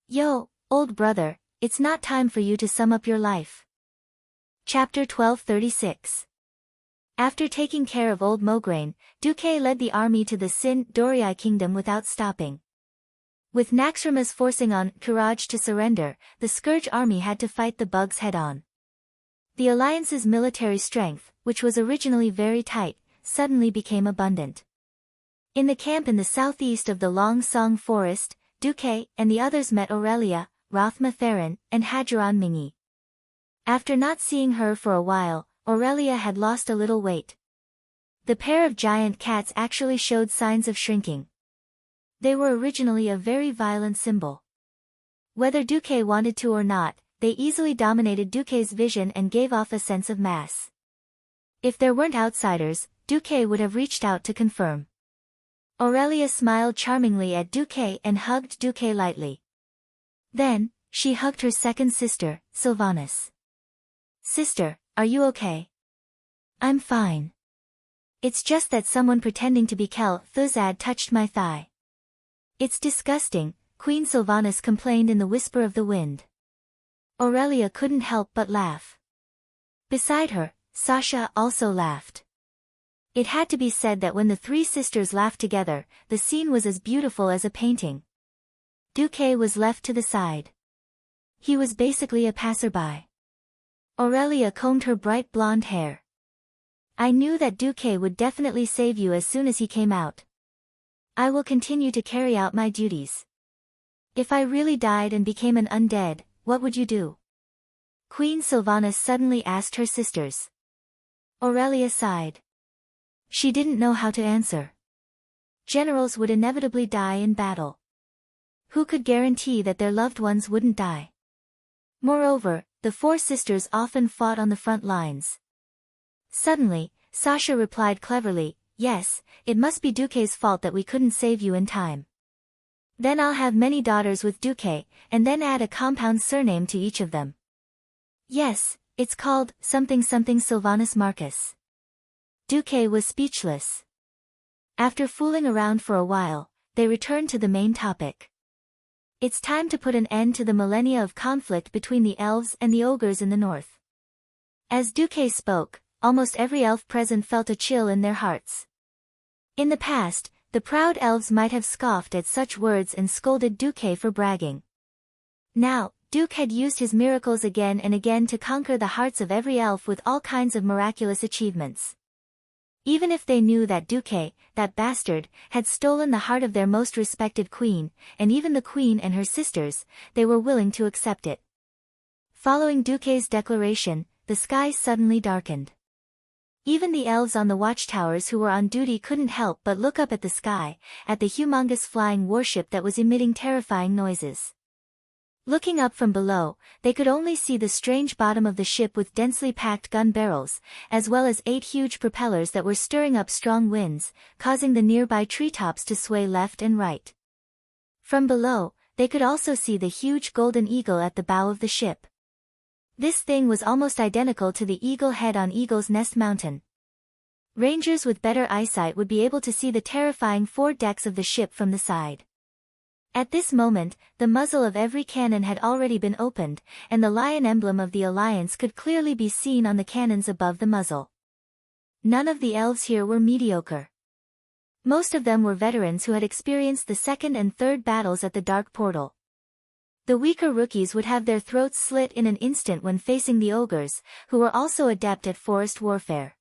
Yo, old brother, it's not time for you to sum up your life. Chapter 1236. After taking care of old Mograine, Duque led the army to the Sin Dorii kingdom without stopping. With Naxxramas forcing on Kiraj to surrender, the Scourge army had to fight the bugs head-on. The Alliance's military strength, which was originally very tight, suddenly became abundant. In the camp in the southeast of the Long Song forest, Duque and the others met Aurelia, Rothma Theron, and Hadgeron Mingi. After not seeing her for a while, Aurelia had lost a little weight. The pair of giant cats actually showed signs of shrinking. They were originally a very violent symbol. Whether Duque wanted to or not, they easily dominated Duque's vision and gave off a sense of mass. If there weren't outsiders, Duque would have reached out to confirm. Aurelia smiled charmingly at Duque and hugged Duque lightly. Then, she hugged her second sister, Sylvanas. Sister, are you okay? I'm fine. It's just that someone pretending to be Kel Thuzad touched my thigh. It's disgusting, Queen Sylvanas complained in the whisper of the wind. Aurelia couldn't help but laugh. Beside her, Sasha also laughed. It had to be said that when the three sisters laughed together, the scene was as beautiful as a painting. Duque was left to the side. He was basically a passerby. Aurelia combed her bright blonde hair. I knew that Duque would definitely save you as soon as he came out. I will continue to carry out my duties. If I really died and became an undead, what would you do? Queen Sylvanas suddenly asked her sisters. Aurelia sighed. She didn't know how to answer. Generals would inevitably die in battle. Who could guarantee that their loved ones wouldn't die? Moreover, the four sisters often fought on the front lines. Suddenly, Sasha replied cleverly, yes, it must be Duque's fault that we couldn't save you in time. Then I'll have many daughters with Duque, and then add a compound surname to each of them. Yes, it's called something something Sylvanas Marcus. Duque was speechless. After fooling around for a while, they returned to the main topic. It's time to put an end to the millennia of conflict between the elves and the ogres in the north. As Duque spoke, almost every elf present felt a chill in their hearts. In the past, the proud elves might have scoffed at such words and scolded Duque for bragging. Now, Duque had used his miracles again and again to conquer the hearts of every elf with all kinds of miraculous achievements. Even if they knew that Duque, that bastard, had stolen the heart of their most respected queen, and even the queen and her sisters, they were willing to accept it. Following Duque's declaration, the sky suddenly darkened. Even the elves on the watchtowers who were on duty couldn't help but look up at the sky, at the humongous flying warship that was emitting terrifying noises. Looking up from below, they could only see the strange bottom of the ship with densely packed gun barrels, as well as 8 huge propellers that were stirring up strong winds, causing the nearby treetops to sway left and right. From below, they could also see the huge golden eagle at the bow of the ship. This thing was almost identical to the eagle head on Eagle's Nest Mountain. Rangers with better eyesight would be able to see the terrifying 4 decks of the ship from the side. At this moment, the muzzle of every cannon had already been opened, and the lion emblem of the Alliance could clearly be seen on the cannons above the muzzle. None of the elves here were mediocre. Most of them were veterans who had experienced the second and third battles at the Dark Portal. The weaker rookies would have their throats slit in an instant when facing the ogres, who were also adept at forest warfare.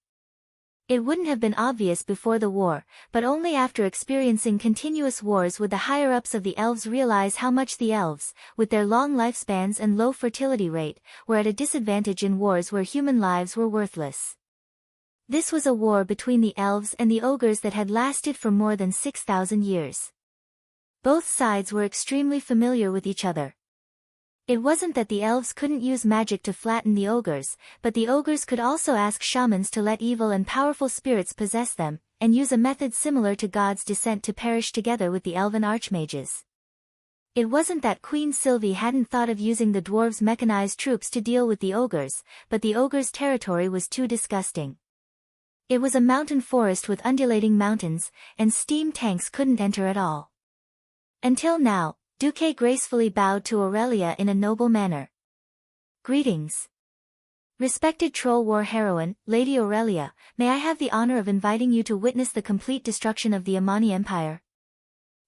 It wouldn't have been obvious before the war, but only after experiencing continuous wars would the higher-ups of the elves realize how much the elves, with their long lifespans and low fertility rate, were at a disadvantage in wars where human lives were worthless. This was a war between the elves and the ogres that had lasted for more than 6,000 years. Both sides were extremely familiar with each other. It wasn't that the elves couldn't use magic to flatten the ogres, but the ogres could also ask shamans to let evil and powerful spirits possess them, and use a method similar to God's descent to perish together with the elven archmages. It wasn't that Queen Sylvie hadn't thought of using the dwarves' mechanized troops to deal with the ogres, but the ogres' territory was too disgusting. It was a mountain forest with undulating mountains, and steam tanks couldn't enter at all. Until now, Duque gracefully bowed to Aurelia in a noble manner. Greetings. Respected Troll War heroine, Lady Aurelia, may I have the honor of inviting you to witness the complete destruction of the Amani Empire?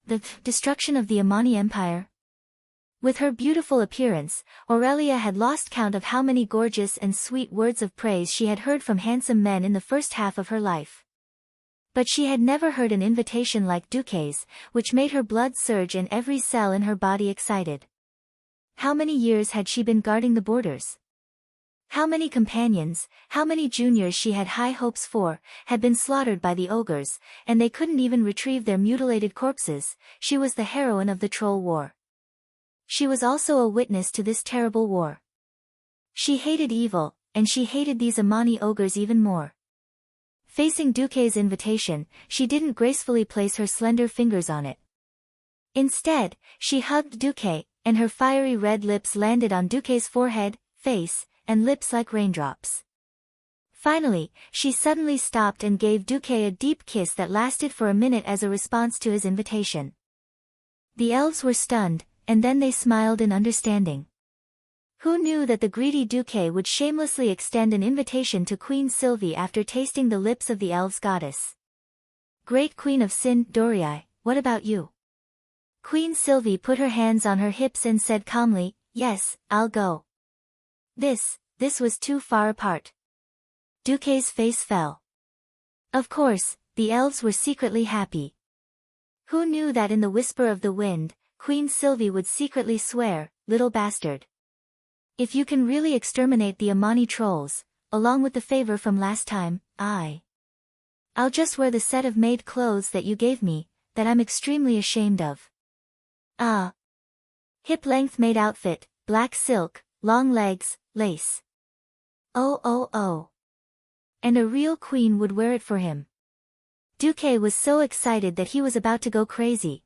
The destruction of the Amani Empire? With her beautiful appearance, Aurelia had lost count of how many gorgeous and sweet words of praise she had heard from handsome men in the first half of her life. But she had never heard an invitation like Duque's, which made her blood surge and every cell in her body excited. How many years had she been guarding the borders? How many companions, how many juniors she had high hopes for, had been slaughtered by the ogres, and they couldn't even retrieve their mutilated corpses. She was the heroine of the Troll War. She was also a witness to this terrible war. She hated evil, and she hated these Amani ogres even more. Facing Duque's invitation, she didn't gracefully place her slender fingers on it. Instead, she hugged Duque, and her fiery red lips landed on Duque's forehead, face, and lips like raindrops. Finally, she suddenly stopped and gave Duque a deep kiss that lasted for a minute as a response to his invitation. The elves were stunned, and then they smiled in understanding. Who knew that the greedy Duque would shamelessly extend an invitation to Queen Sylvie after tasting the lips of the elves' goddess? Great Queen of Sin, Dorii, what about you? Queen Sylvie put her hands on her hips and said calmly, yes, I'll go. This was too far apart. Duque's face fell. Of course, the elves were secretly happy. Who knew that in the whisper of the wind, Queen Sylvie would secretly swear, little bastard. If you can really exterminate the Amani trolls, along with the favor from last time, I'll just wear the set of maid clothes that you gave me, that I'm extremely ashamed of. Hip-length maid outfit, black silk, long legs, lace. Oh. And a real queen would wear it for him. Duque was so excited that he was about to go crazy.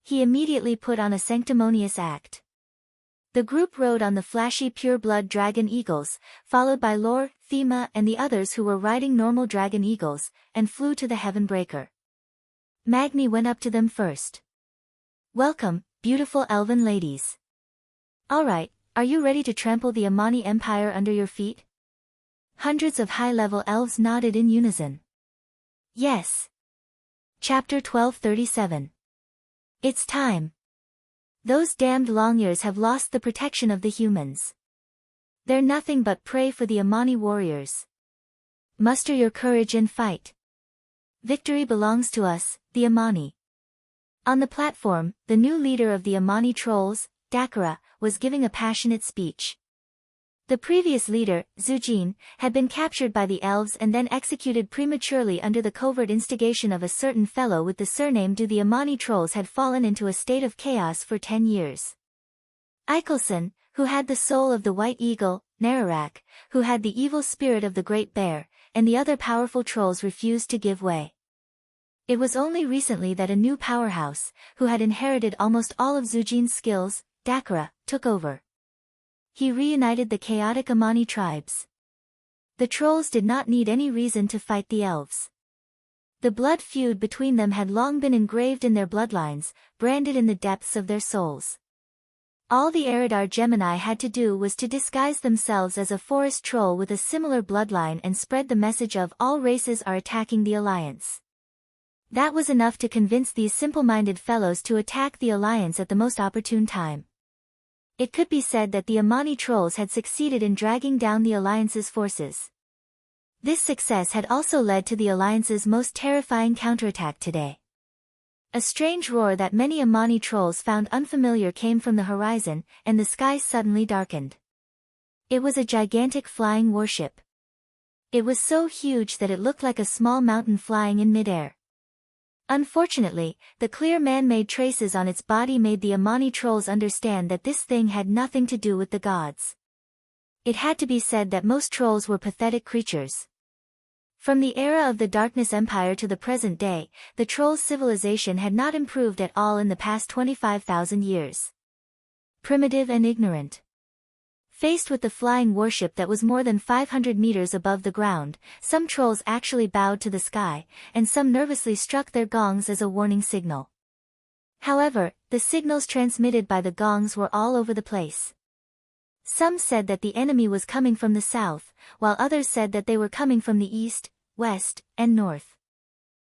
He immediately put on a sanctimonious act. The group rode on the flashy pure-blood dragon eagles, followed by Lore, Thema and the others who were riding normal dragon eagles, and flew to the Heaven Breaker. Magni went up to them first. Welcome, beautiful elven ladies. Alright, are you ready to trample the Amani Empire under your feet? Hundreds of high-level elves nodded in unison. Yes. Chapter 1237. It's time. Those damned Longyers have lost the protection of the humans. They're nothing but prey for the Amani warriors. Muster your courage and fight. Victory belongs to us, the Amani. On the platform, the new leader of the Amani trolls, Dakara, was giving a passionate speech. The previous leader, Zujin, had been captured by the elves and then executed prematurely under the covert instigation of a certain fellow with the surname Du. The Amani trolls had fallen into a state of chaos for 10 years. Eichelson, who had the soul of the White Eagle, Nararak, who had the evil spirit of the Great Bear, and the other powerful trolls refused to give way. It was only recently that a new powerhouse, who had inherited almost all of Zujin's skills, Dakara, took over. He reunited the chaotic Amani tribes. The trolls did not need any reason to fight the elves. The blood feud between them had long been engraved in their bloodlines, branded in the depths of their souls. All the Eridar Gemini had to do was to disguise themselves as a forest troll with a similar bloodline and spread the message of all races are attacking the Alliance. That was enough to convince these simple-minded fellows to attack the Alliance at the most opportune time. It could be said that the Amani trolls had succeeded in dragging down the Alliance's forces. This success had also led to the Alliance's most terrifying counterattack today. A strange roar that many Amani trolls found unfamiliar came from the horizon, and the sky suddenly darkened. It was a gigantic flying warship. It was so huge that it looked like a small mountain flying in midair. Unfortunately, the clear man-made traces on its body made the Amani trolls understand that this thing had nothing to do with the gods. It had to be said that most trolls were pathetic creatures. From the era of the Darkness Empire to the present day, the trolls' civilization had not improved at all in the past 25,000 years. Primitive and ignorant. Faced with the flying warship that was more than 500 meters above the ground, some trolls actually bowed to the sky, and some nervously struck their gongs as a warning signal. However, the signals transmitted by the gongs were all over the place. Some said that the enemy was coming from the south, while others said that they were coming from the east, west, and north.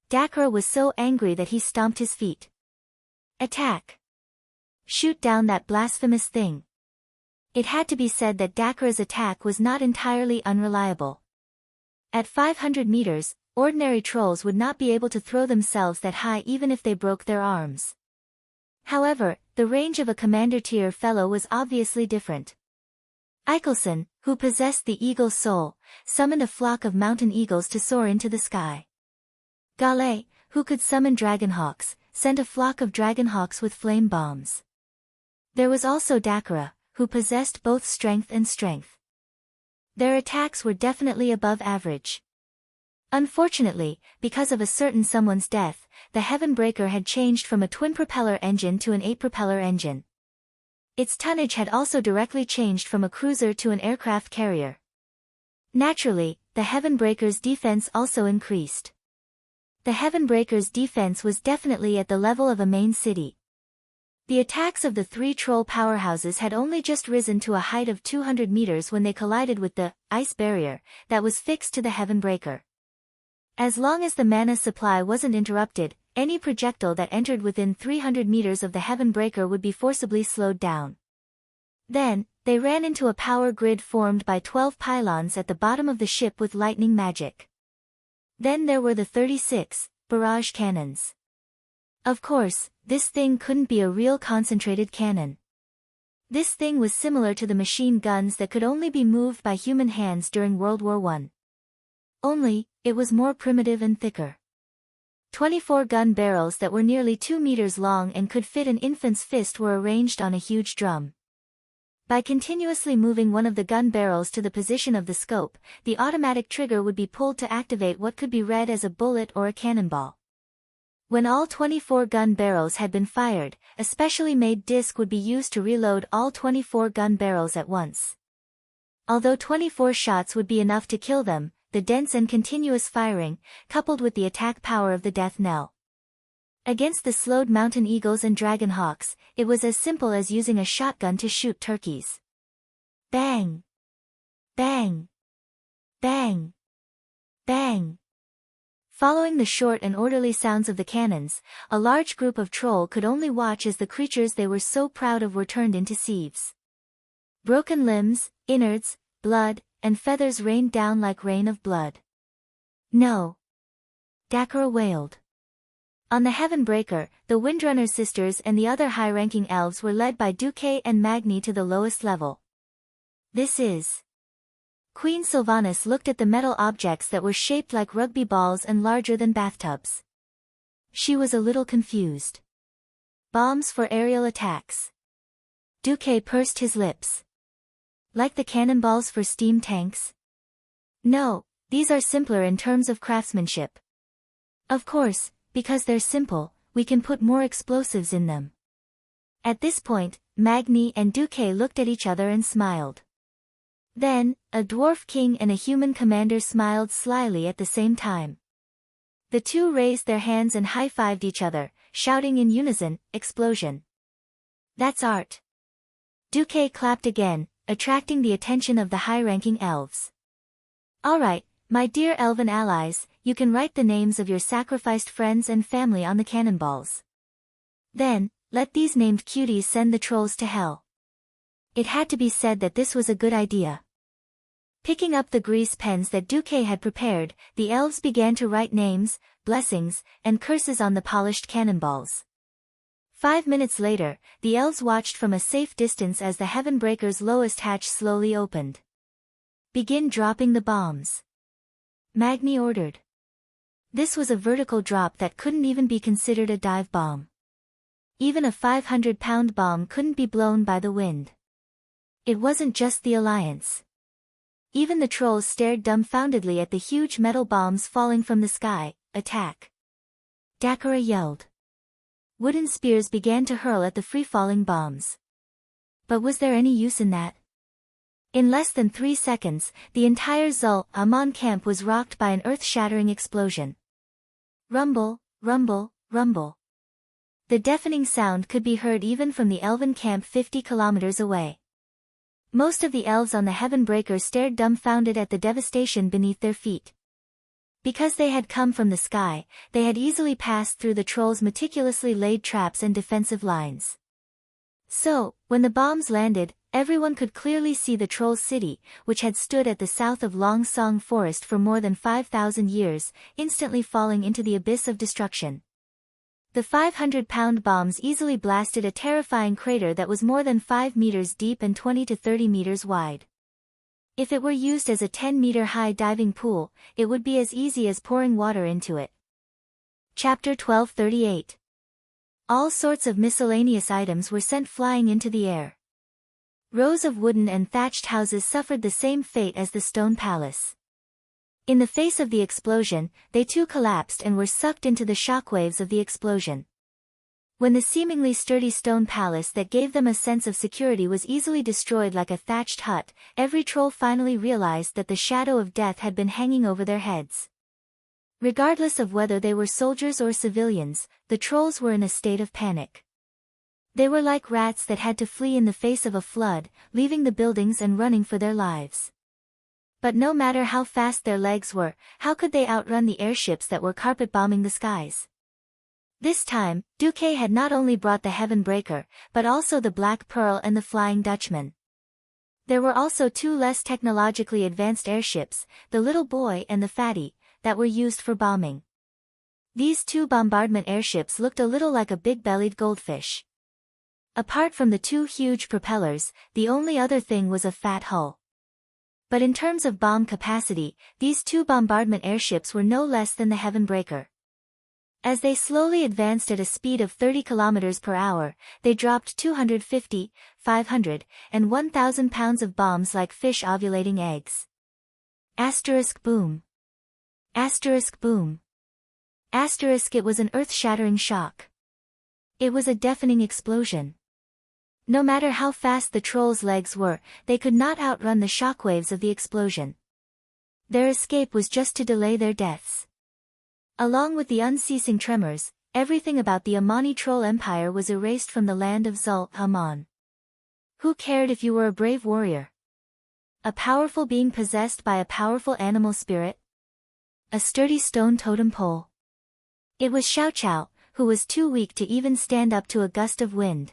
Dakara was so angry that he stomped his feet. Attack! Shoot down that blasphemous thing! It had to be said that Dakara's attack was not entirely unreliable. At 500 meters, ordinary trolls would not be able to throw themselves that high even if they broke their arms. However, the range of a commander-tier fellow was obviously different. Eichelson, who possessed the eagle's soul, summoned a flock of mountain eagles to soar into the sky. Gale, who could summon dragonhawks, sent a flock of dragonhawks with flame bombs. There was also Dakara, who possessed both strength and strength. Their attacks were definitely above average. Unfortunately, because of a certain someone's death, the Heavenbreaker had changed from a twin-propeller engine to an 8-propeller engine. Its tonnage had also directly changed from a cruiser to an aircraft carrier. Naturally, the Heavenbreaker's defense also increased. The Heavenbreaker's defense was definitely at the level of a main city. The attacks of the three troll powerhouses had only just risen to a height of 200 meters when they collided with the ice barrier that was fixed to the Heavenbreaker. As long as the mana supply wasn't interrupted, any projectile that entered within 300 meters of the Heavenbreaker would be forcibly slowed down. Then, they ran into a power grid formed by 12 pylons at the bottom of the ship with lightning magic. Then there were the 36 barrage cannons. Of course, this thing couldn't be a real concentrated cannon. This thing was similar to the machine guns that could only be moved by human hands during World War I. Only, it was more primitive and thicker. 24 gun barrels that were nearly 2 meters long and could fit an infant's fist were arranged on a huge drum. By continuously moving one of the gun barrels to the position of the scope, the automatic trigger would be pulled to activate what could be read as a bullet or a cannonball. When all 24 gun barrels had been fired, a specially made disc would be used to reload all 24 gun barrels at once. Although 24 shots would be enough to kill them, the dense and continuous firing, coupled with the attack power of the death knell. Against the slowed mountain eagles and dragonhawks, it was as simple as using a shotgun to shoot turkeys. Bang! Bang! Bang! Bang! Following the short and orderly sounds of the cannons, a large group of troll could only watch as the creatures they were so proud of were turned into sieves. Broken limbs, innards, blood, and feathers rained down like rain of blood. No! Dakara wailed. On the Heavenbreaker, the Windrunner sisters and the other high-ranking elves were led by Duque and Magni to the lowest level. This is... Queen Sylvanas looked at the metal objects that were shaped like rugby balls and larger than bathtubs. She was a little confused. Bombs for aerial attacks. Duque pursed his lips. Like the cannonballs for steam tanks? No, these are simpler in terms of craftsmanship. Of course, because they're simple, we can put more explosives in them. At this point, Magni and Duque looked at each other and smiled. Then, a dwarf king and a human commander smiled slyly at the same time. The two raised their hands and high-fived each other, shouting in unison, "Explosion!" That's art. Duque clapped again, attracting the attention of the high-ranking elves. All right, my dear elven allies, you can write the names of your sacrificed friends and family on the cannonballs. Then, let these named cuties send the trolls to hell. It had to be said that this was a good idea. Picking up the grease pens that Duque had prepared, the elves began to write names, blessings, and curses on the polished cannonballs. 5 minutes later, the elves watched from a safe distance as the Heavenbreaker's lowest hatch slowly opened. Begin dropping the bombs. Magni ordered. This was a vertical drop that couldn't even be considered a dive bomb. Even a 500-pound bomb couldn't be blown by the wind. It wasn't just the Alliance. Even the trolls stared dumbfoundedly at the huge metal bombs falling from the sky. Attack! Dakara yelled. Wooden spears began to hurl at the free-falling bombs. But was there any use in that? In less than 3 seconds, the entire Zul-Aman camp was rocked by an earth-shattering explosion. Rumble, rumble, rumble. The deafening sound could be heard even from the elven camp 50 kilometers away. Most of the elves on the Heavenbreaker stared dumbfounded at the devastation beneath their feet. Because they had come from the sky, they had easily passed through the trolls' meticulously laid traps and defensive lines. So, when the bombs landed, everyone could clearly see the trolls' city, which had stood at the south of Long Song Forest for more than 5,000 years, instantly falling into the abyss of destruction. The 500-pound bombs easily blasted a terrifying crater that was more than 5 meters deep and 20 to 30 meters wide. If it were used as a 10-meter-high diving pool, it would be as easy as pouring water into it. Chapter 1238. All sorts of miscellaneous items were sent flying into the air. Rows of wooden and thatched houses suffered the same fate as the stone palace. In the face of the explosion, they too collapsed and were sucked into the shockwaves of the explosion. When the seemingly sturdy stone palace that gave them a sense of security was easily destroyed like a thatched hut, every troll finally realized that the shadow of death had been hanging over their heads. Regardless of whether they were soldiers or civilians, the trolls were in a state of panic. They were like rats that had to flee in the face of a flood, leaving the buildings and running for their lives. But no matter how fast their legs were, how could they outrun the airships that were carpet-bombing the skies? This time, Duque had not only brought the Heavenbreaker, but also the Black Pearl and the Flying Dutchman. There were also 2 less technologically advanced airships, the Little Boy and the Fatty, that were used for bombing. These 2 bombardment airships looked a little like a big-bellied goldfish. Apart from the 2 huge propellers, the only other thing was a fat hull. But in terms of bomb capacity, these 2 bombardment airships were no less than the Heavenbreaker. As they slowly advanced at a speed of 30 kilometers per hour, they dropped 250, 500, and 1,000 pounds of bombs like fish ovulating eggs. Asterisk boom. Asterisk boom. Asterisk it was an earth-shattering shock. It was a deafening explosion. No matter how fast the trolls' legs were, they could not outrun the shockwaves of the explosion. Their escape was just to delay their deaths. Along with the unceasing tremors, everything about the Amani troll empire was erased from the land of Zul-Aman. Who cared if you were a brave warrior? A powerful being possessed by a powerful animal spirit? A sturdy stone totem pole? It was Xiao Qiao, who was too weak to even stand up to a gust of wind.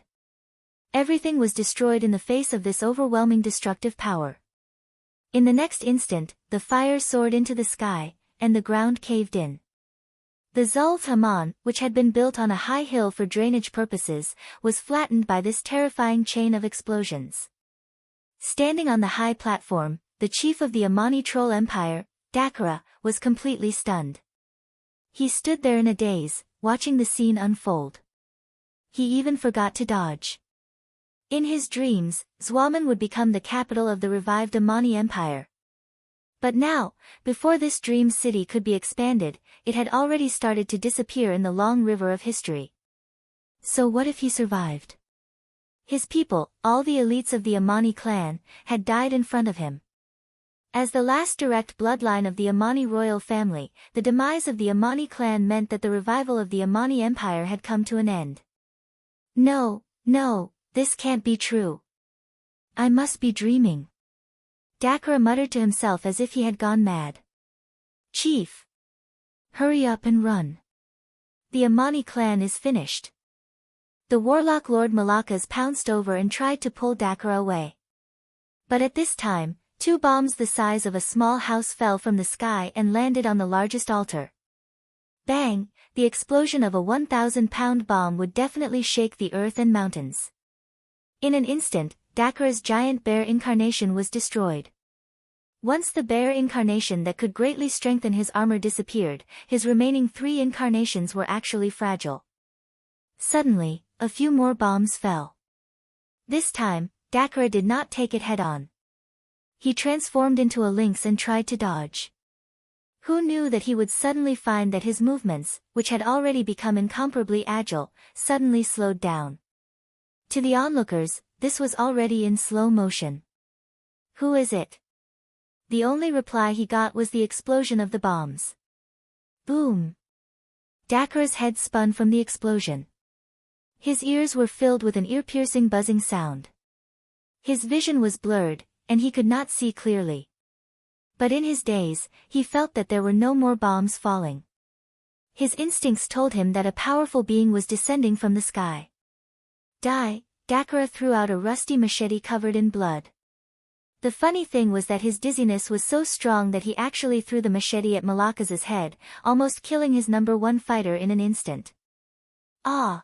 Everything was destroyed in the face of this overwhelming destructive power. In the next instant, the fire soared into the sky, and the ground caved in. The Zulf Haman, which had been built on a high hill for drainage purposes, was flattened by this terrifying chain of explosions. Standing on the high platform, the chief of the Amani troll empire, Dakara, was completely stunned. He stood there in a daze, watching the scene unfold. He even forgot to dodge. In his dreams, Zwaman would become the capital of the revived Amani Empire. But now, before this dream city could be expanded, it had already started to disappear in the long river of history. So what if he survived? His people, all the elites of the Amani clan, had died in front of him. As the last direct bloodline of the Amani royal family, the demise of the Amani clan meant that the revival of the Amani Empire had come to an end. No, no, this can't be true. I must be dreaming. Dakara muttered to himself as if he had gone mad. Chief! Hurry up and run. The Amani clan is finished. The warlock Lord Malakas pounced over and tried to pull Dakara away. But at this time, 2 bombs the size of a small house fell from the sky and landed on the largest altar. Bang! The explosion of a 1,000-pound bomb would definitely shake the earth and mountains. In an instant, Dakara's giant bear incarnation was destroyed. Once the bear incarnation that could greatly strengthen his armor disappeared, his remaining 3 incarnations were actually fragile. Suddenly, a few more bombs fell. This time, Dakara did not take it head-on. He transformed into a lynx and tried to dodge. Who knew that he would suddenly find that his movements, which had already become incomparably agile, suddenly slowed down. To the onlookers, this was already in slow motion. Who is it? The only reply he got was the explosion of the bombs. Boom! Dakara's head spun from the explosion. His ears were filled with an ear-piercing buzzing sound. His vision was blurred, and he could not see clearly. But in his daze, he felt that there were no more bombs falling. His instincts told him that a powerful being was descending from the sky. Die! Dakara threw out a rusty machete covered in blood. The funny thing was that his dizziness was so strong that he actually threw the machete at Malakas's head, almost killing his #1 fighter in an instant. Ah!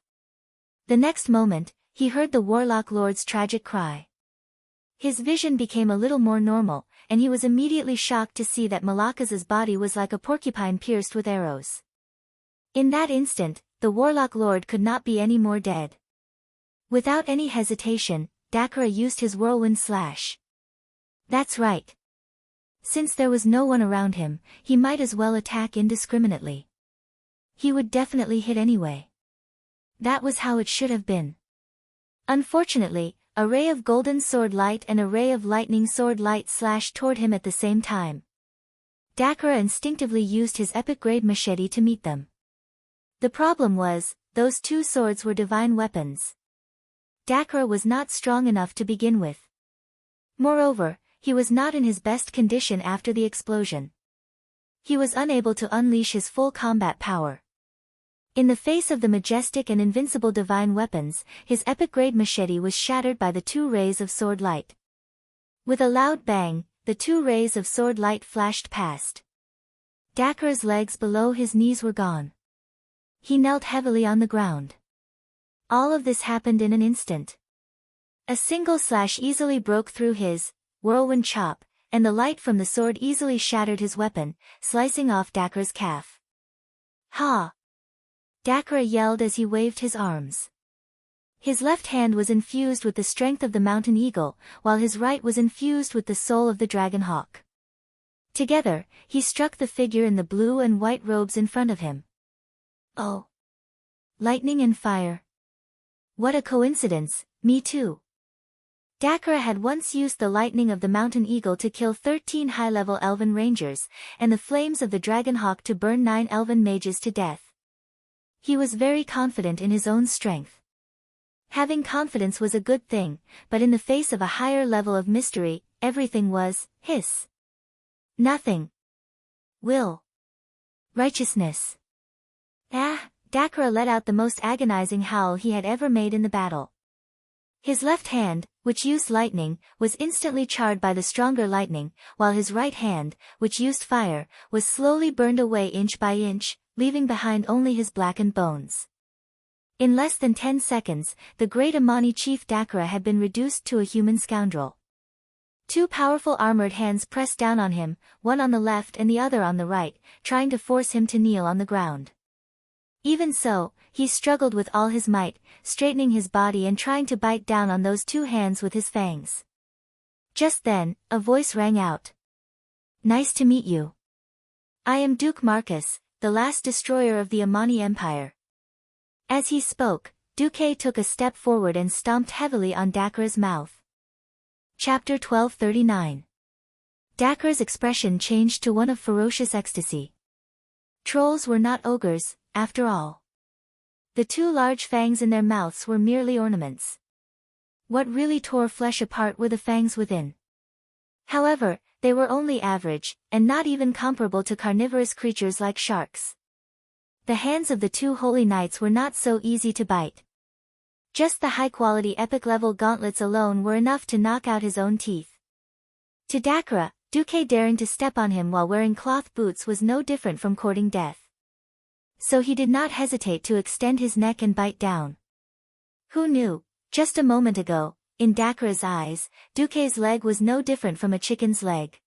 The next moment, he heard the Warlock Lord's tragic cry. His vision became a little more normal, and he was immediately shocked to see that Malakas's body was like a porcupine pierced with arrows. In that instant, the Warlock Lord could not be any more dead. Without any hesitation, Dakara used his whirlwind slash. That's right. Since there was no one around him, he might as well attack indiscriminately. He would definitely hit anyway. That was how it should have been. Unfortunately, a ray of golden sword light and a ray of lightning sword light slashed toward him at the same time. Dakara instinctively used his epic-grade machete to meet them. The problem was, those 2 swords were divine weapons. Dakara was not strong enough to begin with. Moreover, he was not in his best condition after the explosion. He was unable to unleash his full combat power. In the face of the majestic and invincible divine weapons, his epic-grade machete was shattered by the 2 rays of sword light. With a loud bang, the 2 rays of sword light flashed past. Dakara's legs below his knees were gone. He knelt heavily on the ground. All of this happened in an instant. A single slash easily broke through his whirlwind chop, and the light from the sword easily shattered his weapon, slicing off Dakara's calf. Ha! Dakara yelled as he waved his arms. His left hand was infused with the strength of the mountain eagle, while his right was infused with the soul of the dragon hawk. Together, he struck the figure in the blue and white robes in front of him. Oh! Lightning and fire. What a coincidence, me too. Dakara had once used the lightning of the mountain eagle to kill 13 high-level elven rangers, and the flames of the dragon hawk to burn 9 elven mages to death. He was very confident in his own strength. Having confidence was a good thing, but in the face of a higher level of mystery, everything was, hiss. Nothing. Will. Righteousness. Ah! Dakara let out the most agonizing howl he had ever made in the battle. His left hand, which used lightning, was instantly charred by the stronger lightning, while his right hand, which used fire, was slowly burned away inch by inch, leaving behind only his blackened bones. In less than 10 seconds, the great Amani chief Dakara had been reduced to a human scoundrel. Two powerful armored hands pressed down on him, one on the left and the other on the right, trying to force him to kneel on the ground. Even so, he struggled with all his might, straightening his body and trying to bite down on those two hands with his fangs. Just then, a voice rang out. "Nice to meet you. I am Duke Marcus, the last destroyer of the Amani Empire." As he spoke, Duque took a step forward and stomped heavily on Dakara's mouth. Chapter 1239. Dakara's expression changed to one of ferocious ecstasy. Trolls were not ogres, after all. The two large fangs in their mouths were merely ornaments. What really tore flesh apart were the fangs within. However, they were only average, and not even comparable to carnivorous creatures like sharks. The hands of the two holy knights were not so easy to bite. Just the high-quality epic-level gauntlets alone were enough to knock out his own teeth. To Dakara, Duque daring to step on him while wearing cloth boots was no different from courting death. So he did not hesitate to extend his neck and bite down. Who knew, just a moment ago, in Dakara's eyes, Duque's leg was no different from a chicken's leg.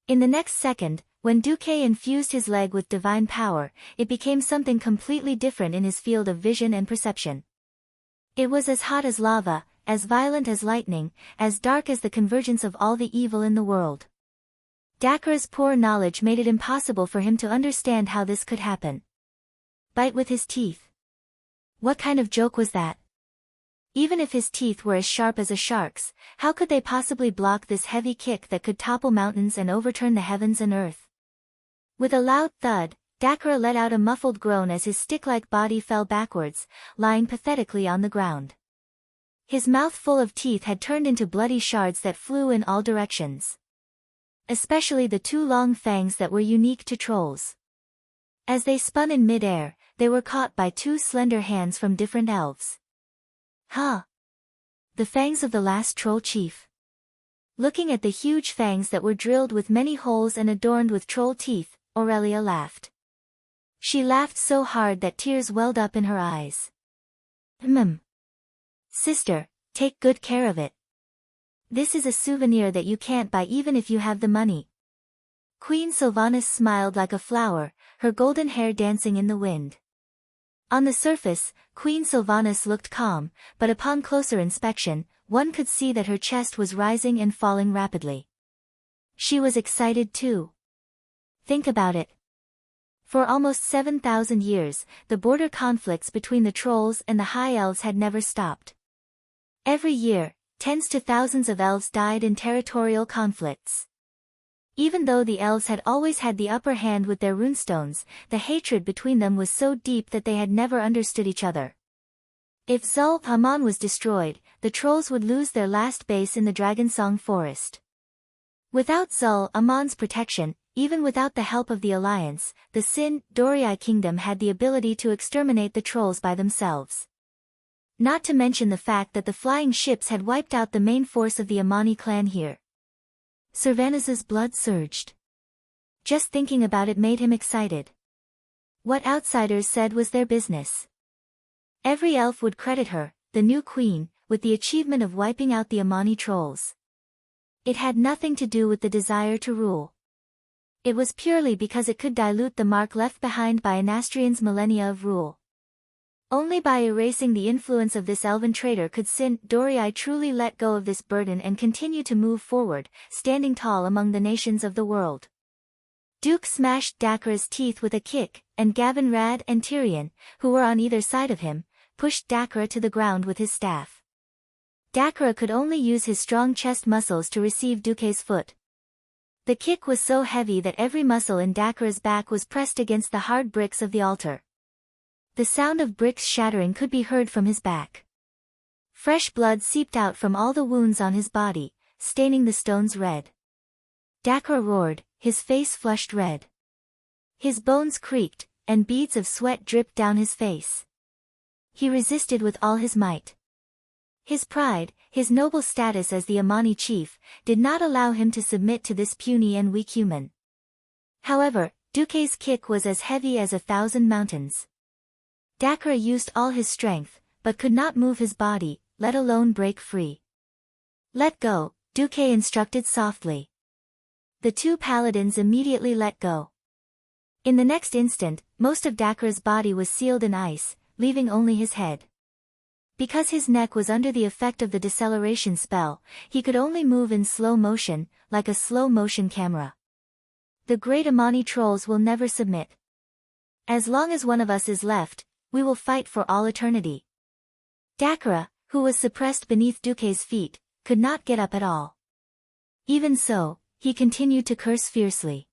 In the next second, when Duque infused his leg with divine power, it became something completely different in his field of vision and perception. It was as hot as lava, as violent as lightning, as dark as the convergence of all the evil in the world. Dakara's poor knowledge made it impossible for him to understand how this could happen. Bite with his teeth. What kind of joke was that? Even if his teeth were as sharp as a shark's, how could they possibly block this heavy kick that could topple mountains and overturn the heavens and earth? With a loud thud, Dakara let out a muffled groan as his stick-like body fell backwards, lying pathetically on the ground. His mouth full of teeth had turned into bloody shards that flew in all directions. Especially the two long fangs that were unique to trolls. As they spun in mid-air, they were caught by two slender hands from different elves. Huh! The fangs of the last troll chief. Looking at the huge fangs that were drilled with many holes and adorned with troll teeth, Aurelia laughed. She laughed so hard that tears welled up in her eyes. Sister, take good care of it. This is a souvenir that you can't buy even if you have the money. Queen Sylvanas smiled like a flower, her golden hair dancing in the wind. On the surface, Queen Sylvanas looked calm, but upon closer inspection, one could see that her chest was rising and falling rapidly. She was excited too. Think about it. For almost 7,000 years, the border conflicts between the trolls and the high elves had never stopped. Every year, tens to thousands of elves died in territorial conflicts. Even though the elves had always had the upper hand with their runestones, the hatred between them was so deep that they had never understood each other. If Zul-Aman was destroyed, the trolls would lose their last base in the Dragonsong Forest. Without Zul-Aman's protection, even without the help of the alliance, the Sin Dorii kingdom had the ability to exterminate the trolls by themselves. Not to mention the fact that the flying ships had wiped out the main force of the Amani clan here. Sylvanas's blood surged. Just thinking about it made him excited. What outsiders said was their business. Every elf would credit her, the new queen, with the achievement of wiping out the Amani trolls. It had nothing to do with the desire to rule. It was purely because it could dilute the mark left behind by Anastrian's millennia of rule. Only by erasing the influence of this elven traitor could Sin Dorii truly let go of this burden and continue to move forward, standing tall among the nations of the world. Duke smashed Dakara's teeth with a kick, and Gavin Rad and Tyrion, who were on either side of him, pushed Dakara to the ground with his staff. Dakara could only use his strong chest muscles to receive Duque's foot. The kick was so heavy that every muscle in Dakara's back was pressed against the hard bricks of the altar. The sound of bricks shattering could be heard from his back. Fresh blood seeped out from all the wounds on his body, staining the stones red. Dakra roared, his face flushed red. His bones creaked, and beads of sweat dripped down his face. He resisted with all his might. His pride, his noble status as the Amani chief, did not allow him to submit to this puny and weak human. However, Duke's kick was as heavy as 1,000 mountains. Dakra used all his strength, but could not move his body, let alone break free. "Let go," Duke instructed softly. The two paladins immediately let go. In the next instant, most of Dakra's body was sealed in ice, leaving only his head. Because his neck was under the effect of the deceleration spell, he could only move in slow motion, like a slow-motion camera. The great Amani trolls will never submit. As long as one of us is left, we will fight for all eternity. Dakra, who was suppressed beneath Duke's feet, could not get up at all. Even so, he continued to curse fiercely.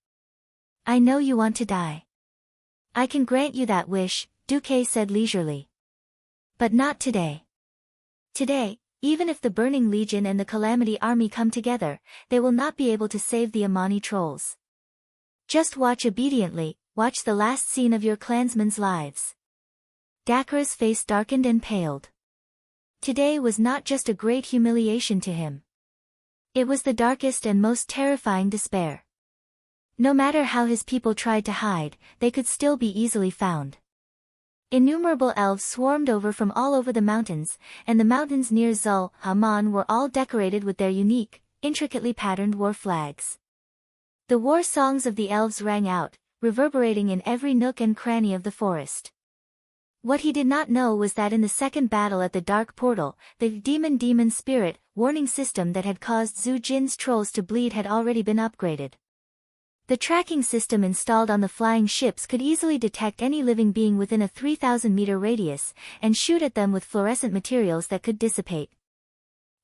"I know you want to die. I can grant you that wish," Duke said leisurely. "But not today. Today, even if the Burning Legion and the Calamity Army come together, they will not be able to save the Amani trolls. Just watch obediently, watch the last scene of your clansmen's lives." Dakra's face darkened and paled. Today was not just a great humiliation to him. It was the darkest and most terrifying despair. No matter how his people tried to hide, they could still be easily found. Innumerable elves swarmed over from all over the mountains, and the mountains near Zul Haman were all decorated with their unique, intricately patterned war flags. The war songs of the elves rang out, reverberating in every nook and cranny of the forest. What he did not know was that in the second battle at the Dark Portal, the demon spirit warning system that had caused Zhu Jin's trolls to bleed had already been upgraded. The tracking system installed on the flying ships could easily detect any living being within a 3,000-meter radius, and shoot at them with fluorescent materials that could dissipate.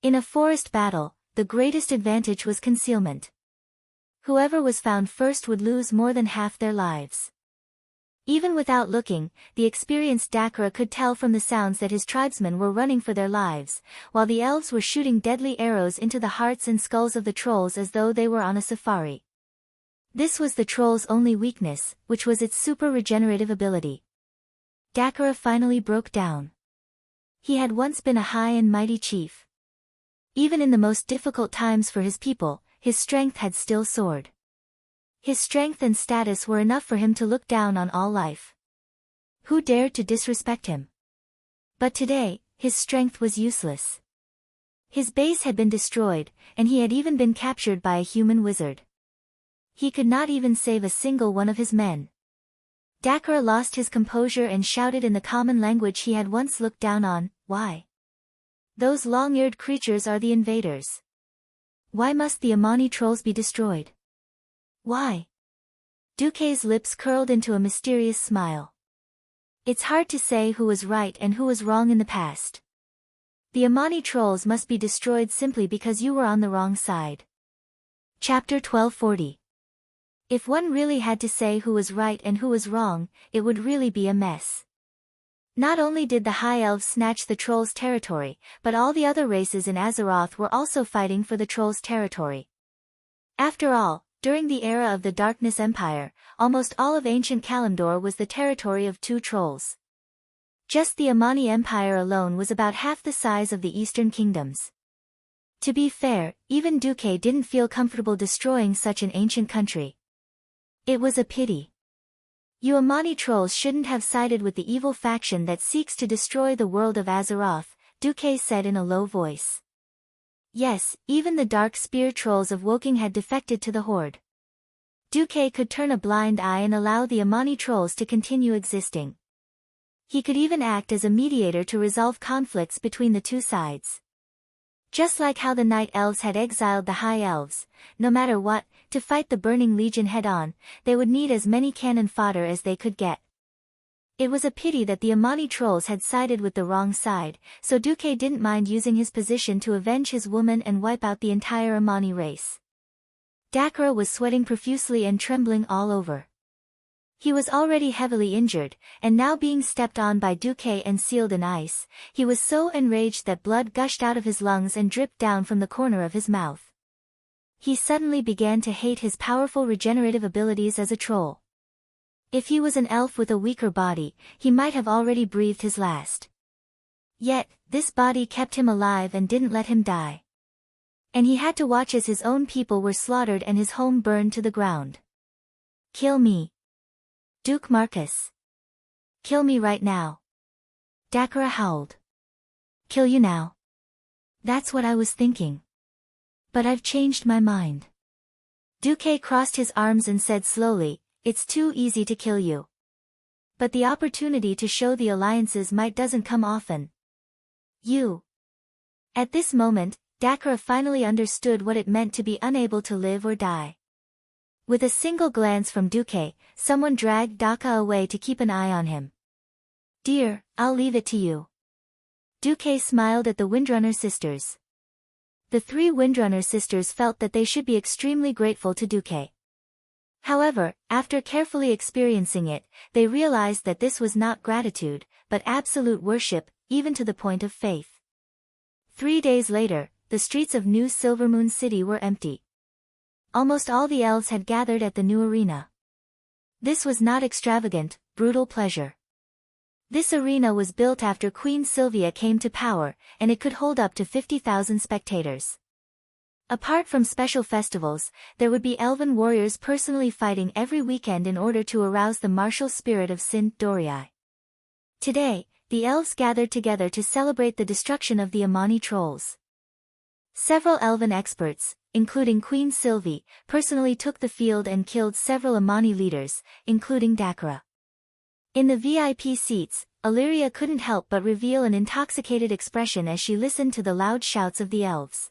In a forest battle, the greatest advantage was concealment. Whoever was found first would lose more than half their lives. Even without looking, the experienced Dakra could tell from the sounds that his tribesmen were running for their lives, while the elves were shooting deadly arrows into the hearts and skulls of the trolls as though they were on a safari. This was the troll's only weakness, which was its super regenerative ability. Dakra finally broke down. He had once been a high and mighty chief. Even in the most difficult times for his people, his strength had still soared. His strength and status were enough for him to look down on all life. Who dared to disrespect him? But today, his strength was useless. His base had been destroyed, and he had even been captured by a human wizard. He could not even save a single one of his men. Dakra lost his composure and shouted in the common language he had once looked down on, "Why? Those long-eared creatures are the invaders. Why must the Amani trolls be destroyed? Why?" Duke's lips curled into a mysterious smile. "It's hard to say who was right and who was wrong in the past. The Amani trolls must be destroyed simply because you were on the wrong side." Chapter 1240. If one really had to say who was right and who was wrong, it would really be a mess. Not only did the High Elves snatch the Trolls' territory, but all the other races in Azeroth were also fighting for the Trolls' territory. After all, during the era of the Darkness Empire, almost all of ancient Kalimdor was the territory of two trolls. Just the Amani Empire alone was about half the size of the Eastern Kingdoms. To be fair, even Duke didn't feel comfortable destroying such an ancient country. It was a pity. You Amani trolls shouldn't have sided with the evil faction that seeks to destroy the world of Azeroth, Duke said in a low voice. Yes, even the dark spear trolls of Woking had defected to the Horde. Duke could turn a blind eye and allow the Amani trolls to continue existing. He could even act as a mediator to resolve conflicts between the two sides. Just like how the Night Elves had exiled the High Elves, no matter what, to fight the Burning Legion head-on, they would need as many cannon fodder as they could get. It was a pity that the Amani trolls had sided with the wrong side, so Duke didn't mind using his position to avenge his woman and wipe out the entire Amani race. Dakra was sweating profusely and trembling all over. He was already heavily injured, and now being stepped on by Duque and sealed in ice, he was so enraged that blood gushed out of his lungs and dripped down from the corner of his mouth. He suddenly began to hate his powerful regenerative abilities as a troll. If he was an elf with a weaker body, he might have already breathed his last. Yet, this body kept him alive and didn't let him die. And he had to watch as his own people were slaughtered and his home burned to the ground. Kill me, Duke Marcus. Kill me right now. Dacra howled. Kill you now. That's what I was thinking. But I've changed my mind. Duque crossed his arms and said slowly, it's too easy to kill you. But the opportunity to show the alliances might doesn't come often. You. At this moment, Dacra finally understood what it meant to be unable to live or die. With a single glance from Duque, someone dragged Dacra away to keep an eye on him. Dear, I'll leave it to you. Duque smiled at the Windrunner sisters. The three Windrunner sisters felt that they should be extremely grateful to Duque. However, after carefully experiencing it, they realized that this was not gratitude, but absolute worship, even to the point of faith. 3 days later, the streets of New Silvermoon City were empty. Almost all the elves had gathered at the new arena. This was not extravagant, brutal pleasure. This arena was built after Queen Sylvia came to power, and it could hold up to 50,000 spectators. Apart from special festivals, there would be elven warriors personally fighting every weekend in order to arouse the martial spirit of Sint Dorii. Today, the elves gathered together to celebrate the destruction of the Amani trolls. Several elven experts, including Queen Sylvie, personally took the field and killed several Amani leaders, including Dacra. In the VIP seats, Illyria couldn't help but reveal an intoxicated expression as she listened to the loud shouts of the elves.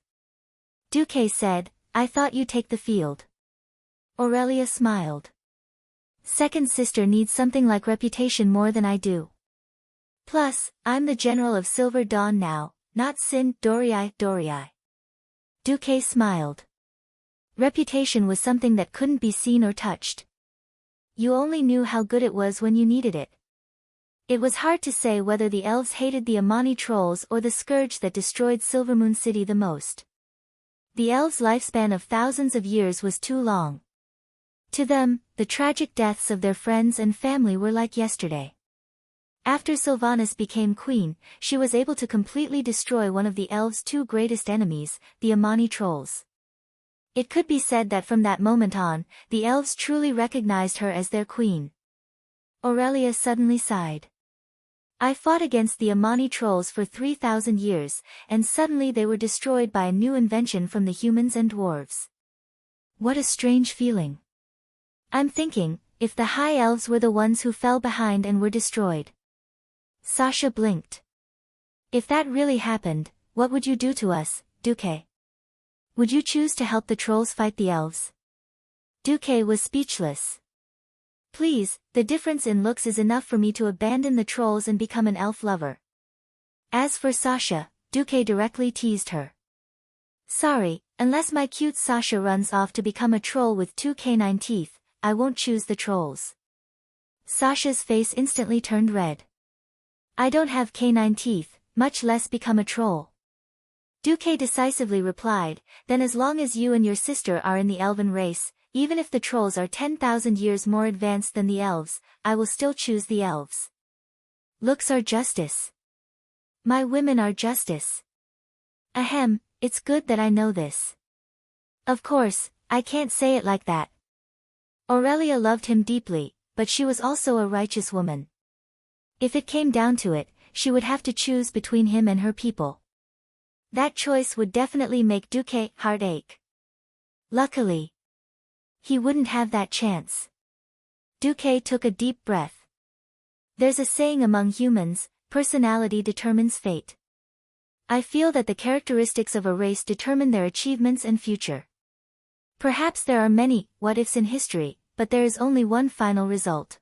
Duque said, I thought you'd take the field. Aurelia smiled. Second sister needs something like reputation more than I do. Plus, I'm the general of Silver Dawn now, not Sint Dorii. Duque smiled. Reputation was something that couldn't be seen or touched. You only knew how good it was when you needed it. It was hard to say whether the elves hated the Amani trolls or the scourge that destroyed Silvermoon City the most. The elves' lifespan of thousands of years was too long. To them, the tragic deaths of their friends and family were like yesterday. After Sylvanas became queen, she was able to completely destroy one of the elves' two greatest enemies, the Amani trolls. It could be said that from that moment on, the elves truly recognized her as their queen. Aurelia suddenly sighed. I fought against the Amani trolls for 3,000 years, and suddenly they were destroyed by a new invention from the humans and dwarves. What a strange feeling. I'm thinking, if the high elves were the ones who fell behind and were destroyed. Sasha blinked. If that really happened, what would you do to us, Duque? Would you choose to help the trolls fight the elves? Duque was speechless. Please, the difference in looks is enough for me to abandon the trolls and become an elf lover. As for Sasha, Duque directly teased her. Sorry, unless my cute Sasha runs off to become a troll with 2 canine teeth, I won't choose the trolls. Sasha's face instantly turned red. I don't have canine teeth, much less become a troll. Duque decisively replied, then as long as you and your sister are in the elven race, even if the trolls are 10,000 years more advanced than the elves, I will still choose the elves. Looks are justice. My women are justice. Ahem, it's good that I know this. Of course, I can't say it like that. Aurelia loved him deeply, but she was also a righteous woman. If it came down to it, she would have to choose between him and her people. That choice would definitely make Duque heartache. Luckily, he wouldn't have that chance. Duque took a deep breath. There's a saying among humans, personality determines fate. I feel that the characteristics of a race determine their achievements and future. Perhaps there are many what-ifs in history, but there is only one final result.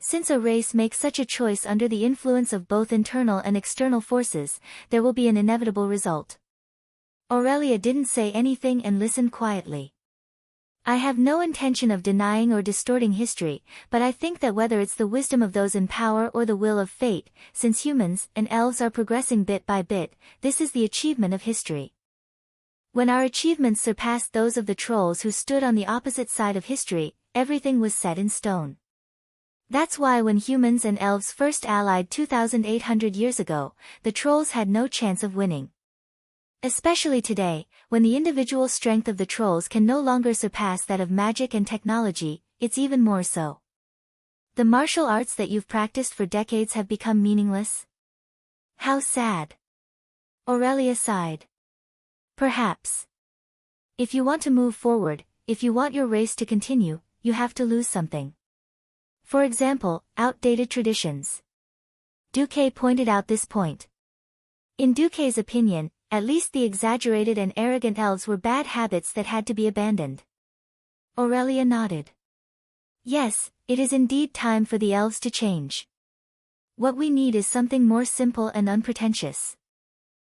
Since a race makes such a choice under the influence of both internal and external forces, there will be an inevitable result. Aurelia didn't say anything and listened quietly. I have no intention of denying or distorting history, but I think that whether it's the wisdom of those in power or the will of fate, since humans and elves are progressing bit by bit, this is the achievement of history. When our achievements surpassed those of the trolls who stood on the opposite side of history, everything was set in stone. That's why when humans and elves first allied 2,800 years ago, the trolls had no chance of winning. Especially today, when the individual strength of the trolls can no longer surpass that of magic and technology, it's even more so. The martial arts that you've practiced for decades have become meaningless? How sad. Aurelia sighed. Perhaps. If you want to move forward, if you want your race to continue, you have to lose something. For example, outdated traditions. Duque pointed out this point. In Duque's opinion, at least the exaggerated and arrogant elves were bad habits that had to be abandoned. Aurelia nodded. Yes, it is indeed time for the elves to change. What we need is something more simple and unpretentious.